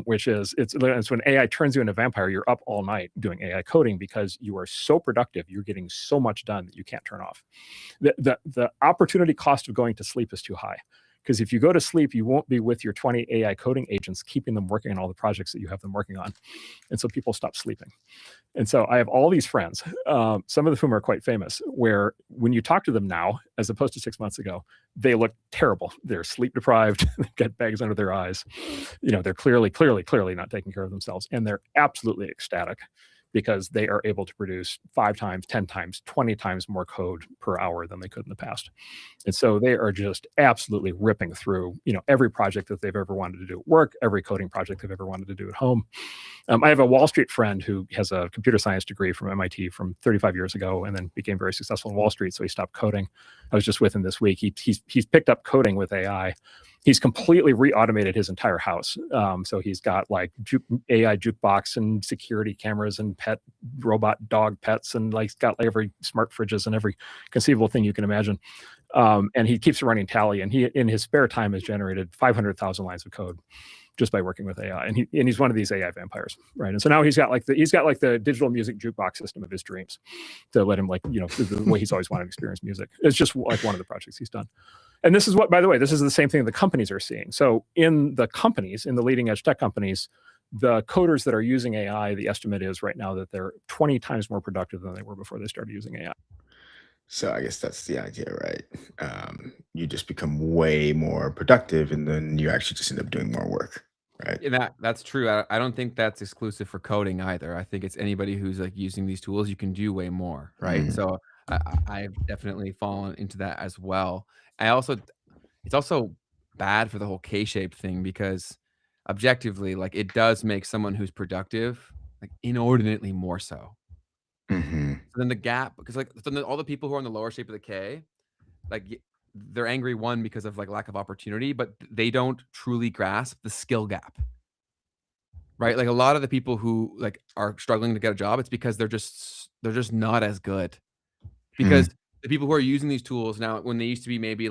which is it's when AI turns you into a vampire. You're up all night doing AI coding because you are so productive. You're getting so much done that you can't turn off. The opportunity cost of going to sleep is too high. Because if you go to sleep, you won't be with your 20 AI coding agents, keeping them working on all the projects that you have them working on. And so people stop sleeping. And so I have all these friends, some of whom are quite famous, where when you talk to them now, as opposed to 6 months ago, they look terrible. They're sleep deprived, they've got bags under their eyes. They're clearly not taking care of themselves. And they're absolutely ecstatic because they are able to produce 5 times, 10 times, 20 times more code per hour than they could in the past. And so they are just absolutely ripping through, every project that they've ever wanted to do at work, every coding project they've ever wanted to do at home. I have a Wall Street friend who has a computer science degree from MIT from 35 years ago and then became very successful in Wall Street, so he stopped coding. I was just with him this week. He's picked up coding with AI. He's completely re-automated his entire house. So he's got like AI jukebox and security cameras and pet robot dog pets, and he's got every smart fridges and every conceivable thing you can imagine. And he keeps running tally, and he in his spare time has generated 500,000 lines of code just by working with AI. And he's one of these AI vampires, right? And so now he's got the digital music jukebox system of his dreams to let him the way he's always wanted to experience music. It's just like one of the projects he's done. And this is what, by the way, this is the same thing the companies are seeing. So in the companies, in the leading edge tech companies, the coders that are using AI, the estimate is right now that they're 20 times more productive than they were before they started using AI. So I guess that's the idea, right? You just become way more productive, and then you actually just end up doing more work, right? Yeah, that's true. I don't think that's exclusive for coding either. I think it's anybody who's using these tools, you can do way more, right? Mhm. So I've definitely fallen into that as well. It's also bad for the whole K-shaped thing because objectively, it does make someone who's productive inordinately more so. Mhm. So then the gap, because all the people who are in the lower shape of the K, they're angry because of lack of opportunity, but they don't truly grasp the skill gap. Right? A lot of the people who are struggling to get a job, it's because they're just not as good. Because the people who are using these tools now, when they used to be maybe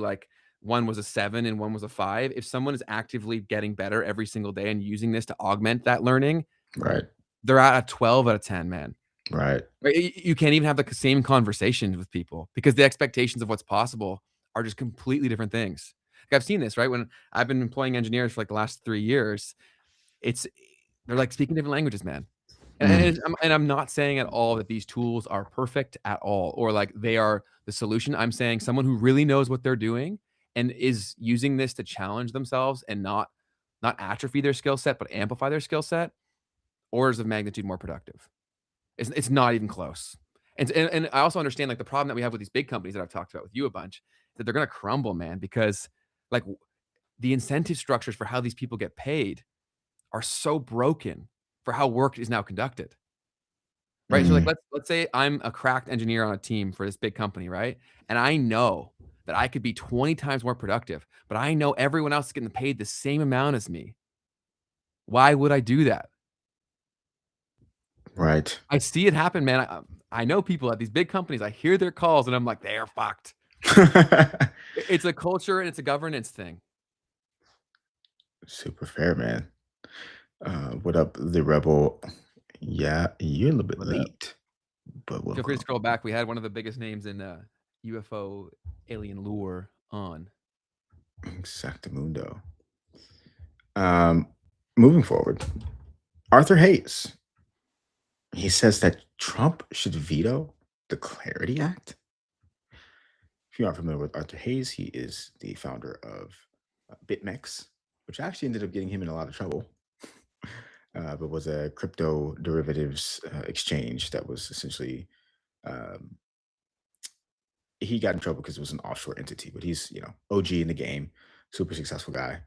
one was a 7 and one was a 5, if someone is actively getting better every single day and using this to augment that learning, Right. they're at a 12 out of 10, man. Right. You can't even have the same conversations with people because the expectations of what's possible are just completely different things. I've seen this, right? When I've been employing engineers for the last 3 years, they're speaking different languages, man. And I'm not saying at all that these tools are perfect at all, or they are the solution. I'm saying someone who really knows what they're doing and is using this to challenge themselves and not atrophy their skill set, but amplify their skill set, orders of magnitude more productive. It's not even close. And I also understand the problem that we have with these big companies that I've talked about with you a bunch, that they're gonna crumble, man, because the incentive structures for how these people get paid are so broken for how work is now conducted. Right? So let's say I'm a cracked engineer on a team for this big company, right? And I know that I could be 20 times more productive, but I know everyone else is getting paid the same amount as me. Why would I do that? Right. I see it happen, man. I know people at these big companies. I hear their calls and I'm like, they are fucked. It's a culture and it's a governance thing. Super fair, man. What up, the rebel? Yeah, you're a little bit late, but Feel free to welcome. scroll back. We had one of the biggest names in UFO alien lore on. Exactamundo. Moving forward, Arthur Hayes. He says that Trump should veto the Clarity Act. if you aren't familiar with Arthur Hayes, he is the founder of BitMEX, which actually ended up getting him in a lot of trouble. But was a crypto derivatives exchange that was essentially um, he got in trouble because it was an offshore entity. But he's OG in the game, super successful guy.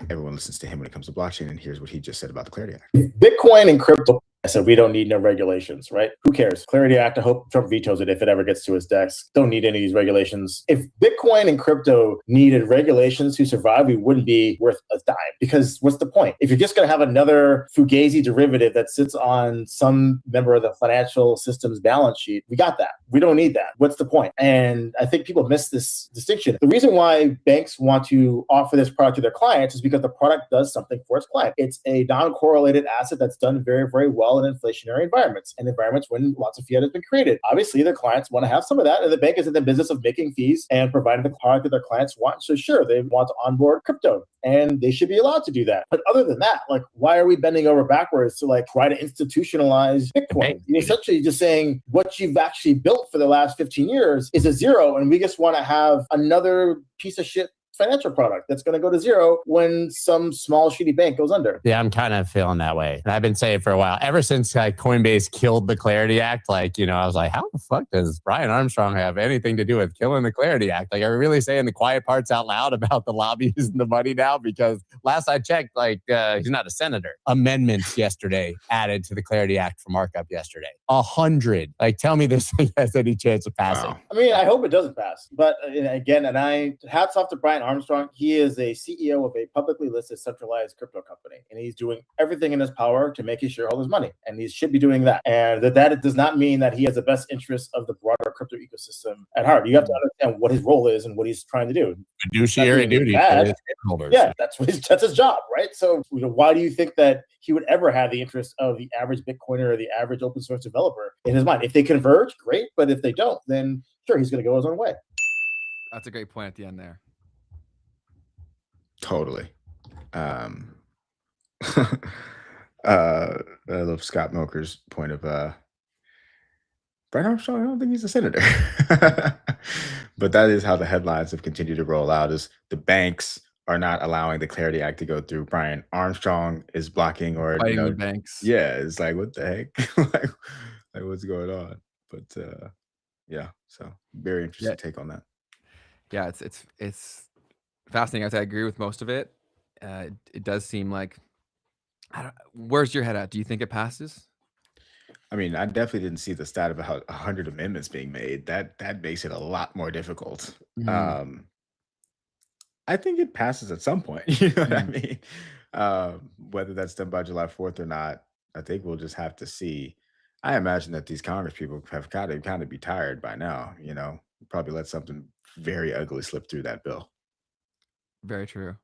Everyone listens to him when it comes to blockchain, and here's what he just said about the Clarity Act. Bitcoin and crypto, I said we don't need no regulations, right? Who cares? Clarity Act, I hope Trump vetoes it if it ever gets to his desk. Don't need any of these regulations. If Bitcoin and crypto needed regulations to survive, we wouldn't be worth a dime, because what's the point? If you're just going to have another Fugazi derivative that sits on some member of the financial system's balance sheet, we got that. We don't need that. What's the point? And I think people miss this distinction. The reason why banks want to offer this product to their clients is because the product does something for its client. It's a non-correlated asset that's done very, very well in inflationary environments and environments when lots of fiat has been created. Obviously, their clients want to have some of that, and the bank is in the business of making fees and providing the product that their clients want. So sure, they want to onboard crypto, and they should be allowed to do that. But other than that, like, why are we bending over backwards to like try to institutionalize Bitcoin? You're essentially just saying what you've actually built for the last 15 years is a zero, and we just want to have another piece of shit financial product that's going to go to zero when some small shitty bank goes under. Yeah, I'm kind of feeling that way. And I've been saying for a while, ever since Coinbase killed the Clarity Act, I was like, how the fuck does Brian Armstrong have anything to do with killing the Clarity Act? Like, are we really saying the quiet parts out loud about the lobbies and the money now? Because last I checked, he's not a senator. Amendments yesterday added to the Clarity Act for markup yesterday. 100. Tell me this thing has any chance of passing. Wow. I mean, I hope it doesn't pass. But again, hats off to Brian Armstrong. He is a CEO of a publicly listed centralized crypto company, and he's doing everything in his power to make his shareholders money, and he should be doing that. And that does not mean that he has the best interest of the broader crypto ecosystem at heart. You have to understand what his role is and what he's trying to do. Fiduciary duty for his shareholders. Yeah, that's his job, right? So why do you think that he would ever have the interest of the average Bitcoiner or the average open source developer in his mind? If they converge, great. But if they don't, then sure, he's going to go his own way. That's a great point at the end there. Totally. I love Scott Milker's point of Brian Armstrong. I don't think he's a senator. But that is how the headlines have continued to roll out, is the banks are not allowing the Clarity Act to go through. Brian Armstrong is blocking or fighting the banks. Yeah, it's like, what the heck? like what's going on? But yeah, so very interesting take on that. Yeah, it's fascinating. I agree with most of it. It does seem like, where's your head at? Do you think it passes? I mean, I definitely didn't see the stat about 100 amendments being made. That makes it a lot more difficult. Mm-hmm. I think it passes at some point. You know what I mean? Whether that's done by July 4th or not, I think we'll just have to see. I imagine that these Congress people have got to kind of be tired by now. Probably let something very ugly slip through that bill. Very true.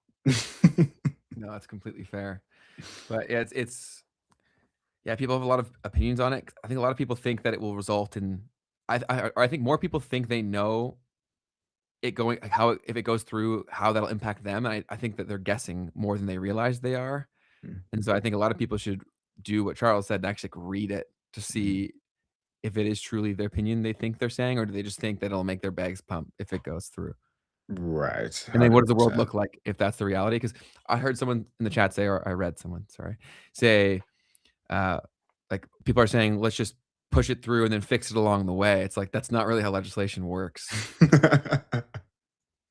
No, that's completely fair. But yeah, it's people have a lot of opinions on it. I think a lot of people think that it will result in, I think more people think they know it going, if it goes through, how that'll impact them. And I think that they're guessing more than they realize they are. And so I think a lot of people should do what Charles said and actually read it to see if it is truly their opinion they think they're saying, or do they just think that it'll make their bags pump if it goes through. Right. And then what does the world look like if that's the reality? Because I heard someone in the chat say, or I read someone, say, people are saying, let's just push it through and then fix it along the way. It's like, that's not really how legislation works.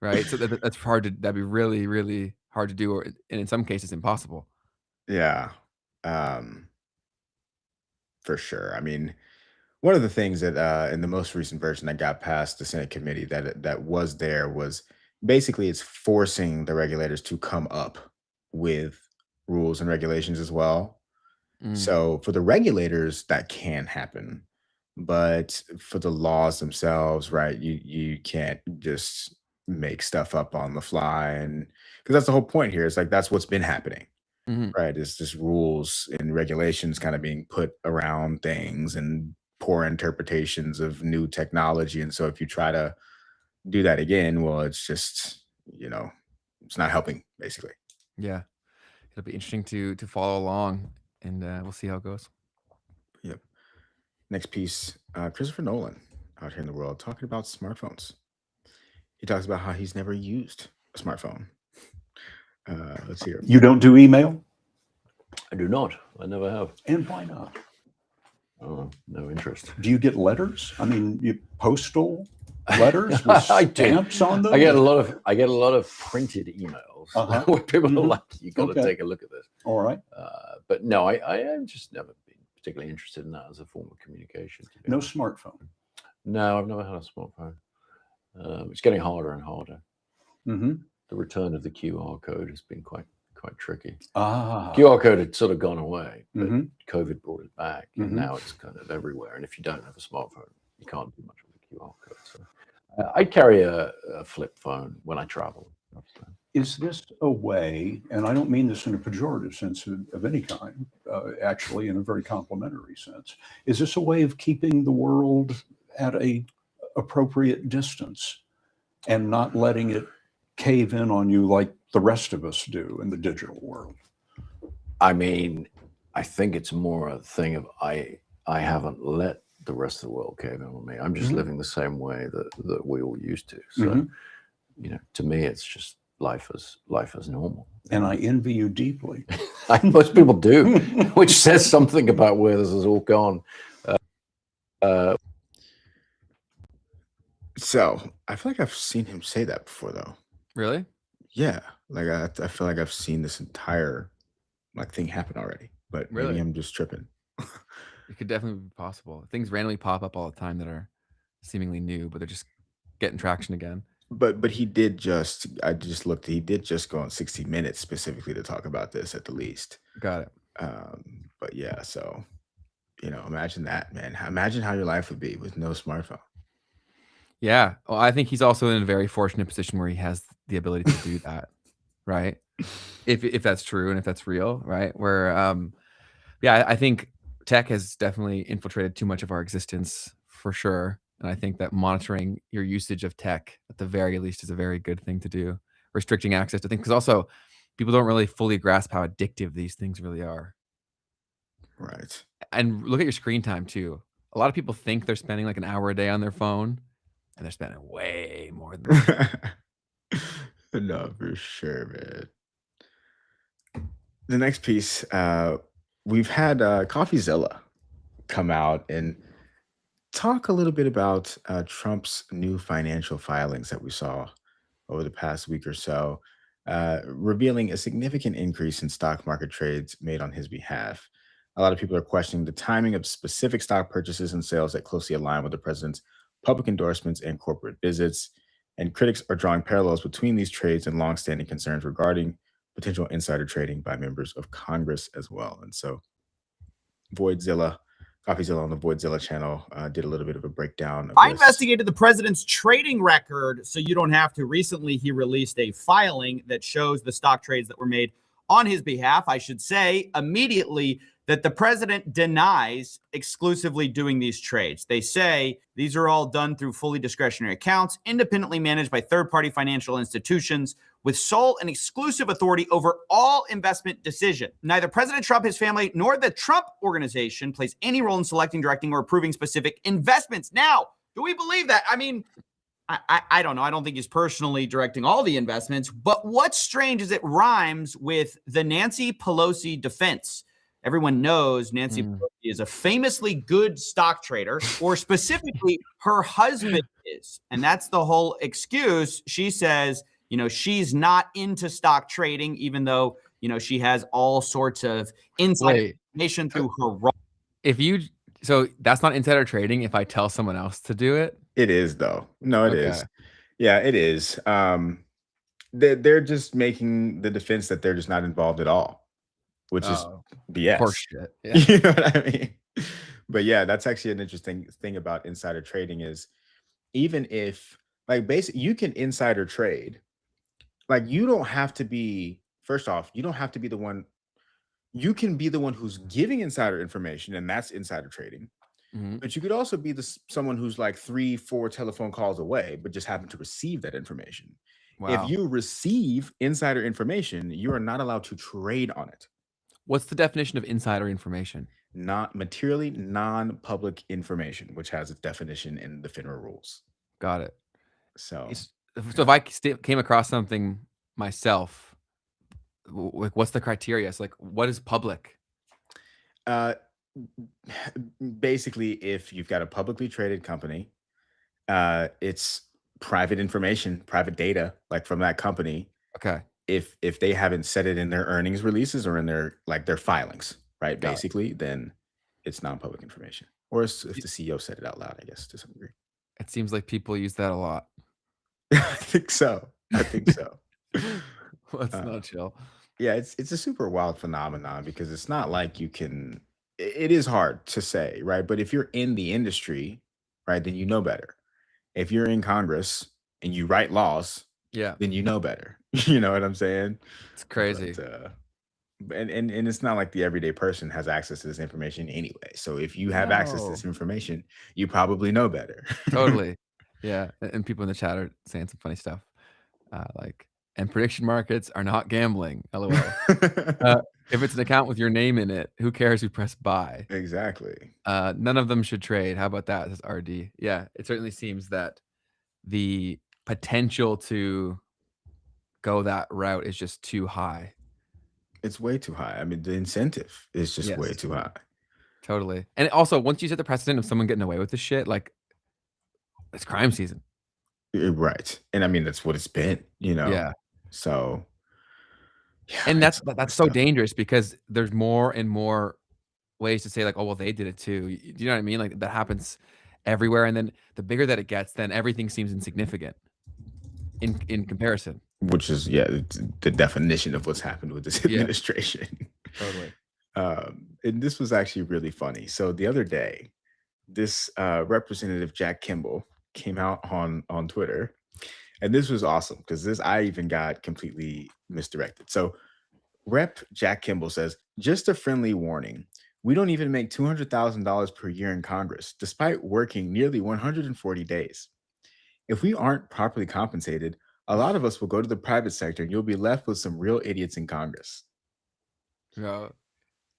Right? So that's hard to, that'd be really, really hard to do, and in some cases impossible. Yeah. For sure. I mean, one of the things that in the most recent version that got past the Senate committee that was there was basically it's forcing the regulators to come up with rules and regulations as well. So for the regulators, that can happen. But for the laws themselves, right, you can't just make stuff up on the fly. And because that's the whole point here. It's like that's what's been happening. Right. It's just rules and regulations kind of being put around things and poor interpretations of new technology. And so if you try to do that again, well, it's just, it's not helping, basically. Yeah. It'll be interesting to follow along, and we'll see how it goes. Yep. Next piece, Christopher Nolan out here in the world talking about smartphones. He talks about how he's never used a smartphone. Let's hear. You don't do email? I do not. I never have. And why not? Oh, no interest. Do you get letters? I mean, you postal letters with I do. stamps on them? I get a lot of printed emails where people are like, "You got to take a look at this." All right. But no, I have just never been particularly interested in that as a form of communication. No smartphone. No, I've never had a smartphone. It's getting harder and harder. Mm-hmm. The return of the QR code has been quite tricky. Ah. QR code had sort of gone away, but Mm-hmm. COVID brought it back, and Mhm. now it's kind of everywhere. And if you don't have a smartphone, you can't do much with the QR code. So I carry a flip phone when I travel. Is this a way, and I don't mean this in a pejorative sense of any kind, actually in a very complimentary sense, is this a way of keeping the world at a appropriate distance and not letting it cave in on you like the rest of us do in the digital world? I mean, I think it's more a thing of I haven't let the rest of the world cave in on me. I'm just Mhm. living the same way that we all used to. So, you know, to me, it's just life as normal. And I envy you deeply. Most people do, which says something about where this has all gone. So I feel like I've seen him say that before, though. Really? Yeah, like I feel like I've seen this entire thing happen already, but maybe Really? I'm just tripping. It could definitely be possible. Things randomly pop up all the time that are seemingly new, but they're just getting traction again. But he did just I just looked. He did just go on 60 Minutes specifically to talk about this at the least. Got it. But yeah, so imagine that, man. Imagine how your life would be with no smartphone. Yeah. Well, I think he's also in a very fortunate position where he has the ability to do that, right? If that's true and if that's real, right? Where yeah, I think tech has definitely infiltrated too much of our existence for sure. And I think that monitoring your usage of tech at the very least is a very good thing to do. Restricting access to things, because also people don't really fully grasp how addictive these things really are. Right. And look at your screen time too. A lot of people think they're spending like an hour a day on their phone, and they're spending way more than that. No, for sure, man. The next piece, we've had CoffeeZilla come out and talk a little bit about Trump's new financial filings that we saw over the past week or so, revealing a significant increase in stock market trades made on his behalf. A lot of people are questioning the timing of specific stock purchases and sales that closely align with the president's public endorsements and corporate visits. And critics are drawing parallels between these trades and longstanding concerns regarding potential insider trading by members of Congress as well. And so CoffeeZilla on the Voidzilla channel did a little bit of a breakdown of I this. investigated the president's trading record so you don't have to. Recently, he released a filing that shows the stock trades that were made on his behalf. I should say immediately that the president denies exclusively doing these trades. They say these are all done through fully discretionary accounts, independently managed by third-party financial institutions with sole and exclusive authority over all investment decisions. Neither President Trump, his family, nor the Trump organization plays any role in selecting, directing, or approving specific investments. Now, do we believe that? I mean, I don't know. I don't think he's personally directing all the investments, but what's strange is it rhymes with the Nancy Pelosi defense. Everyone knows Nancy Pelosi is a famously good stock trader, or specifically her husband is. And that's the whole excuse. She says, she's not into stock trading, even though, she has all sorts of inside information through her role. So that's not insider trading if I tell someone else to do it? It is, though. No, it is. Yeah, it is. They're just making the defense that they're just not involved at all, which is BS. Horseshit. Yeah. You know what I mean? But yeah, that's actually an interesting thing about insider trading is even if basically you can insider trade, you don't have to be, first off, you don't have to be the one. You can be the one who's giving insider information, and that's insider trading. But you could also be someone who's 3-4 telephone calls away, but just happen to receive that information. Wow. If you receive insider information, you are not allowed to trade on it. What's the definition of insider information? Not materially non-public information, which has its definition in the FINRA rules. Got it. So So if I came across something myself, like what's the criteria? So like, what is public? Basically, if you've got a publicly traded company, it's private information, private data, like from that company. Okay. If they haven't said it in their earnings releases or in their filings, right? Got it. Basically, then it's non-public information. Or if the CEO said it out loud, I guess, to some degree. It seems like people use that a lot. I think so. Let's not chill. Yeah, it's a super wild phenomenon because it's not like you can. It is hard to say, right? But if you're in the industry, right, then you know better. If you're in Congress and you write laws, Yeah. then you know better. You know what I'm saying? It's crazy. But, and it's not like the everyday person has access to this information anyway. So if you have access to this information, you probably know better. Totally. Yeah. And people in the chat are saying some funny stuff. And prediction markets are not gambling. LOL. If it's an account with your name in it, who cares who pressed buy? Exactly. None of them should trade. How about that? Says RD. Yeah, it certainly seems that the potential to go that route is just too high. It's way too high. I mean, the incentive is just way too high. Totally. And also, once you set the precedent of someone getting away with this shit, like, it's crime season. Right. And I mean, that's what it's been, you know? Yeah. So. Yeah, and that's so dangerous because there's more and more ways to say like, oh, well, they did it too. Do you know what I mean? Like that happens everywhere. And then the bigger that it gets, then everything seems insignificant in comparison. Which is, the definition of what's happened with this administration. Totally. And this was actually really funny. So the other day, this Representative Jack Kimball came out on Twitter. And this was awesome because I even got completely misdirected. So Rep Jack Kimball says, just a friendly warning. We don't even make $200,000 per year in Congress, despite working nearly 140 days. If we aren't properly compensated, a lot of us will go to the private sector and you'll be left with some real idiots in Congress. Yeah.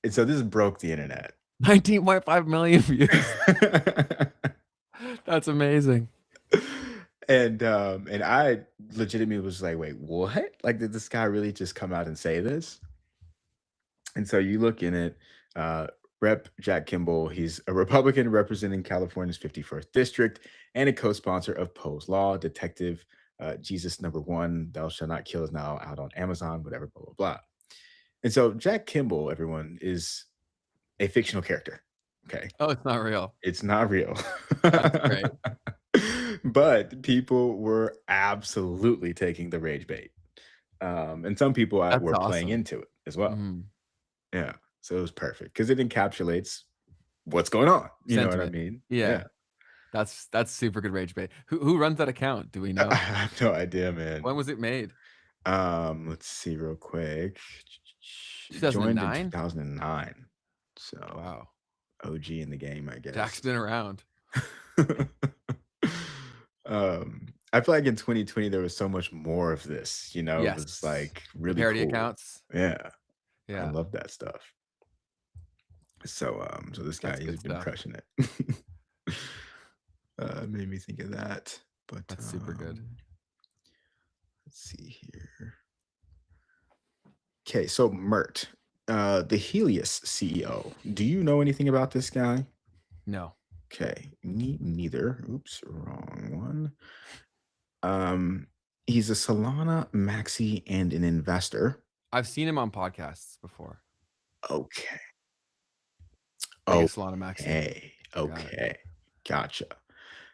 And so this broke the internet. 19.5 million views. That's amazing. And I legitimately was like, wait, what? Like, did this guy really just come out and say this? And so you look in it, Rep. Jack Kimball, he's a Republican representing California's 51st district and a co-sponsor of Poe's Law. Detective Jesus #1, Thou Shalt Not Kill is now out on Amazon, whatever, blah, blah, blah. And so Jack Kimball, everyone, is a fictional character. Okay. Oh, it's not real. It's not real. That's great. But people were absolutely taking the rage bait. And some people were playing into it as well. Mm-hmm. Yeah. So it was perfect because it encapsulates what's going on. You know what I mean? Yeah. That's super good rage bait. Who runs that account? Do we know? I have no idea, man. When was it made? Let's see real quick. 2009? Joined in 2009. So wow. OG in the game, I guess. Jack's been around. I feel like in 2020 there was so much more of this, you know. It was like really parody cool. accounts. Yeah. I love that stuff. So this guy, he's been crushing it. Made me think of that. But that's super good. Let's see here. Okay, so Mert, the Helios CEO. Do you know anything about this guy? No. Okay, me neither. Oops, wrong one. He's a Solana maxi and an investor. I've seen him on podcasts before. Okay. Solana maxi. Okay. Gotcha.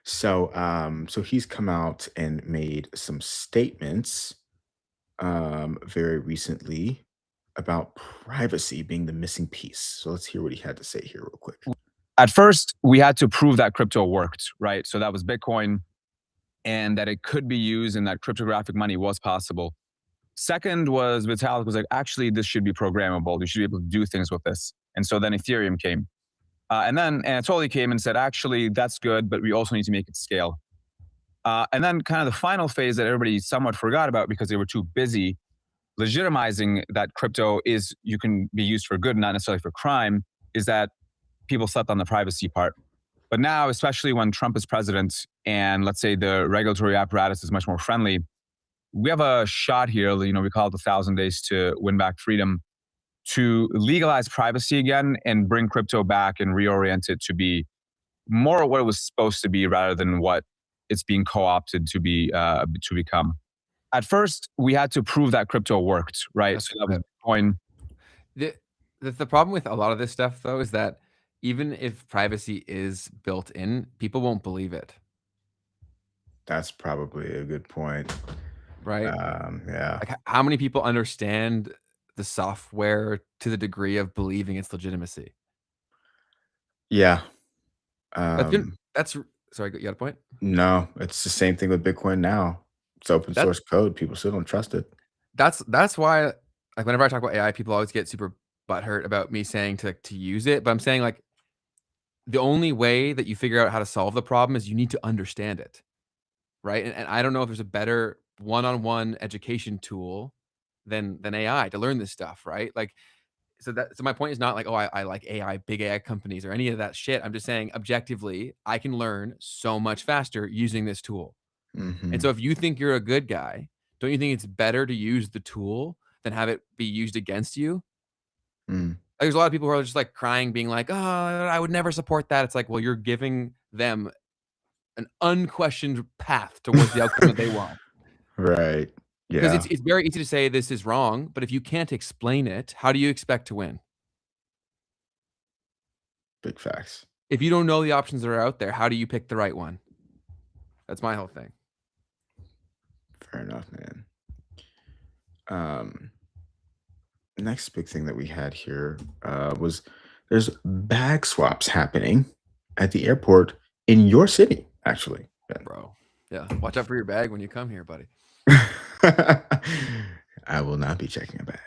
So he's come out and made some statements very recently about privacy being the missing piece. So let's hear what he had to say here real quick. At first, we had to prove that crypto worked, right? So that was Bitcoin and that it could be used and that cryptographic money was possible. Second was Vitalik was like, actually, this should be programmable. You should be able to do things with this. And so then Ethereum came. And then Anatoly came and said, actually, that's good, but we also need to make it scale. And then kind of the final phase that everybody somewhat forgot about because they were too busy legitimizing that crypto you can be used for good, not necessarily for crime, is that people slept on the privacy part. But now, especially when Trump is president and let's say the regulatory apparatus is much more friendly, we have a shot here, you know, we call it the 1,000 days to win back freedom, to legalize privacy again and bring crypto back and reorient it to be more what it was supposed to be rather than what it's being co-opted to be to become. At first, we had to prove that crypto worked, right? So that was Bitcoin. The problem with a lot of this stuff, though, is that even if privacy is built in, people won't believe it. That's probably a good point. Right? Yeah. Like, how many people understand the software to the degree of believing its legitimacy? Yeah. That's sorry, you got a point? No, it's the same thing with Bitcoin now. It's open source code. People still don't trust it. That's why, like, whenever I talk about AI, people always get super butthurt about me saying to use it. But I'm saying, like, the only way that you figure out how to solve the problem is you need to understand it, right? And I don't know if there's a better one-on-one education tool than AI to learn this stuff, right? Like, so my point is not like, oh, I like AI, big AI companies or any of that shit. I'm just saying objectively, I can learn so much faster using this tool. And so if you think you're a good guy, don't you think it's better to use the tool than have it be used against you? Like, there's a lot of people who are just like crying, being like, oh, I would never support that. It's like, well, you're giving them an unquestioned path towards the outcome that they want. Right. Yeah. Because it's very easy to say this is wrong, but if you can't explain it, how do you expect to win? Big facts. If you don't know the options that are out there, how do you pick the right one? That's my whole thing. Fair enough, man. Next big thing that we had here was there's bag swaps happening at the airport in your city, actually. Bro. Yeah. Watch out for your bag when you come here, buddy. I will not be checking a bag.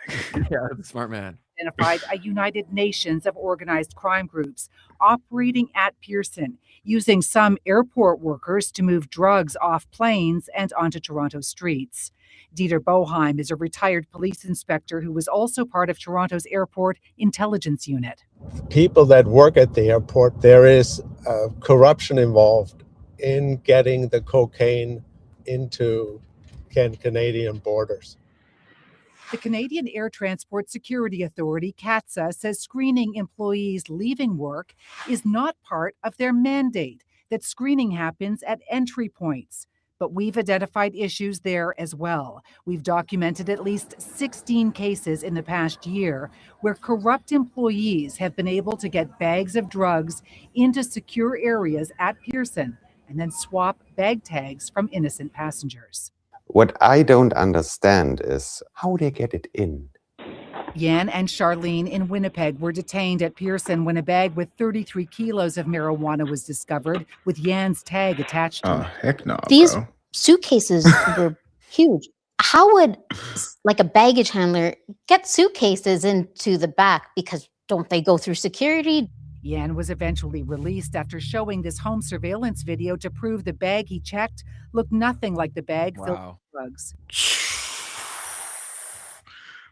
Yeah, smart man. Identified a United Nations of organized crime groups operating at Pearson, using some airport workers to move drugs off planes and onto Toronto streets. Dieter Boheim is a retired police inspector who was also part of Toronto's airport intelligence unit. People that work at the airport, there is corruption involved in getting the cocaine into Canadian borders. The Canadian Air Transport Security Authority, CATSA, says screening employees leaving work is not part of their mandate, that screening happens at entry points. But we've identified issues there as well. We've documented at least 16 cases in the past year where corrupt employees have been able to get bags of drugs into secure areas at Pearson and then swap bag tags from innocent passengers. What I don't understand is how they get it in. Yan and Charlene in Winnipeg were detained at Pearson when a bag with 33 kilos of marijuana was discovered with Yan's tag attached to it. Heck no, These bro. suitcases were huge. How would like a baggage handler get suitcases into the back? Because don't they go through security? Yan was eventually released after showing this home surveillance video to prove the bag he checked looked nothing like the bag filled with drugs.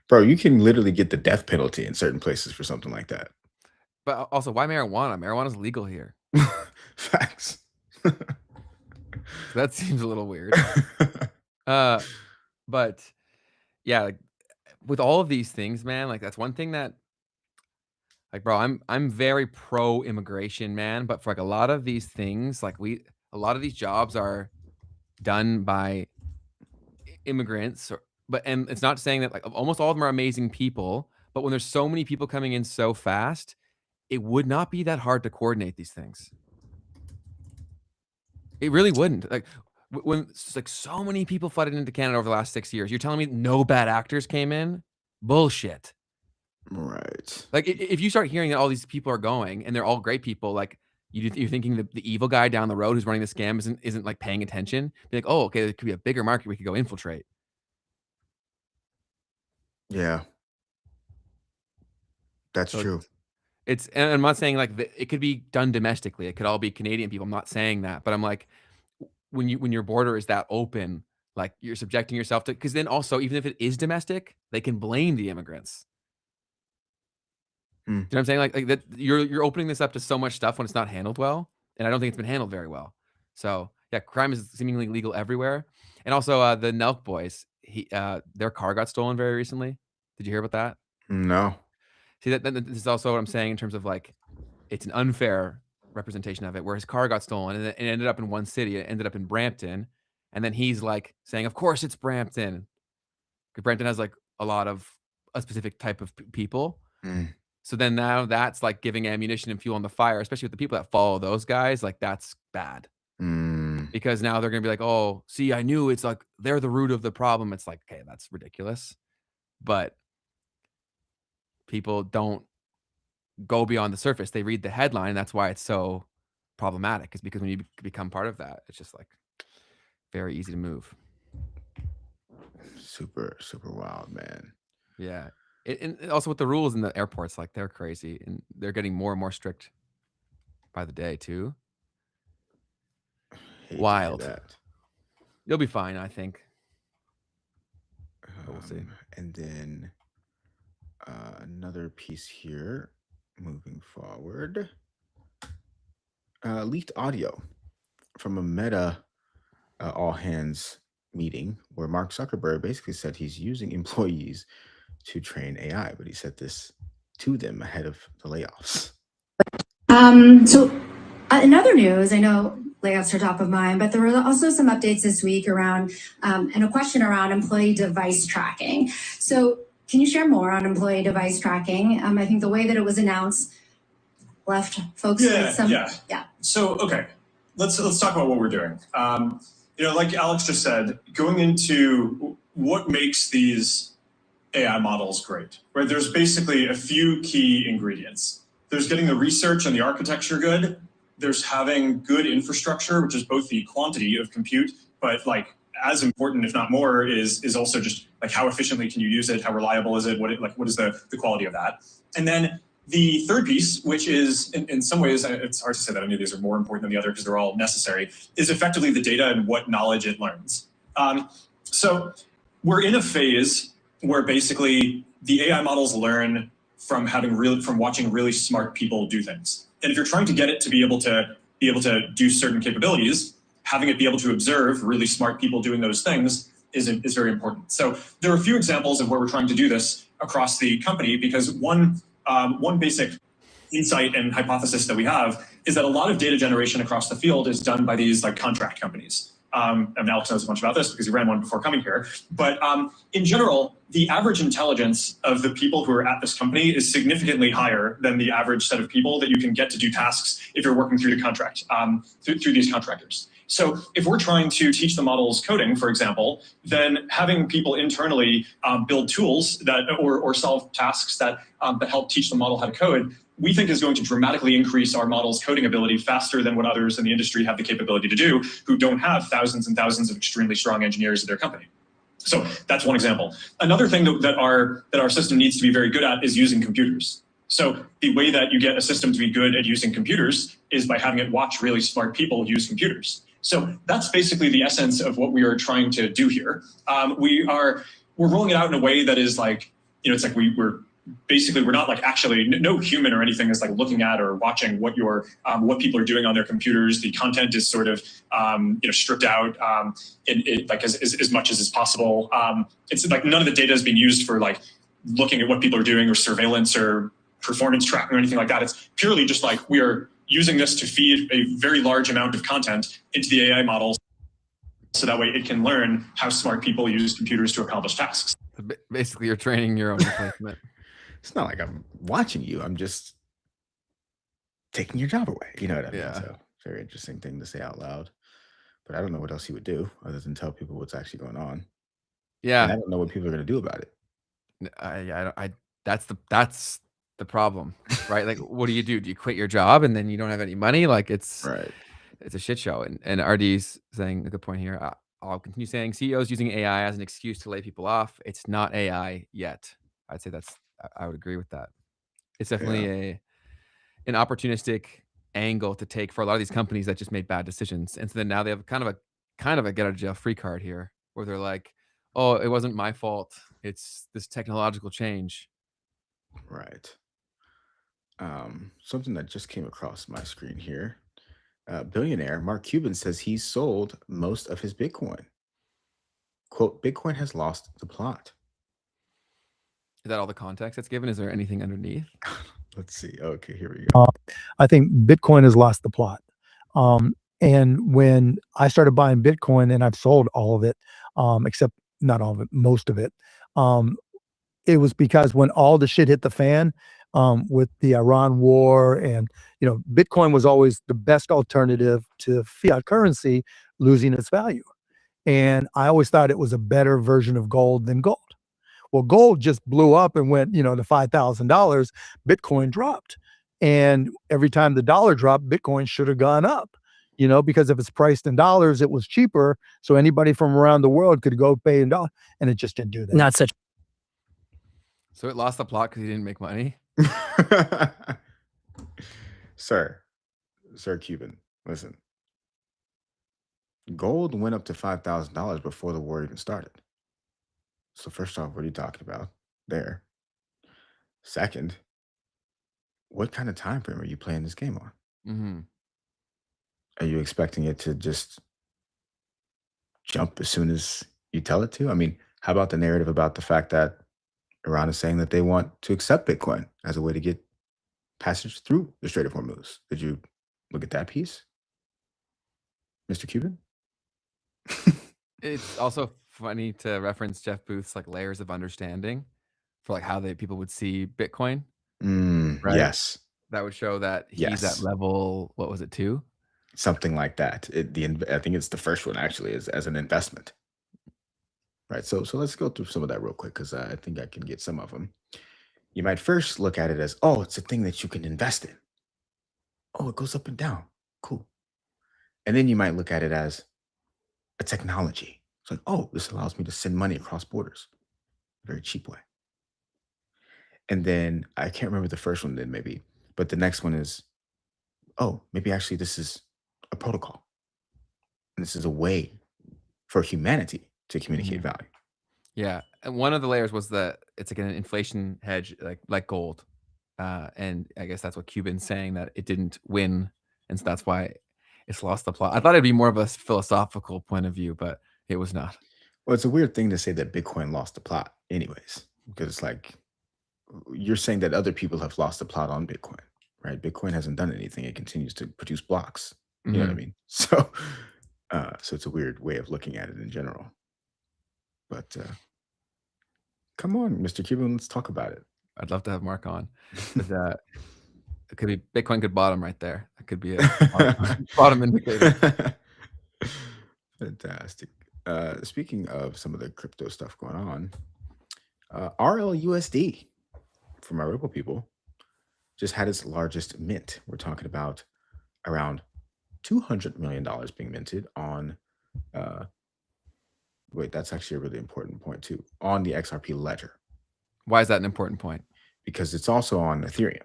Bro, you can literally get the death penalty in certain places for something like that. But also, why marijuana? Marijuana's legal here. Facts. That seems a little weird. But yeah, like, with all of these things, man, like, that's one thing that, like, bro, I'm very pro immigration, man, but for like a lot of these things, like, a lot of these jobs are done by immigrants, and it's not saying that, like, almost all of them are amazing people, but when there's so many people coming in so fast, it would not be that hard to coordinate these things. It really wouldn't. Like, when like so many people flooded into Canada over the last 6 years, you're telling me no bad actors came in? Bullshit. Like, if you start hearing that all these people are going and they're all great people, like, you're thinking the evil guy down the road who's running the scam isn't like paying attention. Be like, oh, okay, there could be a bigger market we could go infiltrate. Yeah. That's true. And I'm not saying like it could be done domestically. It could all be Canadian people. I'm not saying that, but I'm like, when your border is that open, like, you're subjecting yourself to, because then also, even if it is domestic, they can blame the immigrants. You know what I'm saying? Like that you're opening this up to so much stuff when it's not handled well. and I don't think it's been handled very well. So yeah, crime is seemingly legal everywhere. And also the Nelk boys, their car got stolen very recently. Did you hear about that? No. See, that this is also what I'm saying in terms of like, it's an unfair representation of it, where his car got stolen and it ended up in one city. It ended up in Brampton, and then he's like saying, "Of course it's Brampton." Because Brampton has like a specific type of people. Mm. So then now that's like giving ammunition and fuel on the fire, especially with the people that follow those guys. Like that's bad. Mm. Because now they're gonna be like, "Oh, see, I knew it's like they're the root of the problem." It's like, okay, that's ridiculous. But people don't go beyond the surface. They read the headline. That's why it's so problematic, is because when you become part of that, it's just like very easy to move. Super wild, man. Yeah. And also with the rules in the airports, like they're crazy, and they're getting more and more strict by the day too. Wild. You'll be fine, I think. But we'll see. And then another piece here, moving forward. Leaked audio from a Meta all hands meeting where Mark Zuckerberg basically said he's using employees to train AI, but he said this to them ahead of the layoffs. So in other news, I know layoffs are top of mind, but there were also some updates this week around and a question around employee device tracking. So can you share more on employee device tracking? I think the way that it was announced left folks with some... Yeah. So, okay, let's talk about what we're doing. Like Alex just said, going into what makes these AI models great, right? There's basically a few key ingredients. There's getting the research and the architecture good. There's having good infrastructure, which is both the quantity of compute, but like as important, if not more, is also just like how efficiently can you use it? How reliable is it? What is the quality of that? And then the third piece, which is in some ways, it's hard to say that any of these are more important than the other because they're all necessary, is effectively the data and what knowledge it learns. So we're in a phase where basically the AI models learn from watching really smart people do things. And if you're trying to get it to be able to do certain capabilities, having it be able to observe really smart people doing those things is very important. So there are a few examples of where we're trying to do this across the company, because one basic insight and hypothesis that we have is that a lot of data generation across the field is done by these like contract companies. And Alex knows a bunch about this because he ran one before coming here. But in general, the average intelligence of the people who are at this company is significantly higher than the average set of people that you can get to do tasks if you're working through the contract, through these contractors. So if we're trying to teach the models coding, for example, then having people internally build tools or solve tasks that help teach the model how to code, we think is going to dramatically increase our model's coding ability faster than what others in the industry have the capability to do, who don't have thousands and thousands of extremely strong engineers at their company. So that's one example. Another thing that our system needs to be very good at is using computers. So the way that you get a system to be good at using computers is by having it watch really smart people use computers. So that's basically the essence of what we are trying to do here. We're rolling it out in a way that is like, it's like we're not like actually, no human or anything is like looking at or watching what people are doing on their computers. The content is sort of stripped out like as much as is possible. It's like none of the data is being used for like looking at what people are doing or surveillance or performance tracking or anything like that. It's purely just like we are using this to feed a very large amount of content into the AI models, so that way it can learn how smart people use computers to accomplish tasks. Basically, you're training your own replacement. It's not like I'm watching you. I'm just taking your job away. You know what I mean? Yeah. So very interesting thing to say out loud. But I don't know what else he would do other than tell people what's actually going on. Yeah. And I don't know what people are going to do about it. That's the problem, right? Like, what do? Do you quit your job and then you don't have any money? Like, it's a shit show. And RD's saying a good point here. I'll continue saying CEOs using AI as an excuse to lay people off. It's not AI yet. I'd say I would agree with that. It's definitely an opportunistic angle to take for a lot of these companies that just made bad decisions. And so then now they have kind of a get out of jail free card here, where they're like, oh, it wasn't my fault. It's this technological change. Right. Something that just came across my screen here billionaire Mark Cuban says he sold most of his Bitcoin. Quote, Bitcoin has lost the plot. Is that all the context that's given? Is there anything underneath? Let's see. Okay, here we go. I think Bitcoin has lost the plot. And when I started buying Bitcoin, and I've sold all of it, except not all of it, most of it, it was because when all the shit hit the fan, with the Iran war, and Bitcoin was always the best alternative to fiat currency losing its value. And I always thought it was a better version of gold than gold. Well, gold just blew up and went, to $5,000. Bitcoin dropped. And every time the dollar dropped, Bitcoin should have gone up, because if it's priced in dollars, it was cheaper. So anybody from around the world could go pay in dollars, and it just didn't do that. Not such. So it lost the plot because he didn't make money? Sir Cuban, listen. Gold went up to $5,000 before the war even started. So first off, what are you talking about there? Second, what kind of time frame are you playing this game on? Mm-hmm. Are you expecting it to just jump as soon as you tell it to? I mean, how about the narrative about the fact that Iran is saying that they want to accept Bitcoin as a way to get passage through the Strait of Hormuz? Did you look at that piece, Mr. Cuban? It's also funny to reference Jeff Booth's layers of understanding for how people would see Bitcoin. Right? Yes. That would show that he's at level, what was it, 2? Something like that. I think it's the first one actually as an investment. Right. So let's go through some of that real quick, because I think I can get some of them. You might first look at it as, oh, it's a thing that you can invest in. Oh, it goes up and down. Cool. And then you might look at it as a technology. It's like, oh, this allows me to send money across borders. Very cheap way. And then I can't remember the first one then maybe, but the next one is, oh, maybe actually this is a protocol. And this is a way for humanity to communicate value. Yeah. And one of the layers was that it's an inflation hedge, like gold. And I guess that's what Cuban's saying, that it didn't win. And so that's why it's lost the plot. I thought it'd be more of a philosophical point of view, but it was not. Well, it's a weird thing to say that Bitcoin lost the plot anyways, because it's like you're saying that other people have lost the plot on Bitcoin, right? Bitcoin hasn't done anything. It continues to produce blocks. You know what I mean? So it's a weird way of looking at it in general. But come on, Mr. Cuban, let's talk about it. I'd love to have Mark on. But, it could be Bitcoin could bottom right there. That could be a bottom indicator. Fantastic. Speaking of some of the crypto stuff going on, RLUSD, for my Ripple people, just had its largest mint. We're talking about around $200 million being minted on, wait, that's actually a really important point too, on the XRP ledger. Why is that an important point? Because it's also on Ethereum.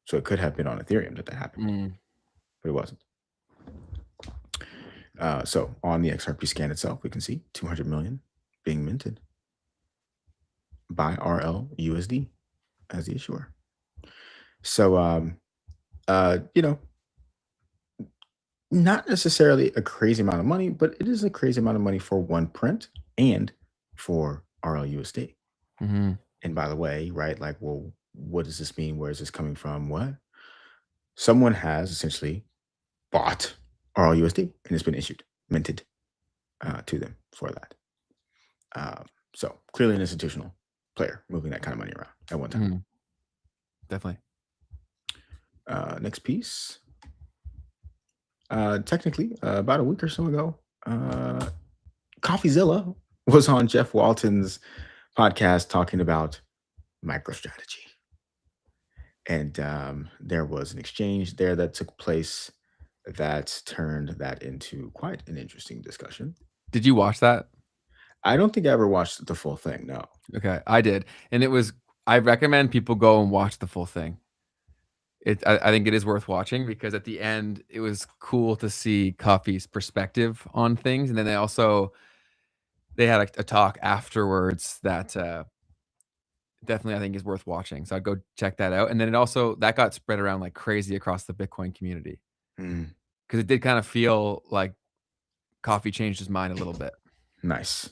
So it could have been on Ethereum that happened, but it wasn't. So on the XRP scan itself, we can see 200 million being minted by RLUSD as the issuer. So, not necessarily a crazy amount of money, but it is a crazy amount of money for one print and for RLUSD. Mm-hmm. And by the way, right, well, what does this mean? Where is this coming from? What? Someone has essentially bought RLUSD and it's been minted to them for that. So clearly an institutional player moving that kind of money around at one time. Mm-hmm. Definitely. Next piece. Technically, about a week or so ago, CoffeeZilla was on Jeff Walton's podcast talking about MicroStrategy. And there was an exchange there that took place that turned that into quite an interesting discussion. Did you watch that? I don't think I ever watched the full thing, no. Okay, I did. And I recommend people go and watch the full thing. I think it is worth watching because at the end, it was cool to see Coffee's perspective on things. And then they had a talk afterwards that definitely I think is worth watching. So I'd go check that out. And then that got spread around like crazy across the Bitcoin community. because it did kind of feel like Coffee changed his mind a little bit. Nice.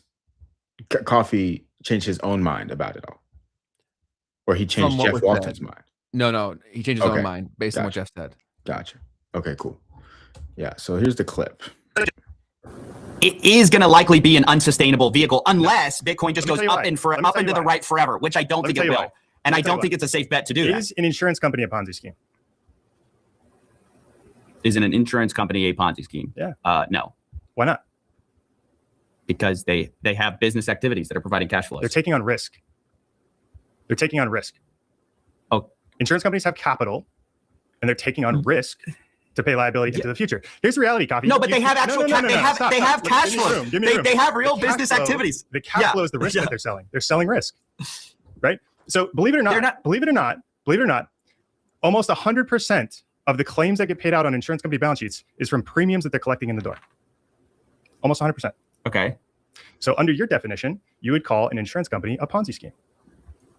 Coffee changed his own mind about it all, or he changed From what Jeff was Walton's said. mind. No, he changed his own mind based on what Gotcha. Jeff said. Gotcha. Okay, cool. Yeah. So here's the clip. It is going to likely be an unsustainable vehicle unless Bitcoin just goes up and Let me up tell into you the why. right forever, which I don't Let me think it tell you will. why. And Let I me tell don't you think why. it's a safe bet to do that. Is an insurance company a Ponzi scheme? Is an insurance company a Ponzi scheme? Yeah. No. Why not? Because they have business activities that are providing cash flows. They're taking on risk. They're taking on risk. Oh, insurance companies have capital, and they're taking on risk to pay liability into the future. Here's the reality, Coffee. No, but they have actual no, they have stop. cash Give me flows. room. Give me room. They have real The cash business flow- activities. The cash flow is the risk that they're selling. They're selling risk, right? So believe it or not, believe it or not, almost 100% of the claims that get paid out on insurance company balance sheets is from premiums that they're collecting in the door. Almost 100%. Okay. So under your definition, you would call an insurance company a Ponzi scheme.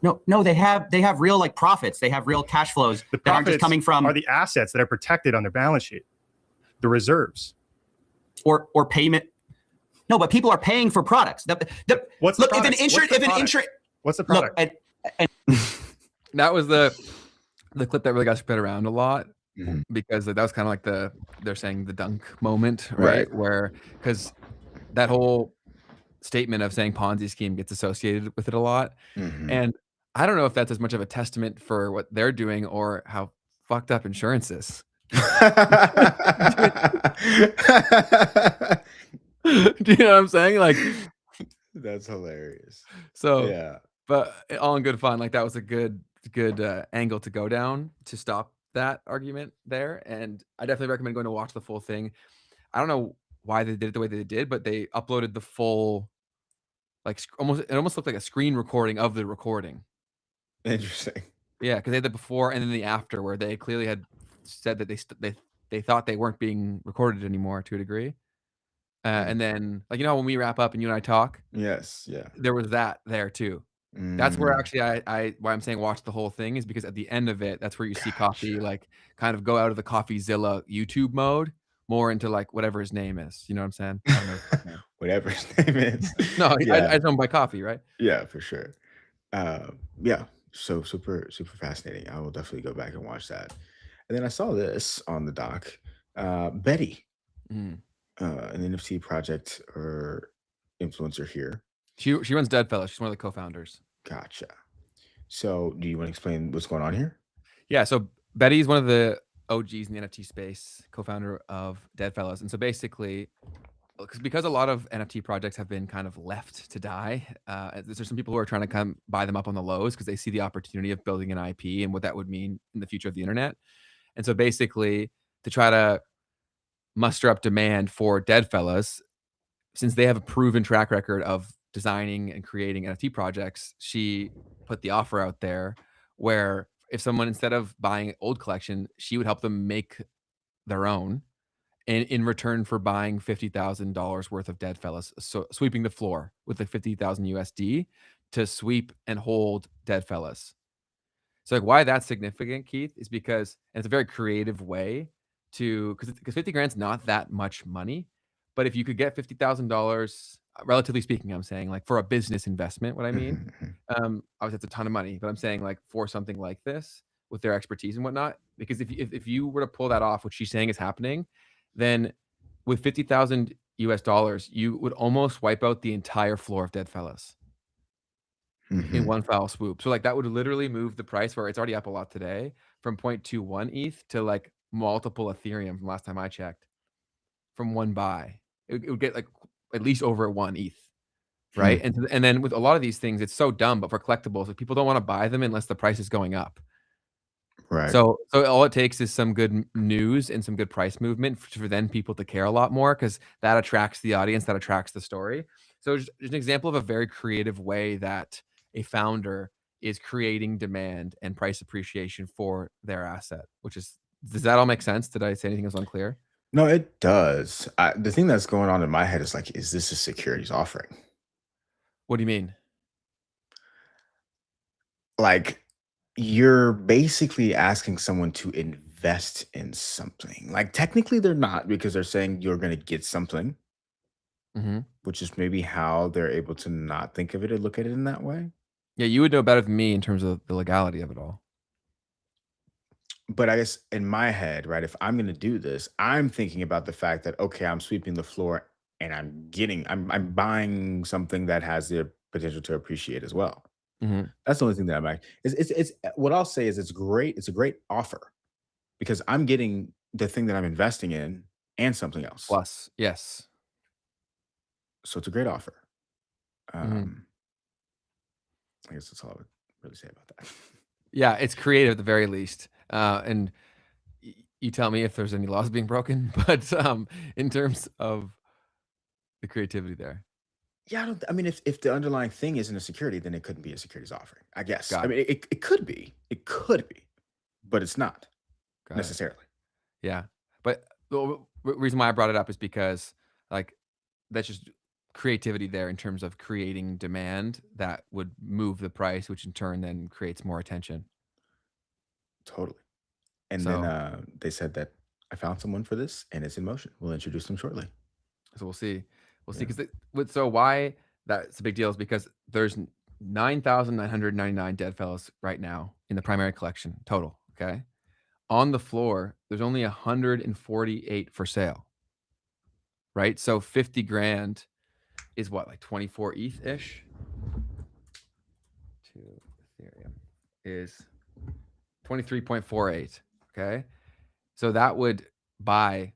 No, they have real like profits. They have real cash flows The that aren't just profits coming from are the assets that are protected on their balance sheet, the reserves, or payment. No, but people are paying for products. What's look the if an products? insurance What's the if an product? insurance What's the product? That was the clip that really got spread around a lot Mhm. because that was kind of like they're saying the dunk moment, Right. right? Where because that whole statement of saying Ponzi scheme gets associated with it a lot, Mhm. and I don't know if that's as much of a testament for what they're doing or how fucked up insurance is. Do you know what I'm saying? Like, That's hilarious. so Yeah. but all in good fun. Like that was a good angle to go down to stop that argument there. And I definitely recommend going to watch the full thing. I don't know why they did it the way they did, but they uploaded the full, like it almost looked like a screen recording of the recording. Interesting. Yeah, because they had the before and then the after, where they clearly had said that they thought they weren't being recorded anymore to a degree. And then, like, you know, when we wrap up and you and I talk, Yes. Yeah. there was that there too. That's where Mm. actually why I'm saying watch the whole thing is because at the end of it, that's where you see Coffee like kind of go out of the CoffeeZilla YouTube mode more into like whatever his name is. You know what I'm saying? I don't know his name. Whatever his name is. No, Yeah. I know him by Coffee, right? Yeah, for sure. Yeah. So super fascinating. I will definitely go back and watch that. And then I saw this on the doc. Betty, Mm. an NFT project or influencer here. She runs Deadfellows. She's one of the co-founders. Gotcha. So do you want to explain what's going on here? Yeah, so Betty's one of the OGs in the NFT space, co-founder of Deadfellows. And so basically, because a lot of NFT projects have been kind of left to die, there's some people who are trying to come buy them up on the lows because they see the opportunity of building an IP and what that would mean in the future of the internet. And so basically, to try to muster up demand for Deadfellows, since they have a proven track record of designing and creating NFT projects, she put the offer out there where if someone, instead of buying old collection, she would help them make their own, and in return for buying $50,000 worth of Deadfellows, so sweeping the floor with the 50,000 USD to sweep and hold Deadfellows. So like why that's significant, Keith, is because and it's a very creative way to because 50 grand's not that much money, but if you could get $50,000, relatively speaking, I'm saying like for a business investment, what I mean, obviously that's a ton of money, but I'm saying like for something like this with their expertise and whatnot, because if you were to pull that off, what she's saying is happening, then with 50,000 US dollars, you would almost wipe out the entire floor of Deadfellows in one foul swoop. So like that would literally move the price where it's already up a lot today from 0.21 ETH to like multiple Ethereum from last time I checked from one buy. It would get like at least over 1 ETH, right? And then with a lot of these things, it's so dumb, but for collectibles, like people don't want to buy them unless the price is going up. Right. So all it takes is some good news and some good price movement for then people to care a lot more because that attracts the audience, that attracts the story. So just an example of a very creative way that a founder is creating demand and price appreciation for their asset, does that all make sense? Did I say anything that was unclear? No, it does. The thing that's going on in my head is like, is this a securities offering? What do you mean? Like, you're basically asking someone to invest invest in something. Like technically they're not because they're saying you're going to get something, Mhm. which is maybe how they're able to not think of it or look at it in that way. Yeah, you would know better than me in terms of the legality of it all. But I guess in my head, right, if I'm going to do this, I'm thinking about the fact that, okay, I'm sweeping the floor and I'm buying something that has the potential to appreciate as well. Mhm. That's the only thing that I'm like, it's what I'll say is it's great. It's a great offer because I'm getting the thing that I'm investing in and something else. Plus, yes. So it's a great offer. Mhm. I guess that's all I would really say about that. Yeah, it's creative at the very least. And you tell me if there's any laws being broken, but in terms of the creativity there. Yeah, I mean, if the underlying thing isn't a security, then it couldn't be a securities offering, I guess. Got I mean, it could be. It could be, but it's not Got it. necessarily. Yeah. But the reason why I brought it up is because like that's just creativity there in terms of creating demand that would move the price, which in turn then creates more attention. Totally. And So, then they said that I found someone for this and it's in motion. We'll introduce them shortly. so we'll see. We'll see. Yeah. Because so why that's a big deal is because there's 9,999 dead fellows right now in the primary collection total. Okay. On the floor, there's only 148 for sale. Right. So 50 grand is what, like 24 ETH ish? To Ethereum is 23.48. Okay. So that would buy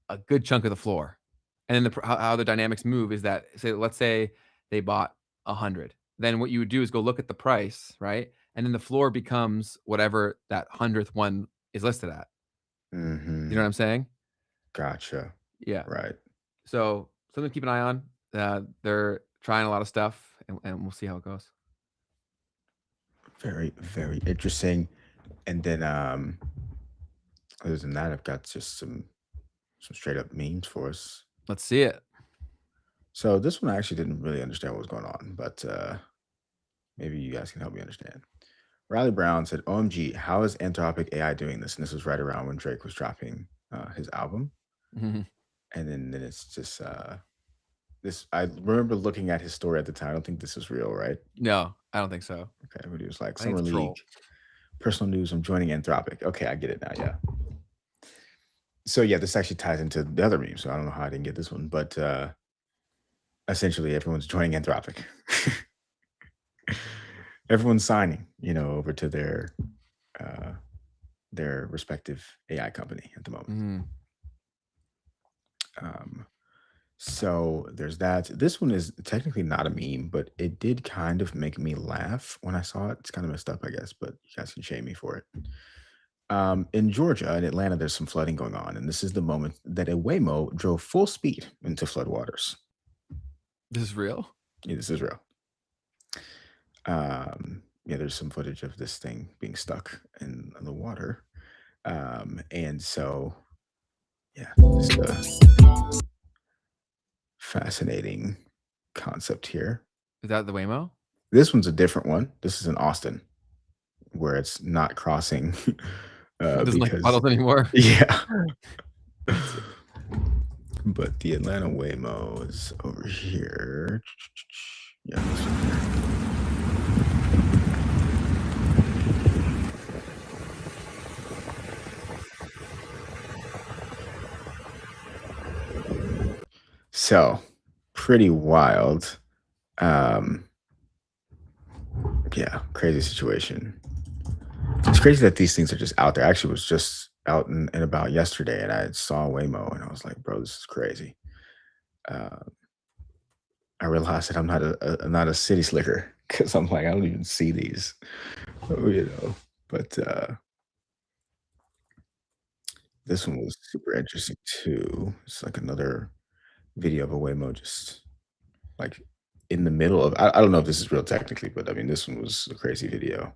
a good chunk of the floor. And then how the dynamics move is that, let's say they bought 100. Then what you would do is go look at the price, right? And then the floor becomes whatever that 100th one is listed at. Mm-hmm. You know what I'm saying? Gotcha. Yeah. Right. So something to keep an eye on. They're trying a lot of stuff, and we'll see how it goes. Very, very interesting. And then other than that, I've got just some straight up memes for us. Let's see it. So this one I actually didn't really understand what was going on, but maybe you guys can help me understand. Riley Brown said, OMG, how is Anthropic AI doing this? And this was right around when Drake was dropping his album. Mhm. And then it's just this. I remember looking at his story at the time. I don't think this is real, right? No, I don't think so. Okay, but he was like, I think Summer it's a League, troll. personal news, I'm joining Anthropic. Okay, I get it now, yeah. So yeah, this actually ties into the other meme, so I don't know how I didn't get this one, but essentially everyone's joining Anthropic. Everyone's signing, over to their respective AI company at the moment. So there's that. This one is technically not a meme, but it did kind of make me laugh when I saw it. It's kind of messed up, I guess, but you guys can shame me for it. In Georgia, in Atlanta, there's some flooding going on, and this is the moment that a Waymo drove full speed into floodwaters. This is real? Yeah, this is real. Yeah, there's some footage of this thing being stuck in the water. And so, yeah, just a fascinating concept here. Is that the Waymo? This one's a different one. This is in Austin, where it's not crossing. It doesn't like puddles anymore. Yeah. But the Atlanta Waymo is over here. Yeah, this one here. So pretty wild. Yeah, crazy situation. It's crazy that these things are just out there. I actually was just out and about yesterday and I saw Waymo and I was like, bro, this is crazy. I realized that I'm not a city slicker because I'm like, I don't even see these, but this one was super interesting too. It's like another video of a Waymo just like in the middle of, I don't know if this is real technically, but I mean, this one was a crazy video.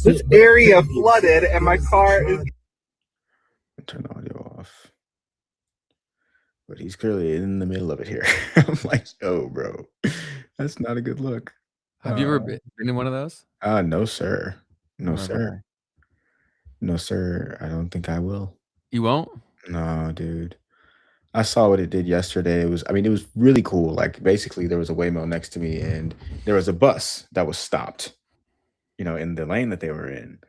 This area flooded and my car is... Turn the audio off. But he's clearly in the middle of it here. I'm like, yo, bro, that's not a good look. Have you ever been in one of those? No, sir. No, Nor have sir. No, sir. I don't think I will. You won't? No, dude. I saw what it did yesterday. It was really cool. Like basically there was a Waymo next to me and there was a bus that was stopped, in the lane that they were in.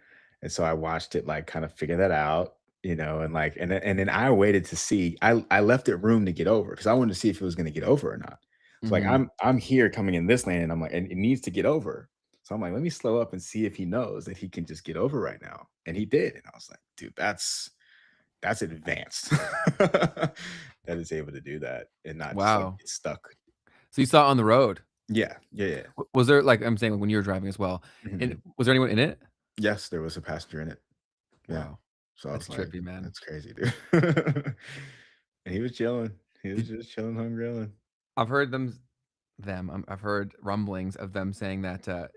And so I watched it like kind of figure that out, and then I waited to see. I left it room to get over because I wanted to see if it was going to get over or not. So like Mhm. I'm here coming in this lane and I'm like, and it needs to get over. So I'm like, let me slow up and see if he knows that he can just get over right now. And he did. And I was like, dude, that's advanced. That is able to do that and not just like Wow. get stuck. So you saw it on the road? Yeah. Yeah. Was there, like I'm saying, when you were driving as well, and Mhm. was there anyone in it? Yes, there was a passenger in it. Yeah. Wow. So I That's was like, trippy, man. that's crazy, dude. And he was chilling. He was just chilling, home grilling. I've heard I've heard rumblings of them saying that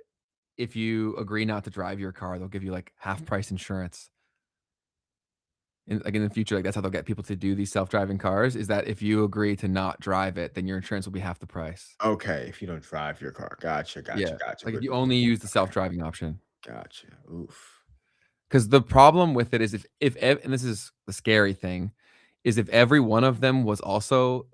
if you agree not to drive your car, they'll give you like half price insurance. In the future, like that's how they'll get people to do these self-driving cars, is that if you agree to not drive it, then your insurance will be half the price. Okay, if you don't drive your car. Gotcha. Yeah. Like if But you only use the self-driving option. gotcha. Oof. Because the problem with it is and this is the scary thing, is if every one of them was also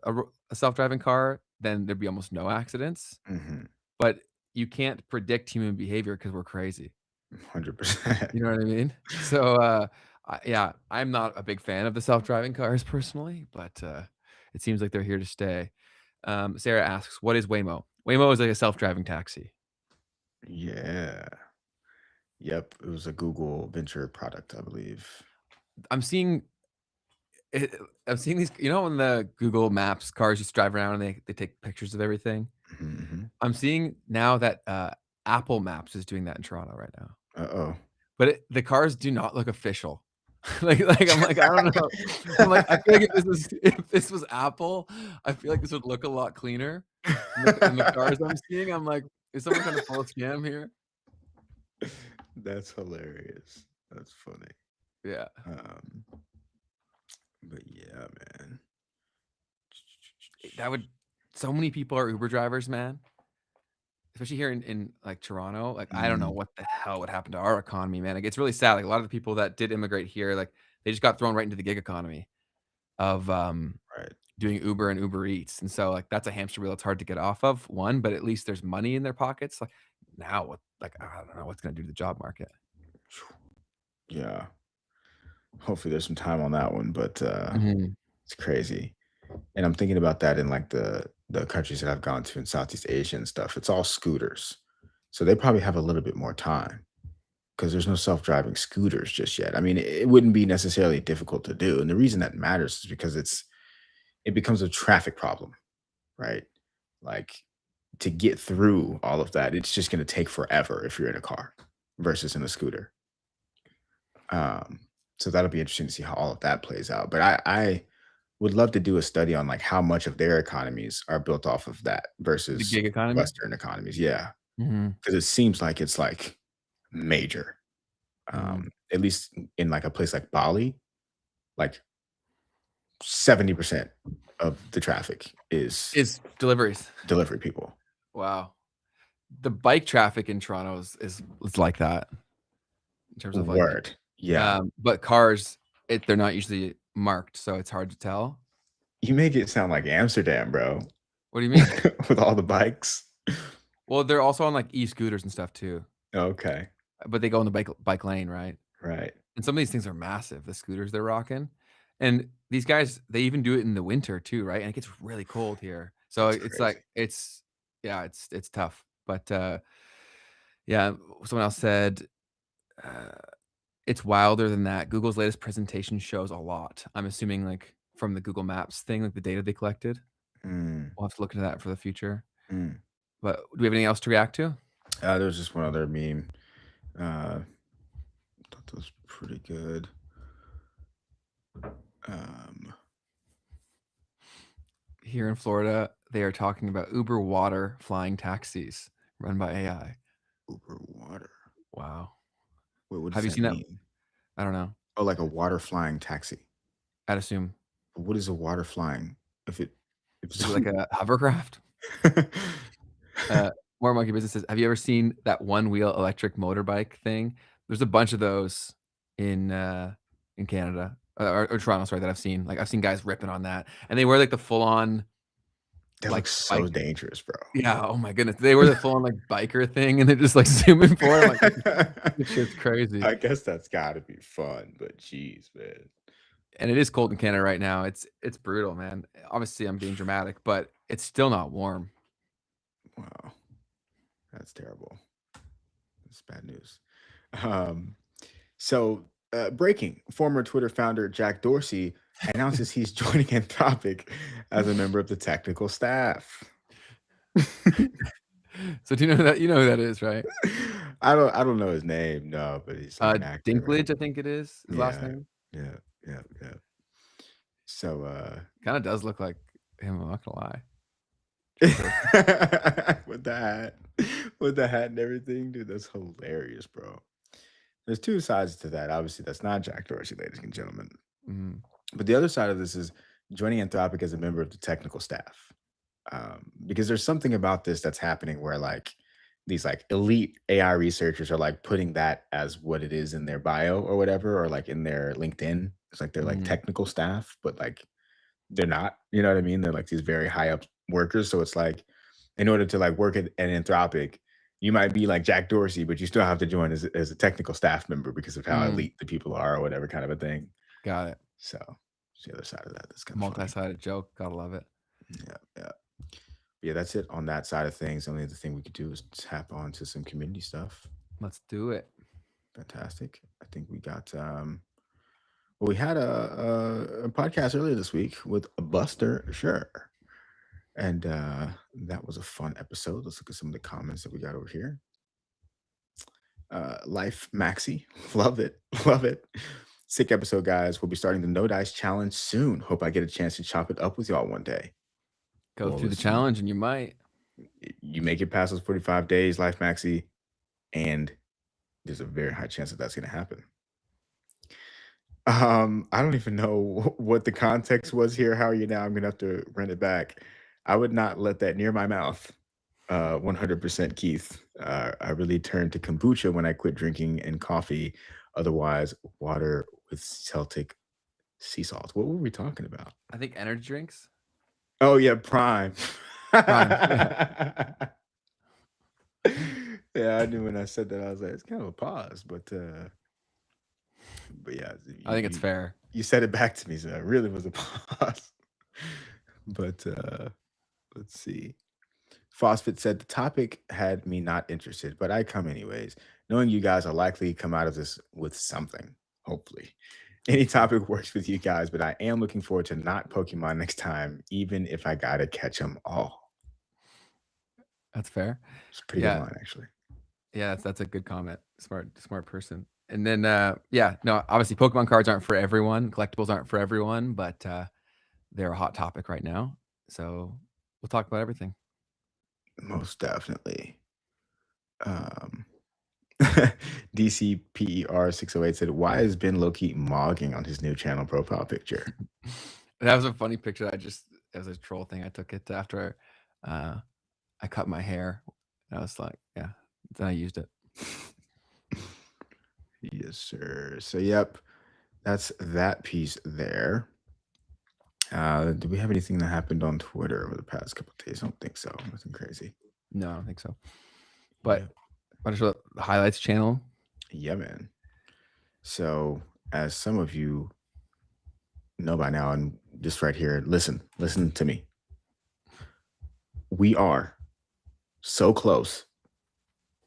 a self-driving car, then there'd be almost no accidents. Mhm. But you can't predict human behavior because we're crazy. 100%. You know what I mean? So, yeah, I'm not a big fan of the self-driving cars personally, but it seems like they're here to stay. Sarah asks, "What is Waymo?" Waymo is like a self-driving taxi. Yeah. Yep. It was a Google venture product, I believe. I'm seeing these, when the Google Maps cars just drive around and they take pictures of everything. Mhm. I'm seeing now that Apple Maps is doing that in Toronto right now. Uh-oh. But the cars do not look official. like I'm like, I don't know. I'm like, I feel like if this was Apple, I feel like this would look a lot cleaner. In the cars I'm seeing, I'm like, is someone trying to pull a scam here? That's hilarious. That's funny. Yeah. But yeah, man. So many people are Uber drivers, man. Especially here in like Toronto. Like, I don't know what the hell would happen to our economy, man. Like, it's really sad. Like a lot of the people that did immigrate here, like they just got thrown right into the gig economy of Right. doing Uber and Uber Eats. And so like that's a hamster wheel it's hard to get off of, one, but at least there's money in their pockets. Like now what, like I don't know what's gonna do to the job market. Yeah. Hopefully there's some time on that one, but Mhm. it's crazy. And I'm thinking about that in like the countries that I've gone to in Southeast Asia and stuff. It's all scooters. So they probably have a little bit more time because there's no self-driving scooters just yet. I mean, it wouldn't be necessarily difficult to do. And the reason that matters is because it becomes a traffic problem, right? Like to get through all of that, it's just going to take forever if you're in a car versus in a scooter. So that'll be interesting to see how all of that plays out. But I would love to do a study on like how much of their economies are built off of that The versus gig economy? Western economies. Yeah. Mhm. Because it seems like it's like major. At least in like a place like Bali, like 70% of the traffic is deliveries. delivery people. Wow. The bike traffic in Toronto is like that in terms of like Word. Yeah. but cars, they're not usually marked, so it's hard to tell. You make it sound like Amsterdam, bro. What do you mean? With all the bikes. Well, they're also on like e-scooters and stuff too. Okay. But they go in the bike lane, right? Right. And some of these things are massive, the scooters they're rocking. And these guys, they even do it in the winter too, right? And it gets really cold here. So That's it's crazy. like it's tough. But yeah, someone else said it's wilder than that. Google's latest presentation shows a lot. I'm assuming like from the Google Maps thing, like the data they collected. Mm. We'll have to look into that for the future. Mm. But do we have anything else to react to? There was just one other meme. Thought that was pretty good. Here in Florida, they are talking about Uber Water flying taxis run by AI. Uber Water. Wow. Wait, what does Have you that seen that? mean? I don't know. Oh, like a water flying taxi. I'd assume. What is a water flying? If Is it like a hovercraft? More Monkey Business says, have you ever seen that one wheel electric motorbike thing? There's a bunch of those in Canada or Toronto, sorry, that I've seen. Like I've seen guys ripping on that, and they wear like the full on. That Like looks so bike. dangerous, bro. Yeah. Oh my goodness. They wear the full on like biker thing, and they're just like zooming forward. I'm like, this shit's crazy. I guess that's got to be fun, but geez, man. And it is cold in Canada right now. It's brutal, man. Obviously, I'm being dramatic, but it's still not warm. Wow, that's terrible. That's bad news. So breaking: former Twitter founder Jack Dorsey announces he's joining Anthropic as a member of the technical staff. So do you know that? You know who that is, right? I don't know his name, no, but he's like an actor. Dinklage, I think it is his last name. Yeah. So kind of does look like him. I'm not gonna lie. with the hat and everything, dude, that's hilarious, bro. There's two sides to that. Obviously, that's not Jack Dorsey, ladies and gentlemen. But the other side of this is joining Anthropic as a member of the technical staff, because there's something about this that's happening where like these like elite AI researchers are like putting that as what it is in their bio or whatever, or like in their LinkedIn. It's like they're like technical staff, but like they're not. You know what I mean? They're like these very high up workers. So it's like in order to like work at Anthropic, you might be like Jack Dorsey, but you still have to join as a technical staff member because of how elite the people are or whatever kind of a thing. Got it. So it's the other side of that. That's kind of multi-sided joke. Gotta love it. Yeah, that's it on that side of things. The only other thing we could do is tap on to some community stuff. Let's do it. Fantastic. I think we got we had a podcast earlier this week with Buster Sure. And that was a fun episode. Let's look at some of the comments that we got over here. Life Maxi, love it. Sick episode, guys. We'll be starting the No Dice Challenge soon. Hope I get a chance to chop it up with y'all one day. Go through the challenge and you might. You make it past those 45 days, Life Maxi, and there's a very high chance that that's going to happen. I don't even know what the context was here. How are you now? I'm going to have to run it back. I would not let that near my mouth. 100% Keith. I really turned to kombucha when I quit drinking and coffee. Otherwise, water with Celtic sea salt. What were we talking about? I think energy drinks. Oh yeah, Prime. Yeah. Yeah, I knew when I said that. I was like, it's kind of a pause, but yeah, I think it's fair. You said it back to me, so it really was a pause. But let's see. Phosphate said the topic had me not interested, but I come anyways, knowing you guys are likely to come out of this with something, hopefully. Any topic works with you guys, but I am looking forward to not Pokemon next time, even if I gotta catch them all. That's fair. It's a pretty good line, actually. Yeah, that's a good comment. Smart person. And then no, obviously Pokemon cards aren't for everyone. Collectibles aren't for everyone, but they're a hot topic right now. So we'll talk about everything. Most definitely. DCPER 608 said, why is Ben Loki mogging on his new channel profile picture? That was a funny picture. It was a troll thing. I took it after I cut my hair. And I was like, yeah, then I used it. Yes, sir. So, yep, that's that piece there. Do we have anything that happened on Twitter over the past couple of days? I don't think so. Nothing crazy. No, I don't think so. But I just the highlights channel. Yeah, man. So, as some of you know by now, and just right here, listen to me. We are so close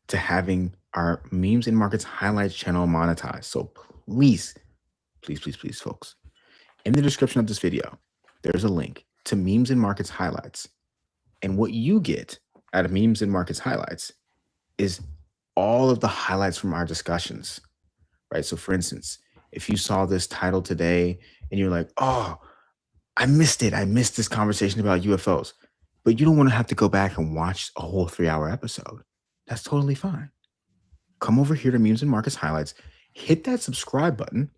to having our Memes and Markets highlights channel monetized. So please, folks, in the description of this video, there's a link to Memes and Markets highlights. And what you get out of Memes and Markets highlights is all of the highlights from our discussions, right? So for instance, if you saw this title today and you're like, oh, I missed it. I missed this conversation about UFOs, but you don't want to have to go back and watch a whole 3-hour episode. That's totally fine. Come over here to Memes and Markets highlights, hit that subscribe button,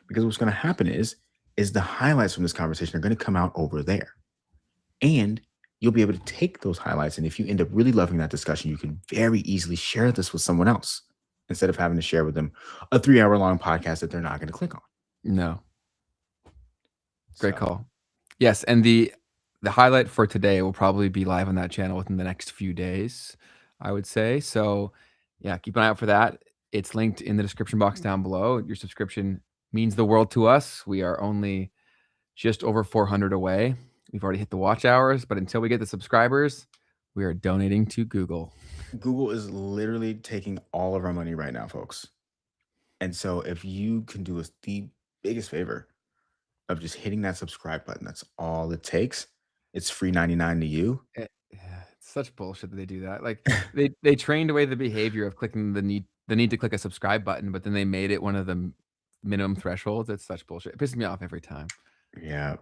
because what's going to happen is the highlights from this conversation are going to come out over there. And you'll be able to take those highlights. And if you end up really loving that discussion, you can very easily share this with someone else instead of having to share with them a 3-hour long podcast that they're not going to click on. No. Great call. Yes, and the highlight for today will probably be live on that channel within the next few days, I would say. So, yeah, keep an eye out for that. It's linked in the description box down below. Your subscription means the world to us. We are only just over 400 away. We've already hit the watch hours, but until we get the subscribers, we are donating to Google. Google is literally taking all of our money right now, folks. And so if you can do us the biggest favor of just hitting that subscribe button, that's all it takes. It's free 99 to you. Yeah, it's such bullshit that they do that. Like they trained away the behavior of clicking the need to click a subscribe button, but then they made it one of the minimum thresholds. It's such bullshit. It pisses me off every time. Yep.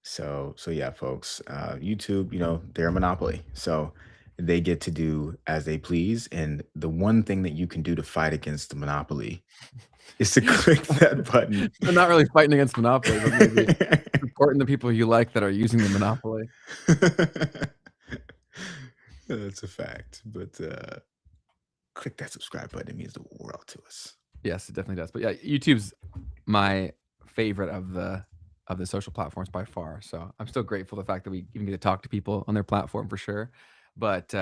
So yeah, folks, YouTube, they're a monopoly. So they get to do as they please. And the one thing that you can do to fight against the monopoly is to click that button. They're not really fighting against monopoly, but maybe supporting the people you like that are using the monopoly. That's a fact. But click that subscribe button. It means the world to us. Yes, it definitely does. But yeah, YouTube's my favorite of the social platforms by far. So I'm still grateful for the fact that we even get to talk to people on their platform for sure. But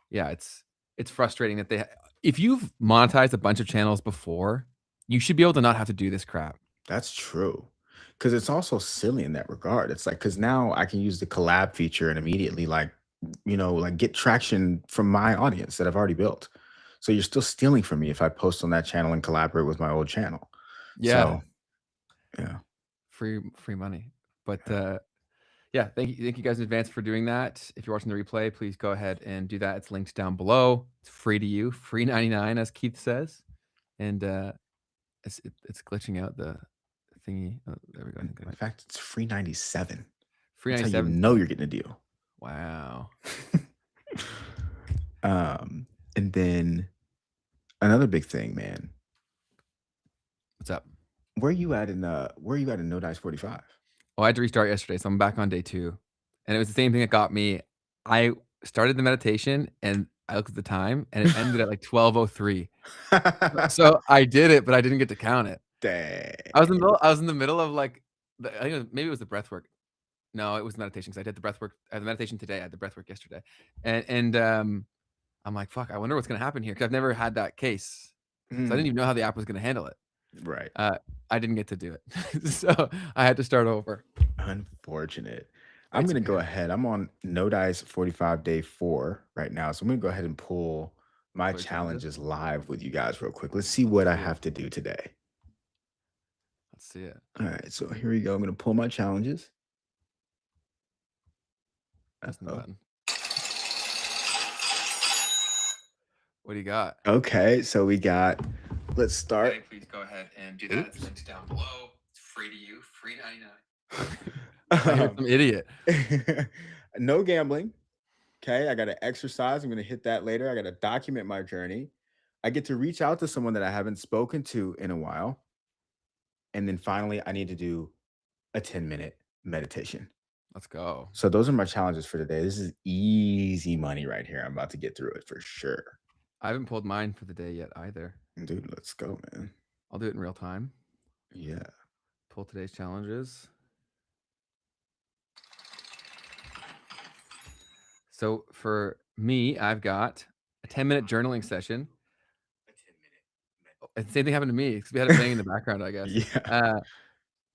yeah, it's frustrating that if you've monetized a bunch of channels before, you should be able to not have to do this crap. That's true. Because it's also silly in that regard. It's like, because now I can use the collab feature and immediately like get traction from my audience that I've already built. So you're still stealing from me if I post on that channel and collaborate with my old channel. Yeah. So, yeah. Free money. But yeah, thank you guys in advance for doing that. If you're watching the replay, please go ahead and do that. It's linked down below. It's free to you, free 99, as Keith says. And it's glitching out the thingy. Oh, there we go. In fact, it's free 97. Free That's 97. how you know you're getting a deal. Wow. And then another big thing, man. What's up? Where you at in No Dice 45? Oh, I had to restart yesterday, so I'm back on day 2. And it was the same thing that got me. I started the meditation and I looked at the time and it ended at like 12:03. So I did it, but I didn't get to count it. Dang. I was in the middle of like I think maybe it was the breath work. No, it was meditation because I did the breath work. I had the meditation today. I had the breath work yesterday. And I'm like, fuck, I wonder what's gonna happen here because I've never had that case. So I didn't even know how the app was gonna handle it. Right. I didn't get to do it. So I had to start over. Unfortunate. I'm going to go ahead. I'm on No Dice 45 day 4 right now. So I'm going to go ahead and pull my challenges live with you guys real quick. Let's see what I have to do today. Let's see it. All right. So here we go. I'm going to pull my challenges. That's the button. What do you got? Okay. So we got, let's start. Okay, please go ahead and do that. It's linked down below. It's free to you, free 99. You're some idiot. No gambling. Okay, I got to exercise. I'm going to hit that later. I got to document my journey. I get to reach out to someone that I haven't spoken to in a while. And then finally, I need to do a 10-minute meditation. Let's go. So those are my challenges for today. This is easy money right here. I'm about to get through it for sure. I haven't pulled mine for the day yet either. Dude, let's go, man. I'll do it in real time. Yeah. Pull today's challenges. So for me, I've got a 10-minute journaling session. Same thing happened to me because we had a bang in the background, I guess. Yeah.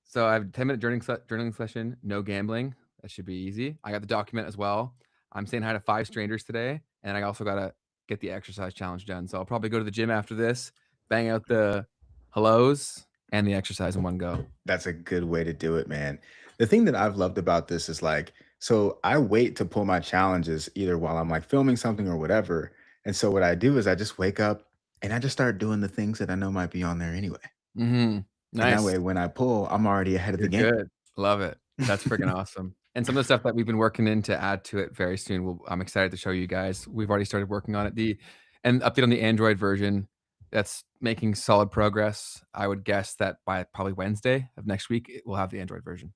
So I have a 10-minute journaling session, no gambling. That should be easy. I got the document as well. I'm saying hi to 5 strangers today. And I also got to get the exercise challenge done. So I'll probably go to the gym after this, bang out the hellos and the exercise in one go. That's a good way to do it, man. The thing that I've loved about this is like, so I wait to pull my challenges either while I'm like filming something or whatever. And so what I do is I just wake up and I just start doing the things that I know might be on there anyway. Mm-hmm. Nice. And that way, when I pull, I'm already ahead of the game. Good. Love it. That's freaking awesome. And some of the stuff that we've been working in to add to it very soon, I'm excited to show you guys. We've already started working on it. And update on the Android version, that's making solid progress. I would guess that by probably Wednesday of next week, we'll have the Android version.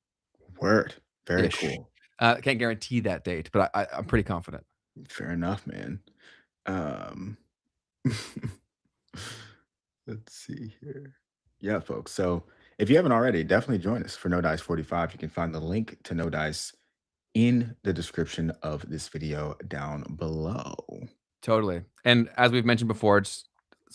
Word. Very cool. I can't guarantee that date, but I'm pretty confident. Fair enough, man. Let's see here. Yeah, folks. So if you haven't already, definitely join us for No Dice 45. You can find the link to No Dice in the description of this video down below. Totally. And as we've mentioned before, it's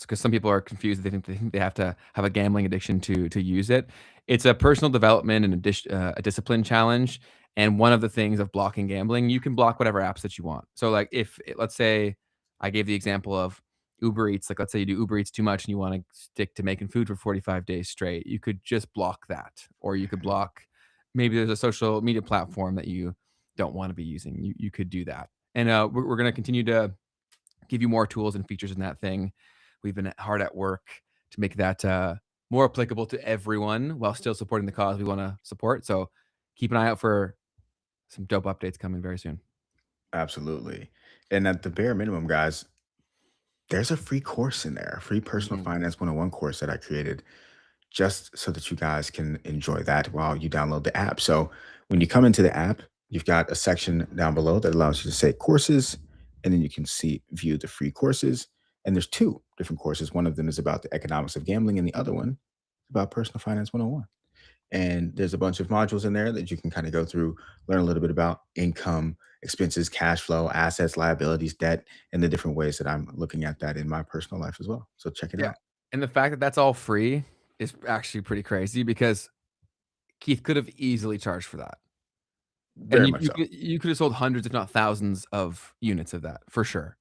because some people are confused. They think they have to have a gambling addiction to use it. It's a personal development and a discipline challenge. And one of the things of blocking gambling, you can block whatever apps that you want. So like let's say I gave the example of Uber Eats, like let's say you do Uber Eats too much and you want to stick to making food for 45 days straight, you could just block that. Or you could block, maybe there's a social media platform that you don't want to be using. You could do that. And we're going to continue to give you more tools and features in that thing. We've been hard at work to make that more applicable to everyone while still supporting the cause we want to support. So keep an eye out for some dope updates coming very soon. Absolutely. And at the bare minimum, guys, there's a free course in there, a free personal finance 101 course that I created just so that you guys can enjoy that while you download the app. So when you come into the app, you've got a section down below that allows you to say courses, and then you can view the free courses. And there's 2 different courses. One of them is about the economics of gambling, and the other one is about personal finance 101. And there's a bunch of modules in there that you can kind of go through, learn a little bit about income, expenses, cash flow, assets, liabilities, debt, and the different ways that I'm looking at that in my personal life as well. So check it out. And the fact that that's all free is actually pretty crazy because Keith could have easily charged for that. Very And much so. you could have sold hundreds, if not thousands, of units of that for sure.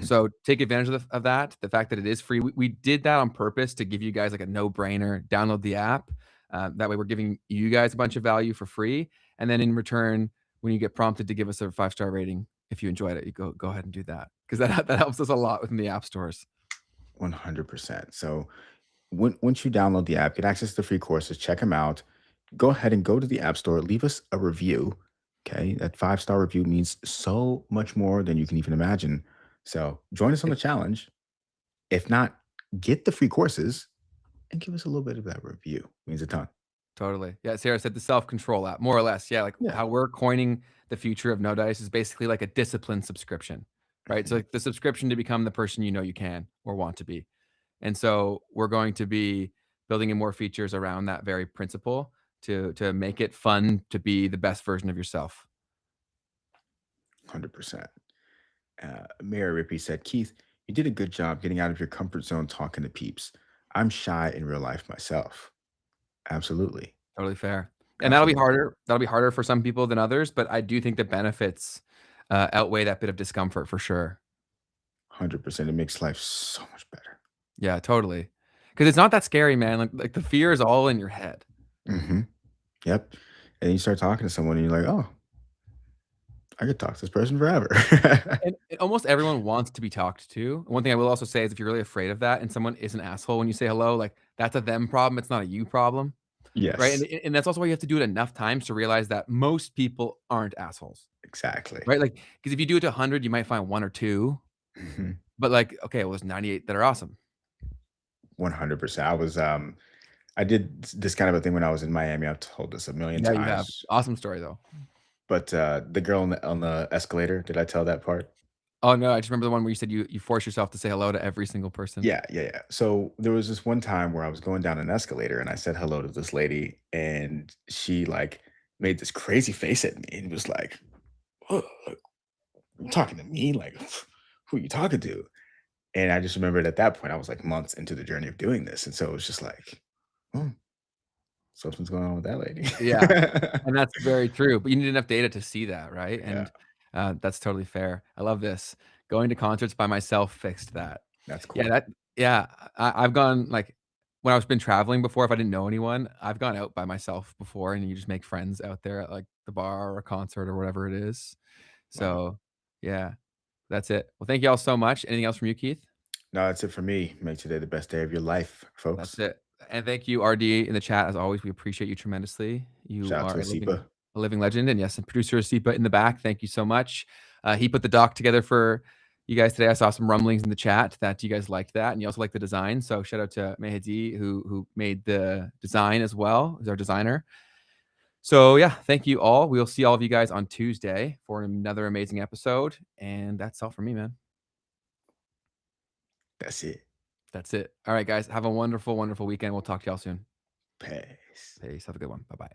So take advantage of that. The fact that it is free. We did that on purpose to give you guys like a no-brainer. Download the app. That way we're giving you guys a bunch of value for free. And then in return, when you get prompted to give us a 5-star rating, if you enjoyed it, you go ahead and do that. Because that helps us a lot within the app stores. 100%. So once you download the app, get access to the free courses, check them out. Go ahead and go to the app store, leave us a review. Okay. That 5-star review means so much more than you can even imagine. So join us on the challenge. If not, get the free courses and give us a little bit of that review. It means a ton. Totally. Yeah. Sarah said the self-control app, more or less. Yeah. Like how we're coining the future of No Dice is basically like a disciplined subscription, right? So like the subscription to become the person you know you can or want to be. And so we're going to be building in more features around that very principle to make it fun to be the best version of yourself. 100%. Mary Rippey said, Keith, you did a good job getting out of your comfort zone talking to peeps. I'm shy in real life myself. Absolutely. Totally fair. And that'll be harder. That'll be harder for some people than others, but I do think the benefits outweigh that bit of discomfort for sure. 100%. It makes life so much better. Yeah, totally. Because it's not that scary, man. Like the fear is all in your head. Yep. And you start talking to someone and you're like, oh, I could talk to this person forever. And almost everyone wants to be talked to. One thing I will also say is if you're really afraid of that and someone is an asshole when you say hello, like that's a them problem. It's not a you problem. Yes. Right. And that's also why you have to do it enough times to realize that most people aren't assholes. Exactly. Right. Like, because if you do it to 100, you might find 1 or 2. But like, okay, well, there's 98 that are awesome. 100%. I did this kind of a thing when I was in Miami. I've told this a million times. You have. Awesome story though. But the girl on the escalator, did I tell that part? Oh no, I just remember the one where you said you force yourself to say hello to every single person. Yeah. So there was this one time where I was going down an escalator and I said hello to this lady and she like made this crazy face at me and was like, oh, you talking to me? Like, who are you talking to? And I just remembered at that point, I was like months into the journey of doing this. And so it was just like, something's going on with that lady. Yeah. And that's very true. But you need enough data to see that, right? And that's totally fair. I love this. Going to concerts by myself fixed that. That's cool. I've gone like when I've been traveling before, if I didn't know anyone, I've gone out by myself before and you just make friends out there at like the bar or a concert or whatever it is. So yeah, that's it. Well, thank you all so much. Anything else from you, Keith? No, that's it for me. Make today the best day of your life, folks. That's it. And thank you, RD, in the chat. As always, we appreciate you tremendously. You Shout out are to a living legend. And yes, and producer Asipa in the back. Thank you so much. He put the doc together for you guys today. I saw some rumblings in the chat that you guys liked that. And you also like the design. So shout out to Mehdi, who made the design as well, as our designer. So yeah, thank you all. We'll see all of you guys on Tuesday for another amazing episode. And that's all for me, man. That's it. That's it. All right, guys. Have a wonderful, wonderful weekend. We'll talk to y'all soon. Peace. Peace. Have a good one. Bye-bye.